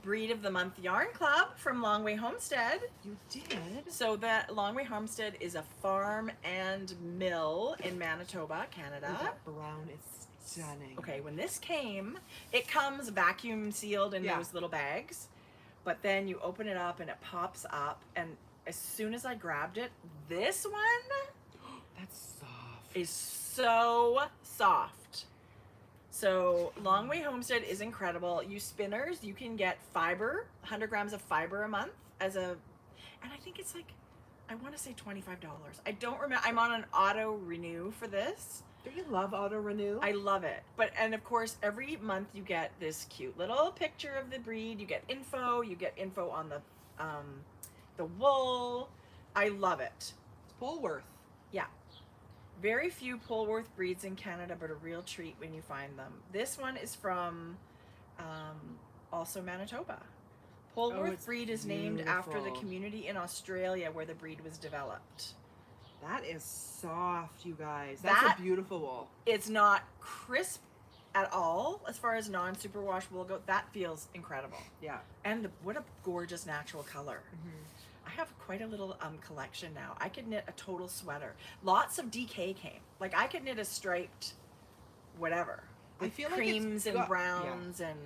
Breed of the Month Yarn Club from Longway Homestead. You did? So that Longway Homestead is a farm and mill in Manitoba, Canada. Oh, that brown is stunning. Okay, when this came, it comes vacuum sealed in those little bags, but then you open it up and it pops up, and as soon as I grabbed it, this one That's soft. is so soft. So Longway Homestead is incredible. You spinners, you can get fiber, 100 grams of fiber a month as a, and I think it's like, I want to say $25. I don't remember. I'm on an auto renew for this. Do you love auto renew? I love it. But, and of course, every month you get this cute little picture of the breed. You get info on the wool. I love it. It's Polworth. Yeah. Very few Polworth breeds in Canada, but a real treat when you find them. This one is from also Manitoba. Polworth breed is named after the community in Australia where the breed was developed. That is soft, you guys. That's a beautiful wool. It's not crisp at all as far as non-superwash wool go. That feels incredible. Yeah. And what a gorgeous natural color. I have quite a little collection now. I could knit a total sweater. Lots of DK came. Like I could knit a striped whatever. I With feel creams like and browns and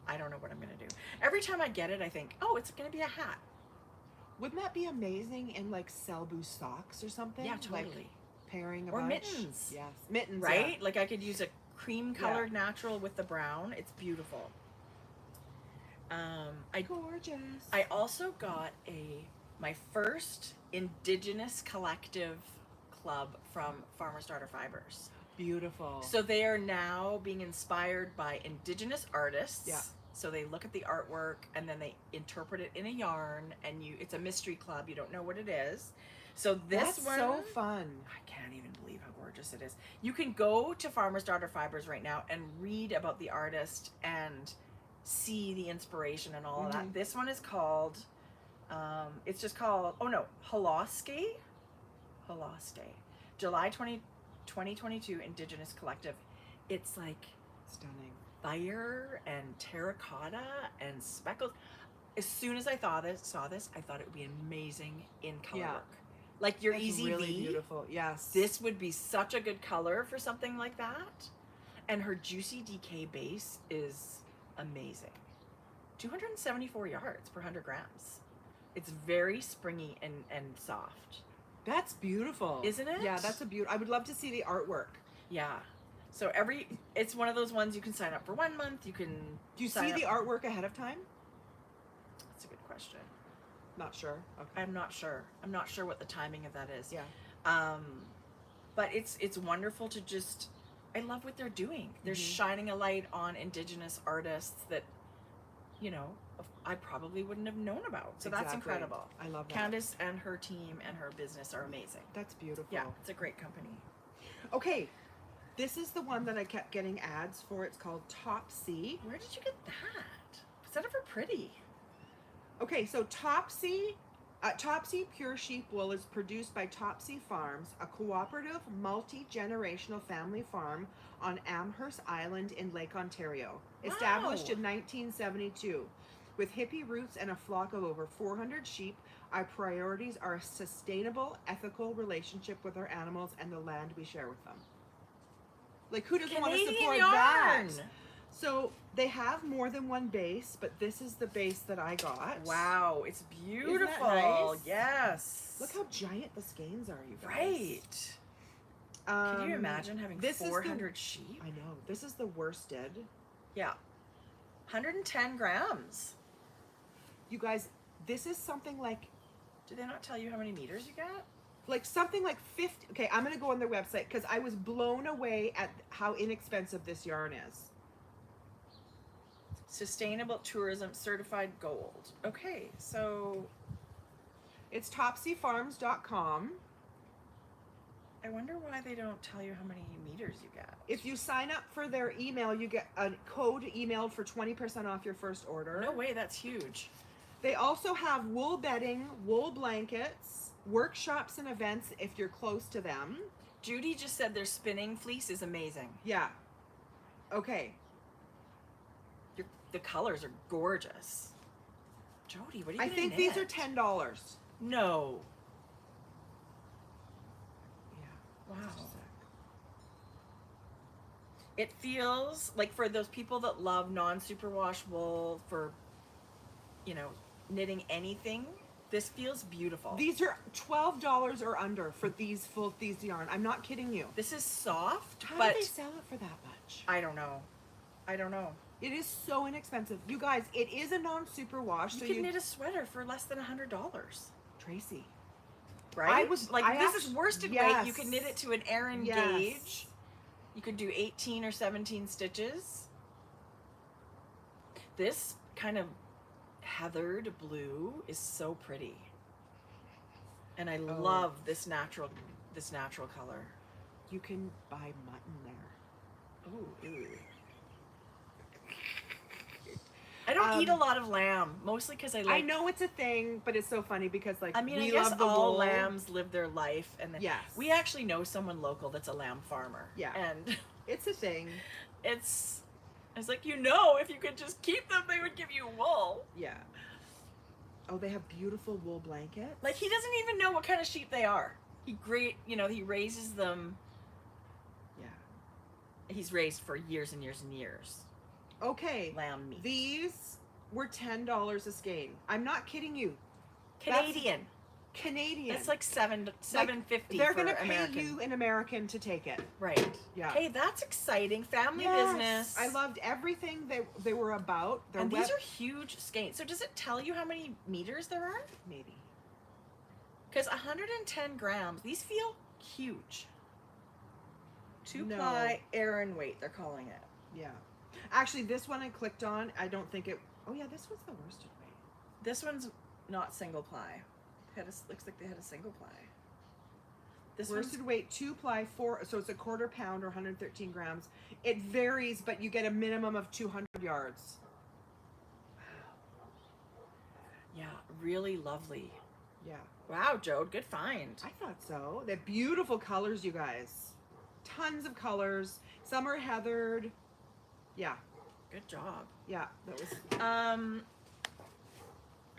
I don't know what I'm going to do. Every time I get it, I think, oh, it's going to be a hat. Wouldn't that be amazing in like Selbu socks or something? Yeah, totally. Like pairing a Or bunch? mittens. Yes. Mittens, Right? Like I could use a cream colored natural with the brown. It's beautiful. Gorgeous. I also got my first Indigenous collective club from Farmer Starter Fibres. Beautiful. So they are now being inspired by Indigenous artists. Yeah. So they look at the artwork and then they interpret it in a yarn, and it's a mystery club. You don't know what it is. So this That's one, so fun. I can't even believe how gorgeous it is. You can go to Farmer Starter Fibres right now and read about the artist and see the inspiration and all of that. This one is called, it's just called, Holoske, July 2022 Indigenous Collective. It's like Stunning. fire and terracotta and speckles. As soon as I saw this, I thought it would be amazing in color work. Like your Easy really V. Beautiful. Yes. This would be such a good color for something like that. And her Juicy DK base is amazing. 274 yards per 100 grams. It's very springy and soft. That's beautiful. Isn't it? Yeah, that's a beautiful. I would love to see the artwork. Yeah. So it's one of those ones you can sign up for 1 month. You can. Do you see the artwork ahead of time? That's a good question. Not sure. Okay. I'm not sure. I'm not sure what the timing of that is. Yeah. But it's wonderful to just. I love what they're doing. They're shining a light on Indigenous artists that, I probably wouldn't have known about. So that's incredible. I love that. Candace and her team and her business are amazing. That's beautiful. Yeah, it's a great company. Okay, this is the one that I kept getting ads for. It's called Topsy. Where did you get that? Is that ever pretty? Okay, so Topsy Pure Sheep Wool is produced by Topsy Farms, a cooperative, multi-generational family farm on Amherst Island in Lake Ontario. Established in 1972. With hippie roots and a flock of over 400 sheep, our priorities are a sustainable, ethical relationship with our animals and the land we share with them. Like, who doesn't want to support that? So they have more than one base, but this is the base that I got. Wow, it's beautiful. Isn't that nice? Yes. Look how giant the skeins are, you guys. Right. Can you imagine having 400 sheep? I know. This is the worsted. Yeah. 110 grams. You guys, this is something like... Do they not tell you how many meters you get? Like something like 50... Okay, I'm going to go on their website because I was blown away at how inexpensive this yarn is. Sustainable Tourism Certified Gold. Okay, so... It's topsyfarms.com. I wonder why they don't tell you how many meters you get. If you sign up for their email, you get a code emailed for 20% off your first order. No way, that's huge. They also have wool bedding, wool blankets, workshops and events if you're close to them. Judy just said their spinning fleece is amazing. Yeah. Okay. The colors are gorgeous. Jodi, what are you I gonna think knit? these are $10. No. Yeah. Wow. Just a sec. It feels like for those people that love non-superwash wool for, knitting anything, this feels beautiful. These are $12 or under for these yarn. I'm not kidding you. This is soft, How but do they sell it for that much? I don't know. It is so inexpensive. You guys, it is a non-superwash. You so could knit a sweater for less than $100, Tracie. right? I this is worsted weight. yes. You could knit it to an Aran Yes. gauge. You could do 18 or 17 stitches. This kind of heathered blue is so pretty, and I love this natural color. You can buy mutton there. Ooh, ew. I don't eat a lot of lamb, mostly because I know it's a thing, but it's so funny because I we guess love the all wool. lambs live their life, and then Yes. we actually know someone local that's a lamb farmer. Yeah. And It's a thing. it's like, if you could just keep them, they would give you wool. Yeah. Oh, they have beautiful wool blankets. Like, he doesn't even know what kind of sheep they are. He raises them. Yeah. He's raised for years and years and years. Okay. Lamb meat. These were $10 a skein. I'm not kidding you. Canadian. Canadian. That's like $7.50. They're for gonna pay American. you an American to take it. Right. Yeah. Hey, that's exciting. Family Yes. business. I loved everything they were about. And these are huge skeins. So does it tell you how many meters there are? maybe. Because 110 grams, these feel huge. No. 2-ply Aran weight, they're calling it. Yeah. Actually, this one I clicked on. I don't think it. Oh yeah, this was the worsted weight. This one's not single ply. Looks like they had a single ply. This Worsted one's weight 2-ply 4, so it's a quarter pound or 113 grams. It varies, but you get a minimum of 200 yards. yeah, really lovely. Yeah. Wow, Jode, good find. I thought so. They're beautiful colors, you guys. Tons of colors. Some are heathered. Yeah. Good job. Yeah. That was.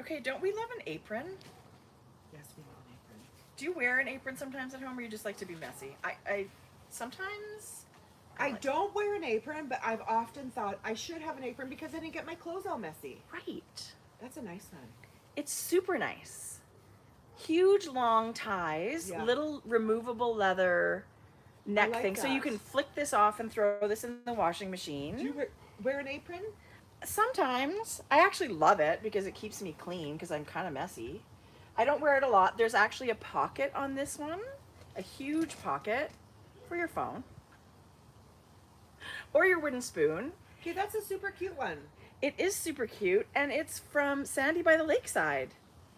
Okay, don't we love an apron? Yes, we love an apron. Do you wear an apron sometimes at home, or you just like to be messy? I sometimes. I don't wear an apron, but I've often thought I should have an apron because I didn't get my clothes all messy. Right. That's a nice one. It's super nice. Huge long ties, Yeah. little removable leather neck like thing. So you that. can flick this off and throw this in the washing machine. Do you wear an apron? Sometimes. I actually love it because it keeps me clean because I'm kind of messy. I don't wear it a lot. There's actually a pocket on this one. A huge pocket for your phone. Or your wooden spoon. Okay, that's a super cute one. It is super cute, and it's from Sandy by the Lakeside.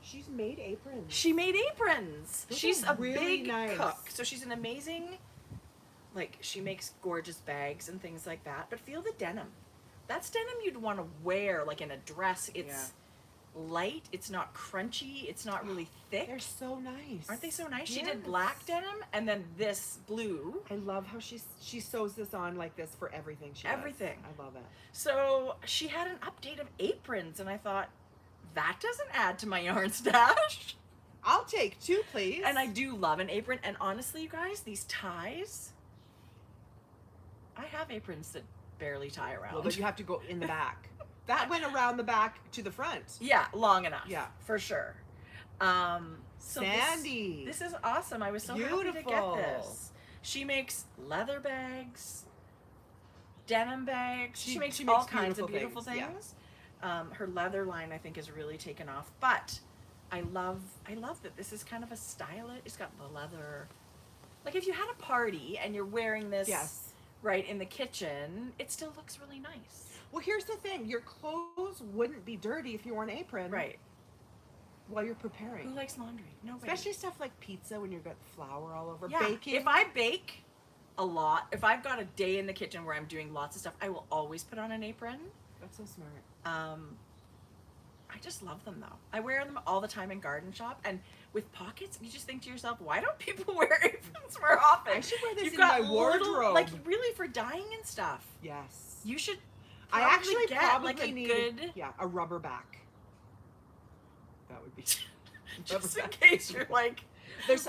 She's made aprons. She made aprons. Those She's are a really big nice. cook. So she's an amazing, she makes gorgeous bags and things like that. But feel the denim. That's denim you'd want to wear like in a dress. It's light. It's not crunchy. It's not really thick. They're so nice. Aren't they so nice? She Yes. did black denim and then this blue. I love how she sews this on like this for everything she does. Everything. I love it. So she had an update of aprons, and I thought, that doesn't add to my yarn stash. I'll take 2, please. And I do love an apron. And honestly, you guys, these ties, I have aprons that barely tie around. Well, but you have to go in the back. That went around the back to the front. Yeah, long enough. Yeah. For sure. So Sandy. This is awesome. I was so happy to get Beautiful. this. She makes leather bags, denim bags. She makes she all makes kinds of beautiful beautiful things, things. Her leather line, I think, has really taken off. But I love that this is kind of a stylish. It's got the leather. Like if you had a party and you're wearing this Yes. right in the kitchen, it still looks really nice. Well, here's the thing. Your clothes wouldn't be dirty if you wore an apron. Right. While you're preparing. Who likes laundry? Nobody. Especially stuff like pizza when you've got flour all over. Yeah. Baking. If I bake a lot, if I've got a day in the kitchen where I'm doing lots of stuff, I will always put on an apron. That's so smart. I just love them though. I wear them all the time in garden shop, and with pockets, you just think to yourself, why don't people wear aprons more often? I should wear this You've in got my wardrobe. like really for dyeing and stuff. Yes. You should. I actually get probably like a need good, a rubber back. That would be just in case you're like.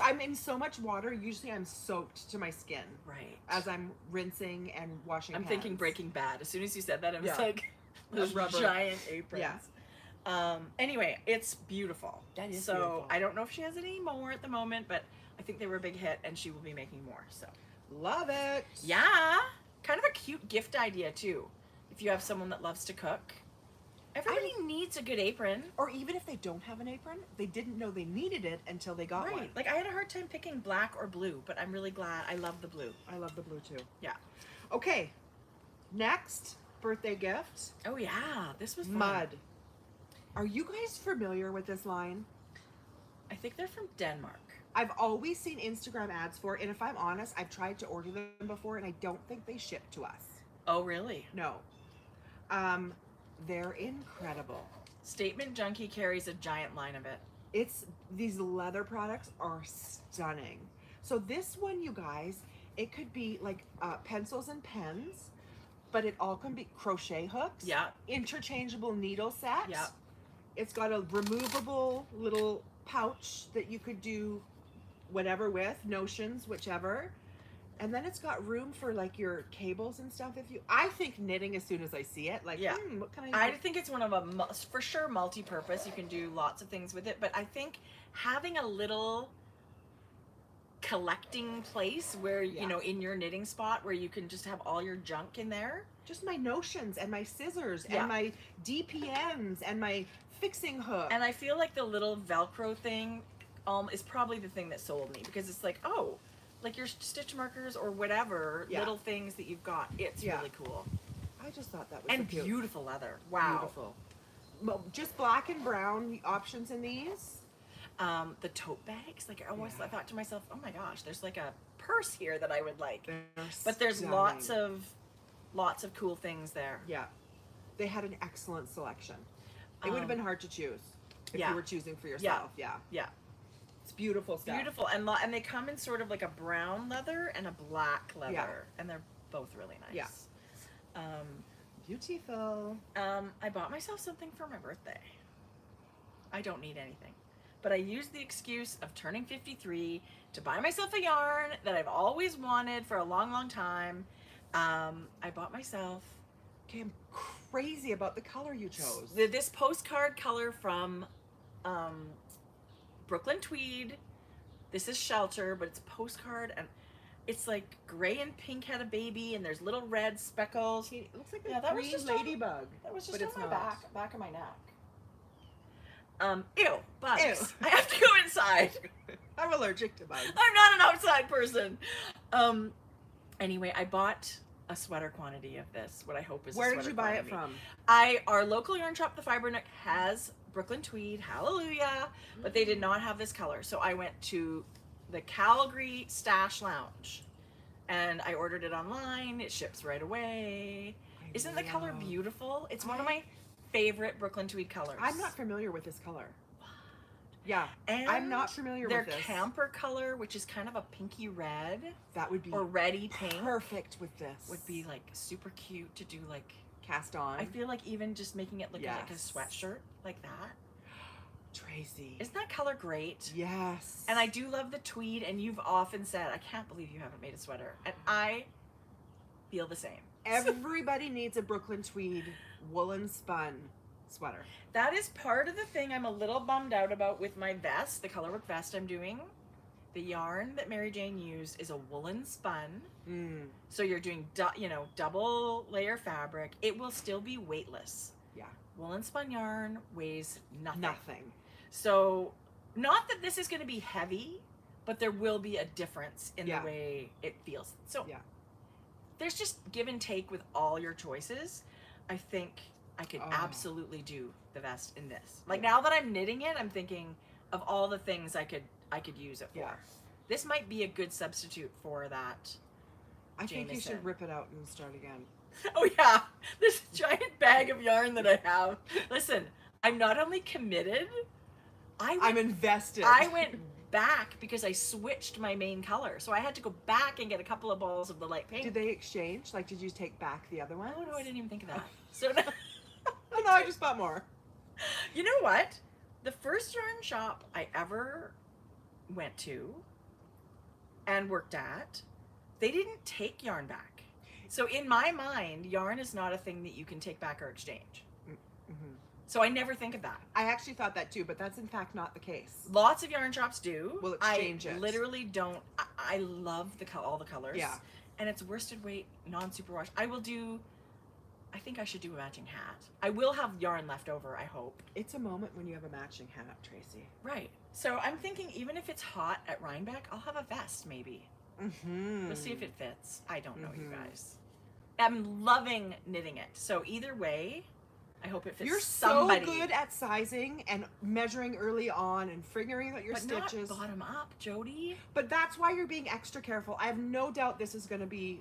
I'm in so much water. Usually, I'm soaked to my skin. Right. As I'm rinsing and washing. I'm thinking Breaking Bad. As soon as you said that, it was like those rubber giant aprons. Yeah. Anyway, it's beautiful. That is so beautiful. I don't know if she has any more at the moment, but I think they were a big hit, and she will be making more. So Love it. yeah, kind of a cute gift idea too. If you have someone that loves to cook, everybody needs a good apron. Or even if they don't have an apron, they didn't know they needed it until they got one. Like I had a hard time picking black or blue, but I'm really glad. I love the blue. I love the blue too. Yeah. Okay. Next birthday gift. Oh yeah, this was fun. Mud. Are you guys familiar with this line? I think they're from Denmark. I've always seen Instagram ads for it, and if I'm honest, I've tried to order them before, and I don't think they ship to us. Oh really? No. They're incredible. Statement Junkie carries a giant line of it. These leather products are stunning. So this one, you guys, it could be like pencils and pens, but it all can be crochet hooks. Yeah. Interchangeable needle set. Yeah. It's got a removable little pouch that you could do whatever with, notions, whichever. And then it's got room for like your cables and stuff. I think knitting as soon as I see it. Like, yeah. What can I do? I think it's one of for sure multi-purpose. You can do lots of things with it. But I think having a little collecting place where, you know, in your knitting spot where you can just have all your junk in there. Just my notions and my scissors and my DPNs and my fixing hook. And I feel like the little Velcro thing is probably the thing that sold me, because it's like, oh, like your stitch markers or whatever little things that you've got. It's really cool. I just thought that was and so cute. Beautiful leather. Wow. Beautiful. Well, just black and brown options in these. The tote bags, like I thought to myself, oh my gosh, there's like a purse here that I would like. But there's stunning. lots of cool things there. Yeah. They had an excellent selection. It would have been hard to choose if you were choosing for yourself. Yeah. It's beautiful stuff. Beautiful. And they come in sort of like a brown leather and a black leather. Yeah. And they're both really nice. Yeah. Beautiful. I bought myself something for my birthday. I don't need anything. But I used the excuse of turning 53 to buy myself a yarn that I've always wanted for a long, long time. I bought myself... Okay, I'm crazy about the color you chose. This postcard color from Brooklyn Tweed. This is Shelter, but it's postcard, and it's like gray and pink had a baby, and there's little red speckles. It looks like a green ladybug. That was just but on it's my not. back of my neck. Ew, bugs. Ew. I have to go inside. I'm allergic to bugs. I'm not an outside person. Anyway, I bought a sweater quantity of this, what I hope is Where a did sweater you buy it quantity. from? Our local yarn shop, the Fibreneck, has Brooklyn Tweed, hallelujah, but they did not have this color. So I went to the Calgary Stash Lounge and I ordered it online. It ships right away. Isn't the color beautiful? It's one of my favorite Brooklyn Tweed colors. I'm not familiar with this color. Yeah, and I'm not familiar with this. Their camper color, which is kind of a pinky red. That would be or reddy pink. Perfect with this. Would be like super cute to do like cast on. I feel like even just making it look like a sweatshirt like that. Tracie. Isn't that color great? Yes. And I do love the tweed, and you've often said, I can't believe you haven't made a sweater. And I feel the same. Everybody needs a Brooklyn Tweed woolen spun sweater. That is part of the thing I'm a little bummed out about with my vest, the colorwork vest I'm doing. The yarn that Mary Jane used is a woolen spun. So you're doing, double layer fabric. It will still be weightless. Yeah. Woolen spun yarn weighs nothing. Nothing. So, not that this is going to be heavy, but there will be a difference in the way it feels. So, there's just give and take with all your choices. I think I could absolutely do the vest in this. Like now that I'm knitting it, I'm thinking of all the things I could use it for. Yeah. This might be a good substitute for that. I think you should rip it out and start again. Oh yeah, this giant bag of yarn that I have. Listen, I'm not only committed, I'm invested. I went back because I switched my main color. So I had to go back and get a couple of balls of the light pink. Did they exchange? Like, did you take back the other one? Oh, no, I didn't even think of that. So Oh, no, I just bought more. you know what? The first yarn shop I ever went to and worked at, they didn't take yarn back. So in my mind, yarn is not a thing that you can take back or exchange. Mm-hmm. So I never think of that. I actually thought that too, but that's in fact not the case. Lots of yarn shops do. Will exchange it. Literally don't. I love all the colors. Yeah. And it's worsted weight, non-superwash. I think I should do a matching hat. I will have yarn left over, I hope. It's a moment when you have a matching hat, Tracie. Right. So I'm thinking even if it's hot at Rhinebeck, I'll have a vest maybe. Mm-hmm. We'll see if it fits. I don't know, you guys. I'm loving knitting it. So either way, I hope it fits. You're somebody. so good at sizing and measuring early on and figuring out your stitches. Not bottom up, Jodi. But that's why you're being extra careful. I have no doubt this is going to be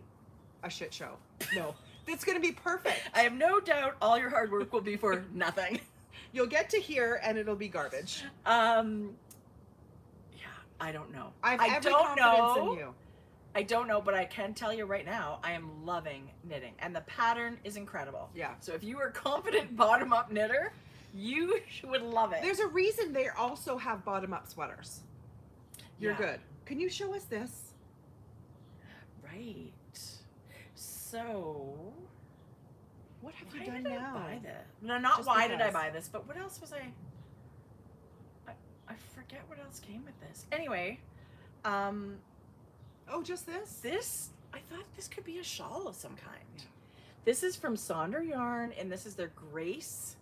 a shit show. No. It's going to be perfect. I have no doubt all your hard work will be for nothing. You'll get to here and it'll be garbage. Yeah, I don't know. I have every don't confidence know. in you. I don't know, but I can tell you right now, I am loving knitting, and the pattern is incredible. Yeah. So if you are a confident bottom-up knitter, you would love it. There's a reason they also have bottom-up sweaters. You're Yeah. good. Can you show us this? Right. So, What have you why done did now? I buy this? No, not Just why did I because. buy this, but what else was I forget what else came with this. Anyway, Oh, just this? this, I thought this could be a shawl of some kind. Yeah. This is from Sonder Yarn, and this is their Grace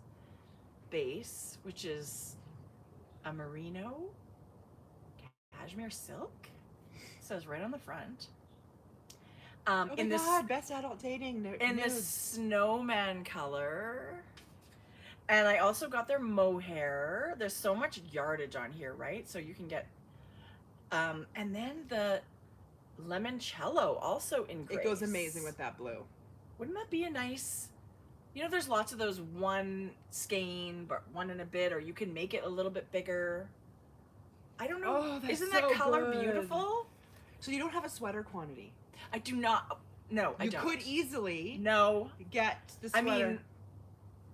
base, which is a merino cashmere silk. It says right on the front. Oh my in this God, best adult dating in nudes. this snowman color. And I also got their mohair. There's so much yardage on here, right? So you can get and then the limoncello also in Grace. It goes amazing with that blue. Wouldn't that be a nice, you know, there's lots of those one skein, but one and a bit, or you can make it a little bit bigger. I don't know. Oh, that's Isn't that so color good. beautiful? So you don't have a sweater quantity. I do not. No, I don't. You could easily No. get the I sweater. mean,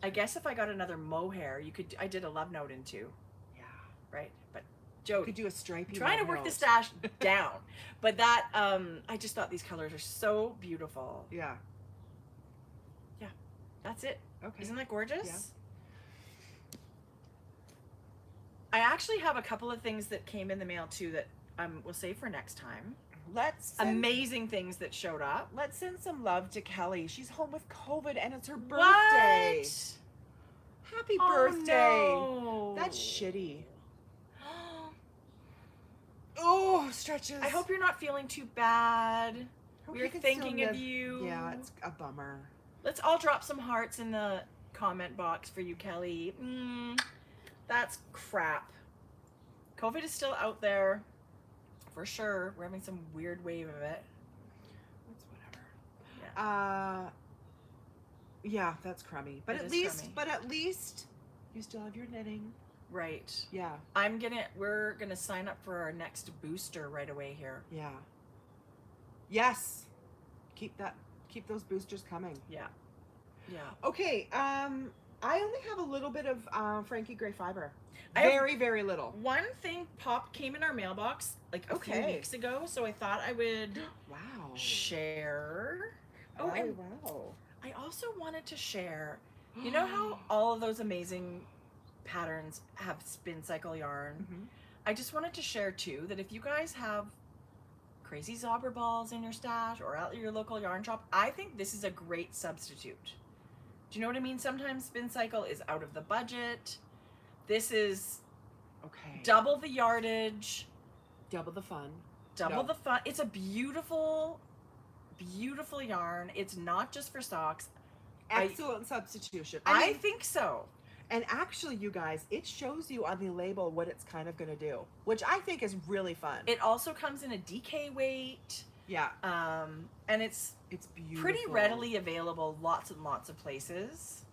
I guess if I got another mohair, you could. I did a love note in two, yeah. right? But You Jodi, could do a stripy. trying to love work the note. stash down, but that I just thought these colors are so beautiful. Yeah. That's it. Okay. Isn't that gorgeous? Yeah. I actually have a couple of things that came in the mail too that we'll save for next time. Let's Amazing things that showed up. let's send some love to Kelly. She's home with COVID and it's her birthday. What? Happy Oh, birthday. no. That's shitty. Oh, stretches. I hope you're not feeling too bad. Hope We're you can still thinking of live- you. Yeah, it's a bummer. Let's all drop some hearts in the comment box for you, Kelly. That's crap. COVID is still out there, for sure. We're having some weird wave of it. It's whatever. Yeah. Yeah, that's crummy. But It at is least, crummy. but at least you still have your knitting. Right. Yeah, We're gonna sign up for our next booster right away here. yeah. Yes. Keep those boosters coming. Yeah. Yeah. Okay, I only have a little bit of Frankie gray fiber. I have- Very, very little. One thing came in our mailbox like a few Okay. weeks ago, so I thought I would Wow. share. Oh, and wow. I also wanted to share, you know how all of those amazing patterns have spin cycle yarn? Mhm. I just wanted to share too that if you guys have crazy zobber balls in your stash or at your local yarn shop, I think this is a great substitute. Do you know what I mean? Sometimes spin cycle is out of the budget. This is Okay. double the yardage, Double the fun. double No. the fun. It's a beautiful, beautiful yarn. It's not just for socks. Excellent substitution. I mean, think so. and actually, you guys, it shows you on the label what it's kind of going to do, which I think is really fun. It also comes in a DK weight, yeah, and it's it's beautiful. pretty readily available lots and lots of places.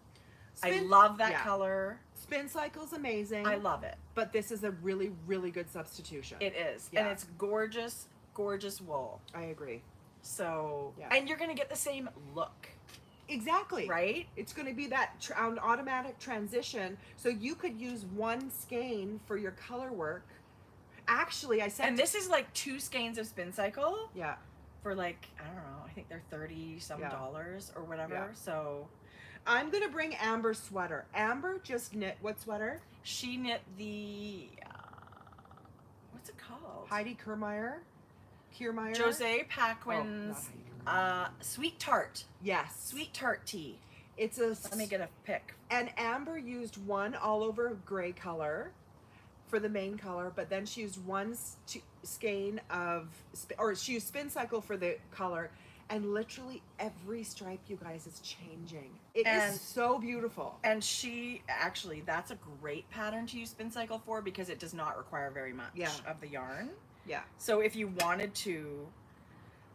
I love that yeah. color. Spin Cycle's amazing. I love it. But this is a really, really good substitution. It is. Yeah. And it's gorgeous, gorgeous wool. I agree. So, Yeah. and you're going to get the same look. Exactly. Right? It's going to be that an automatic transition. So you could use one skein for your color work. Actually, I said... And this is like 2 skeins of Spin Cycle. Yeah. For like, I don't know, I think they're $30-some or whatever. Yeah. So... I'm going to bring Amber's sweater. Amber just knit what sweater? She knit the... what's it called? Heidi Kiermaier? Jose Paquin's Sweet Tart. Yes. Sweet Tart tee. It's a... Let me get a pic. And Amber used one all over gray color for the main color, but then she used one skein of... Or she used Spin Cycle for the color, and literally every stripe, you guys, is changing. It is so beautiful. And she... Actually, that's a great pattern to use Spin Cycle for because it does not require very much of the yarn. Yeah. So if you wanted to...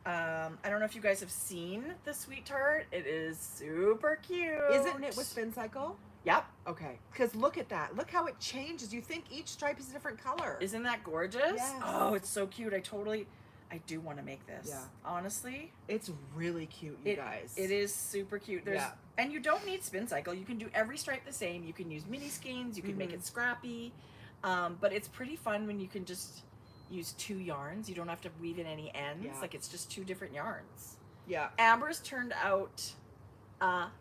I don't know if you guys have seen the Sweet Tart. It is super cute. Is it knit with Spin Cycle? Yep. Okay. Because look at that. Look how it changes. You think each stripe is a different color. Isn't that gorgeous? Yes. Oh, it's so cute. I do want to make this. Yeah. Honestly. It's really cute, you guys. It is super cute. And you don't need Spin Cycle. You can do every stripe the same. You can use mini skeins. You can make it scrappy. But it's pretty fun when you can just use 2 yarns. You don't have to weave in any ends. Yeah. Like it's just 2 different yarns. Yeah. Amber's turned out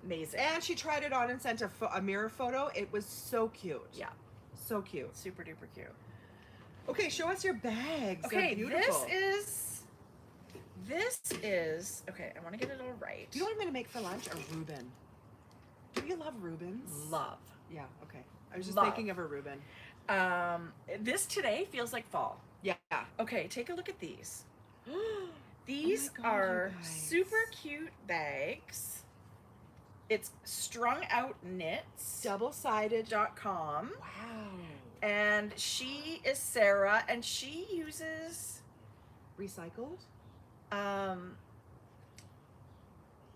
amazing. And she tried it on and sent a mirror photo. It was so cute. Yeah. So cute. Super duper cute. Okay, show us your bags. Okay, They're beautiful. this is, okay, I want to get it all right. You know what I'm going to make for lunch? A Reuben. Do you love Reubens? Love. Yeah, okay. I was just thinking of a Reuben. This today feels like fall. Yeah. Okay, take a look at these. These Oh my God, are you guys. super cute bags. It's Strung Out Knits. Double-sided. .com. Wow. And she is Sarah, and she uses Recycled?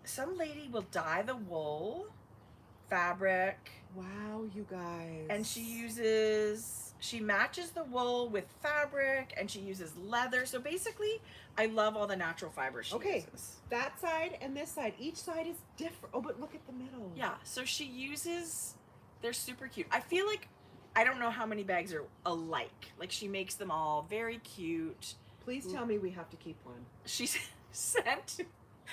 some lady will dye the wool fabric. Wow, you guys. And she matches the wool with fabric, and she uses leather. So basically, I love all the natural fibers she uses. That side and this side. Each side is different. Oh, but look at the middle. Yeah, so she uses, they're super cute. I feel like, I don't know how many bags are alike. Like, she makes them all very cute. Please tell me we have to keep one. She sent,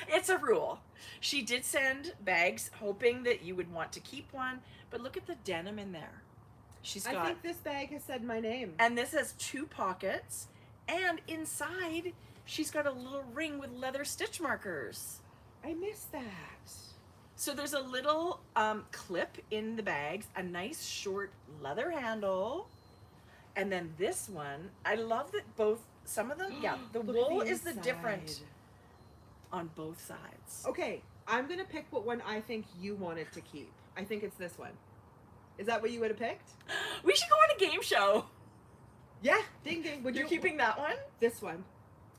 it's a rule. She did send bags hoping that you would want to keep one, but look at the denim in there. I think this bag has said my name. And this has 2 pockets, and inside she's got a little ring with leather stitch markers. I missed that. So there's a little clip in the bags, a nice short leather handle, and then this one, I love that some of them, the wool is the different on both sides. Okay, I'm gonna pick what one I think you wanted to keep. I think it's this one. Is that what you would have picked? We should go on a game show. Yeah, ding ding. Would You're keeping that one? This one.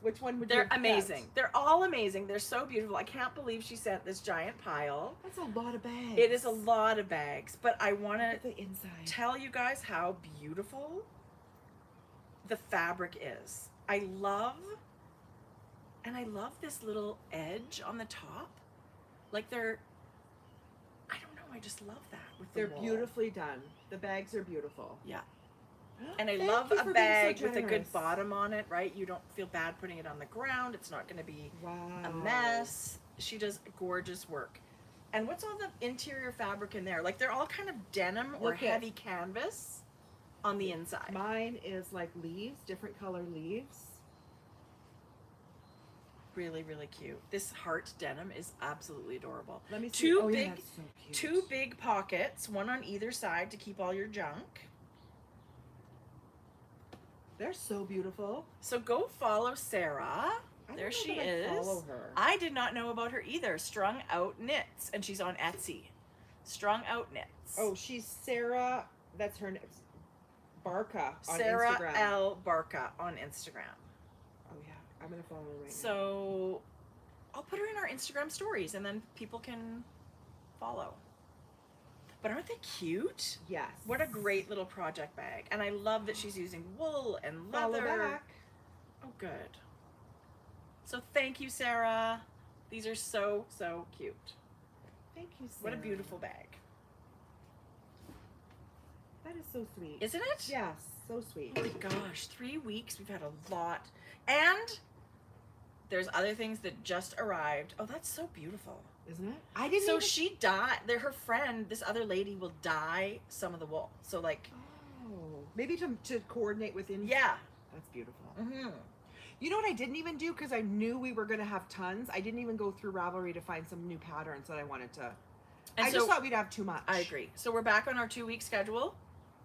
Which one would you They're have amazing. kept? They're all amazing. They're so beautiful. I can't believe she sent this giant pile. That's a lot of bags. It is a lot of bags, but I want Look to at the inside. tell you guys how beautiful the fabric is. I love this little edge on the top. Like I don't know, I just love that with the They're wool. beautifully done. The bags are beautiful. Yeah. And I Thank love you a for being bag so with a good generous. bottom on it, right? You don't feel bad putting it on the ground. It's not going to be Wow. a mess. She does gorgeous work. And what's all the interior fabric in there? Like, they're all kind of denim or Look at- heavy canvas on the inside. Mine is like leaves, different color leaves. Really, really cute. This heart denim is absolutely adorable. Let me see. Two Oh, yeah, big- that's so cute. 2 big pockets, one on either side to keep all your junk. They're so beautiful. So go follow Sarah. I don't There know she that I is. follow her. I did not know about her either. Strung Out Knits, and she's on Etsy. Strung Out Knits. Oh, she's Sarah. That's her name. Barca on Sarah Instagram. L. Barca on Instagram. Oh yeah, I'm gonna follow her right now. So I'll put her in our Instagram stories, and then people can follow. But aren't they cute? Yes. What a great little project bag. And I love that she's using wool and Follow leather. back. Oh, good. So thank you, Sarah. These are so, so cute. Thank you, Sarah. What a beautiful bag. That is so sweet. Isn't it? Yes, so sweet. Oh my gosh, 3 weeks. We've had a lot. And there's other things that just arrived. Oh, that's so beautiful. Isn't it? I didn't So even... she dyed, her friend, this other lady will dye some of the wool. So like, Oh, maybe to coordinate within. yeah. That's beautiful. Mm-hmm. You know what I didn't even do, because I knew we were going to have tons. I didn't even go through Ravelry to find some new patterns that I wanted to. And I so, just thought we'd have too much. I agree. So we're back on our 2-week schedule.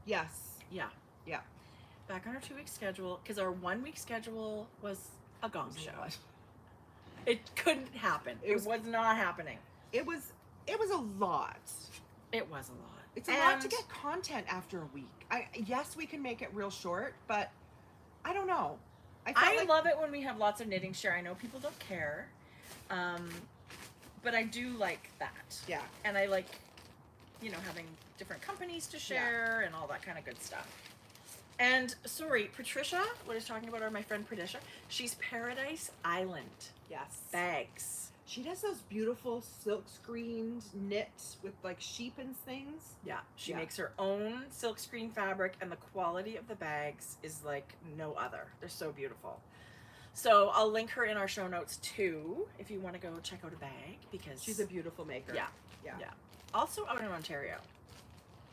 Yes. Yeah. Yeah. Back on our 2-week schedule, because our 1-week schedule was a gong show. It couldn't happen. It was not happening. It was a lot. It was a lot. It's a lot to get content after a week. Yes, we can make it real short, but I don't know. I love it when we have lots of knitting share. I know people don't care, but I do like that. Yeah. And I like, having different companies to share and all that kind of good stuff. And sorry, Patricia, what I was talking about, my friend Patricia, she's Paradise Island. Yes. Bags. She does those beautiful silk screened knit with like sheep and things. Yeah, she makes her own silk screen fabric, and the quality of the bags is like no other. They're so beautiful. So I'll link her in our show notes too, if you want to go check out a bag, because she's a beautiful maker. Yeah, yeah. Also out in Ontario.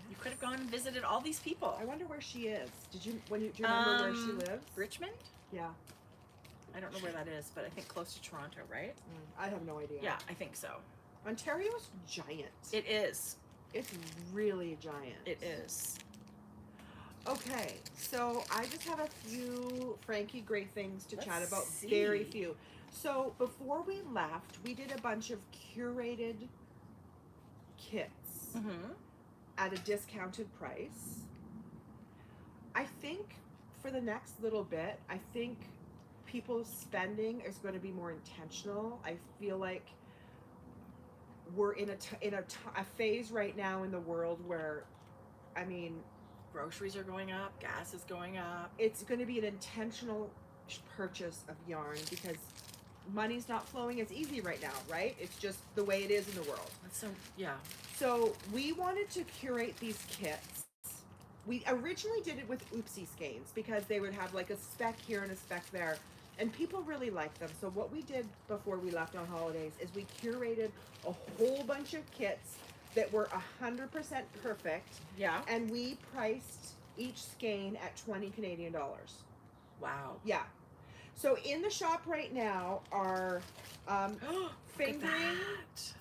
You could have gone and visited all these people. I wonder where she is. Do you remember where she lives? Richmond? Yeah. I don't know where that is, but I think close to Toronto, right? I have no idea. Yeah, I think so. Ontario's giant. It is. It's really giant. It is. Okay, so I just have a few Frankie great things to chat about. see. Very few. So before we left, we did a bunch of curated kits at a discounted price. I think for the next little bit, I think people's spending is going to be more intentional. I feel like we're in a phase right now in the world where, I mean, groceries are going up, gas is going up. It's going to be an intentional purchase of yarn, because money's not flowing as easy right now, right? It's just the way it is in the world. So, yeah. So we wanted to curate these kits. We originally did it with oopsie skeins, because they would have like a speck here and a speck there, and people really liked them. So what we did before we left on holidays is we curated a whole bunch of kits that were 100% perfect. Yeah. And we priced each skein at 20 Canadian dollars. Wow. Yeah. So in the shop right now are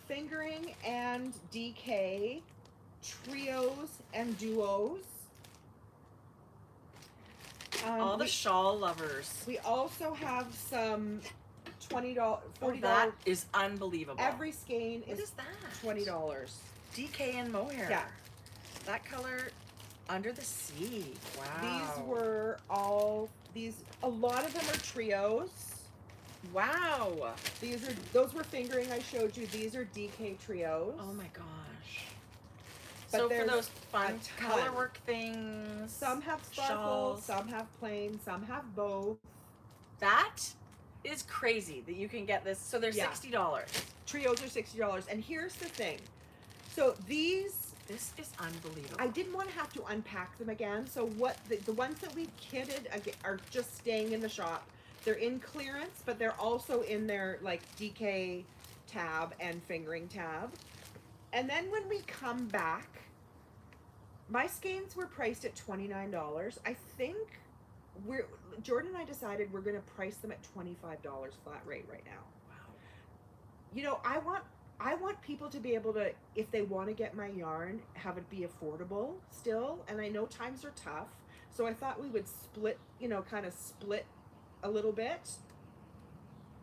fingering and DK, trios and duos. All the shawl lovers. We also have some $20, $40. Oh, that is unbelievable. Every skein What is is that? $20. DK and mohair. Yeah. That color, Under the Sea. Wow. These were a lot of them are trios. Wow. Those were fingering I showed you. These are DK trios. Oh my gosh. But So for there's those fun a ton. color work things, Some have sparkles, some have plain, some have both. that is crazy that you can get this. So they're $60. Trios are $60. And here's the thing. So this is unbelievable. I didn't want to have to unpack them again. So what the ones that we've kitted are just staying in the shop. They're in clearance, but they're also in their like DK tab and fingering tab. And then when we come back, my skeins were priced at $29. I think Jordan and I decided we're going to price them at $25 flat rate right now. Wow. You know, I want people to be able to, if they want to get my yarn, have it be affordable still. And I know times are tough. So I thought we would split a little bit.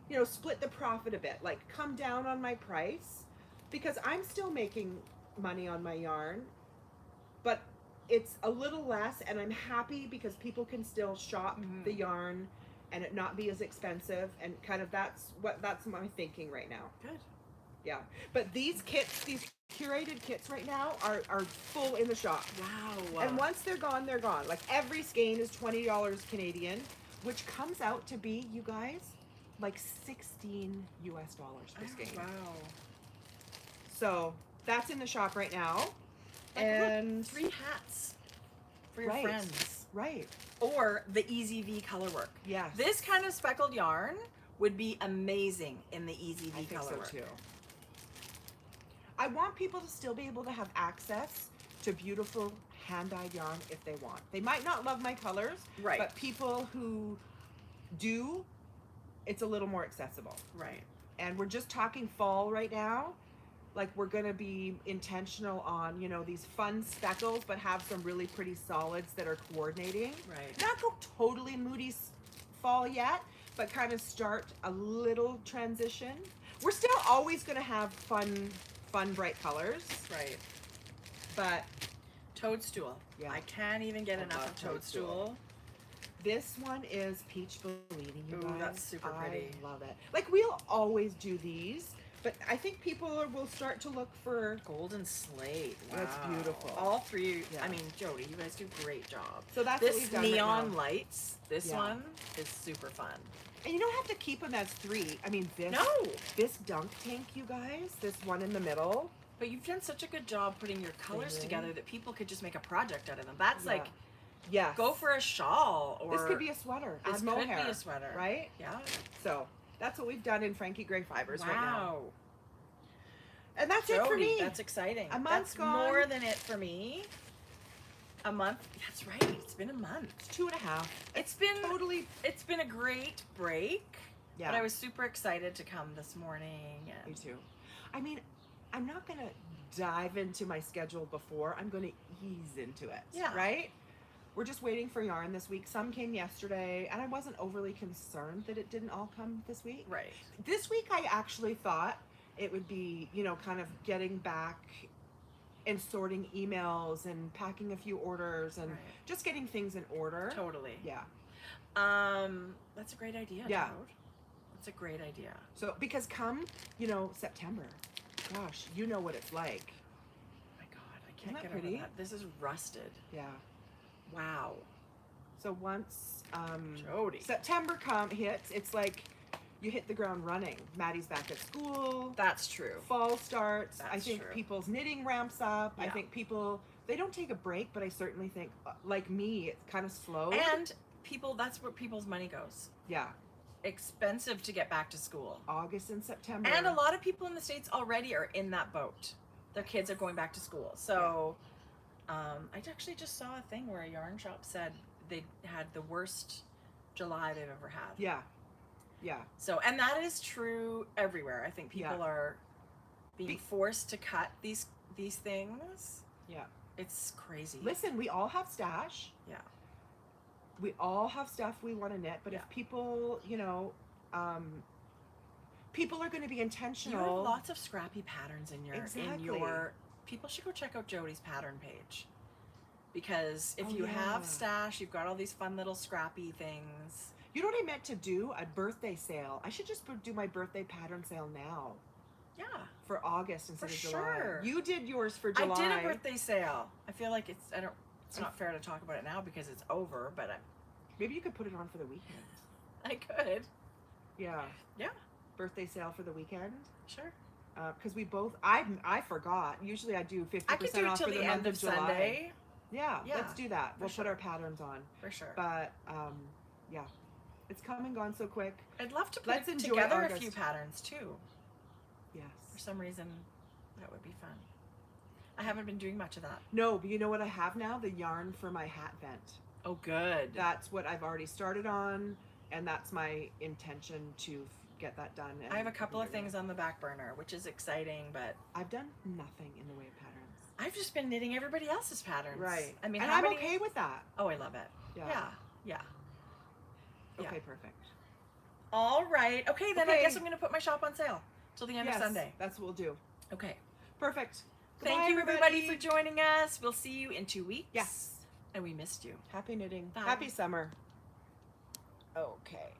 You know, split the profit a bit. Like, come down on my price, because I'm still making money on my yarn, but it's a little less, and I'm happy because people can still shop the yarn and it not be as expensive, and kind of that's my thinking right now. Good. Yeah. But these kits, these curated kits right now are full in the shop. Wow. And once they're gone, they're gone. Like every skein is $20 Canadian, which comes out to be, you guys, like $16 US per skein. Wow. So that's in the shop right now. Like, and look, 3 hats for your Right. friends. right. Or the Easy V color work. Yes. This kind of speckled yarn would be amazing in the Easy I V think color so work. too. I want people to still be able to have access to beautiful hand-dyed yarn if they want. They might not love my colors, Right. but people who do, it's a little more accessible. Right. And we're just talking fall right now. Like we're gonna be intentional on, you know, these fun speckles, but have some really pretty solids that are coordinating. Right. Not go totally moody fall yet, but kind of start a little transition. We're still always gonna have fun bright colors, Right. but Toadstool. Yeah. I can't even get I enough love of Toadstool. this one is Peach Bellini, you Ooh, guys. that's super pretty. I love it. Like we'll always do these, but I think people will start to look for. Golden Slate. Wow. That's beautiful. All 3. Yeah. I mean, Jodi, you guys do a great job. So that's what This we've done right neon now. lights, this Yeah. one is super fun. And you don't have to keep them as 3. I mean, No, this dunk tank, you guys, this one in the middle. but you've done such a good job putting your colors you. together that people could just make a project out of them. That's Yeah. like, Yes. go for a shawl, or This could be a sweater. this Add could mohair, be a sweater, right? Yeah. So that's what we've done in Frankie Gray Fibres right now. Wow. And that's it for Jodi, me. that's exciting. A month's That's gone. more than it for me. A month. That's right. It's been a month. 2.5. It's been Totally. It's been a great break. Yeah. But I was super excited to come this morning. Me And too. I mean, I'm not gonna dive into my schedule before. I'm gonna ease into it. Yeah. Right. We're just waiting for yarn this week. Some came yesterday, and I wasn't overly concerned that it didn't all come this week. right. This week, I actually thought it would be, you know, kind of getting back and sorting emails and packing a few orders and Right. just getting things in order. Totally. Yeah. That's a great idea, Yeah. Toad. That's a great idea. So, because come, you know, September, gosh, you know what it's like. Oh my God, I Isn't can't that get pretty? over that. This is rusted. Yeah. Wow. So once Jodi. September hits, it's like you hit the ground running. Maddie's back at school. That's true. Fall starts. I That's think true. people's knitting ramps up. I Yeah. think people, they don't take a break, but I certainly think, like me, it's kind of slow. And people, that's where people's money goes. Yeah. Expensive to get back to school. August and September. And a lot of people in the States already are in that boat. Their kids are going back to school. So I actually just saw a thing where a yarn shop said they had the worst July they've ever had. Yeah. Yeah. So, and that is true everywhere. I think people Yeah. are being forced to cut these things. Yeah. It's crazy. Listen, we all have stash. Yeah. We all have stuff we want to knit, but Yeah. if people, you know, people are going to be You intentional. have lots of scrappy patterns in your Exactly. people should go check out Jodi's pattern page. Because if Oh, you yeah. have stash, you've got all these fun little scrappy things. You know what I meant to do? A birthday sale. I should just do my birthday pattern sale now Yeah. for August instead For of July. sure. You did yours for July. I did a birthday sale. I feel like it's not fair to talk about it now because it's over, but Maybe you could put it on for the weekend. I could. Yeah. Yeah. Birthday sale for the weekend. Sure. Because we both, I forgot. Usually I do 50% I could do it off till for the the month end of July. Sunday. Yeah, Yeah, let's do that. for We'll sure. put our patterns on. For sure. But yeah, it's come and gone so quick. I'd love to put Let's enjoy together August. a few patterns too. For Yes. some reason, that would be fun. I haven't been doing much of that. No, but you know what I have now? The yarn for my hat vent. Oh, good. That's what I've already started on, and that's my intention to get that done. And I have a couple of figure it things on the back burner, which is exciting, but out. I've done nothing in the way of patterns. I've just been knitting everybody else's patterns. Right. I mean, and how I'm many... okay with that. Oh, I love it. Yeah. Yeah. Yeah. Okay, perfect. All right. Okay, then I Okay. guess I'm going to put my shop on sale till the end of Yes, Sunday. that's what we'll do. Okay. Perfect. Thank Goodbye, you, everybody, for joining us. We'll see you in 2 weeks. Yes. And we missed you. Happy knitting. Bye. Happy summer. Okay.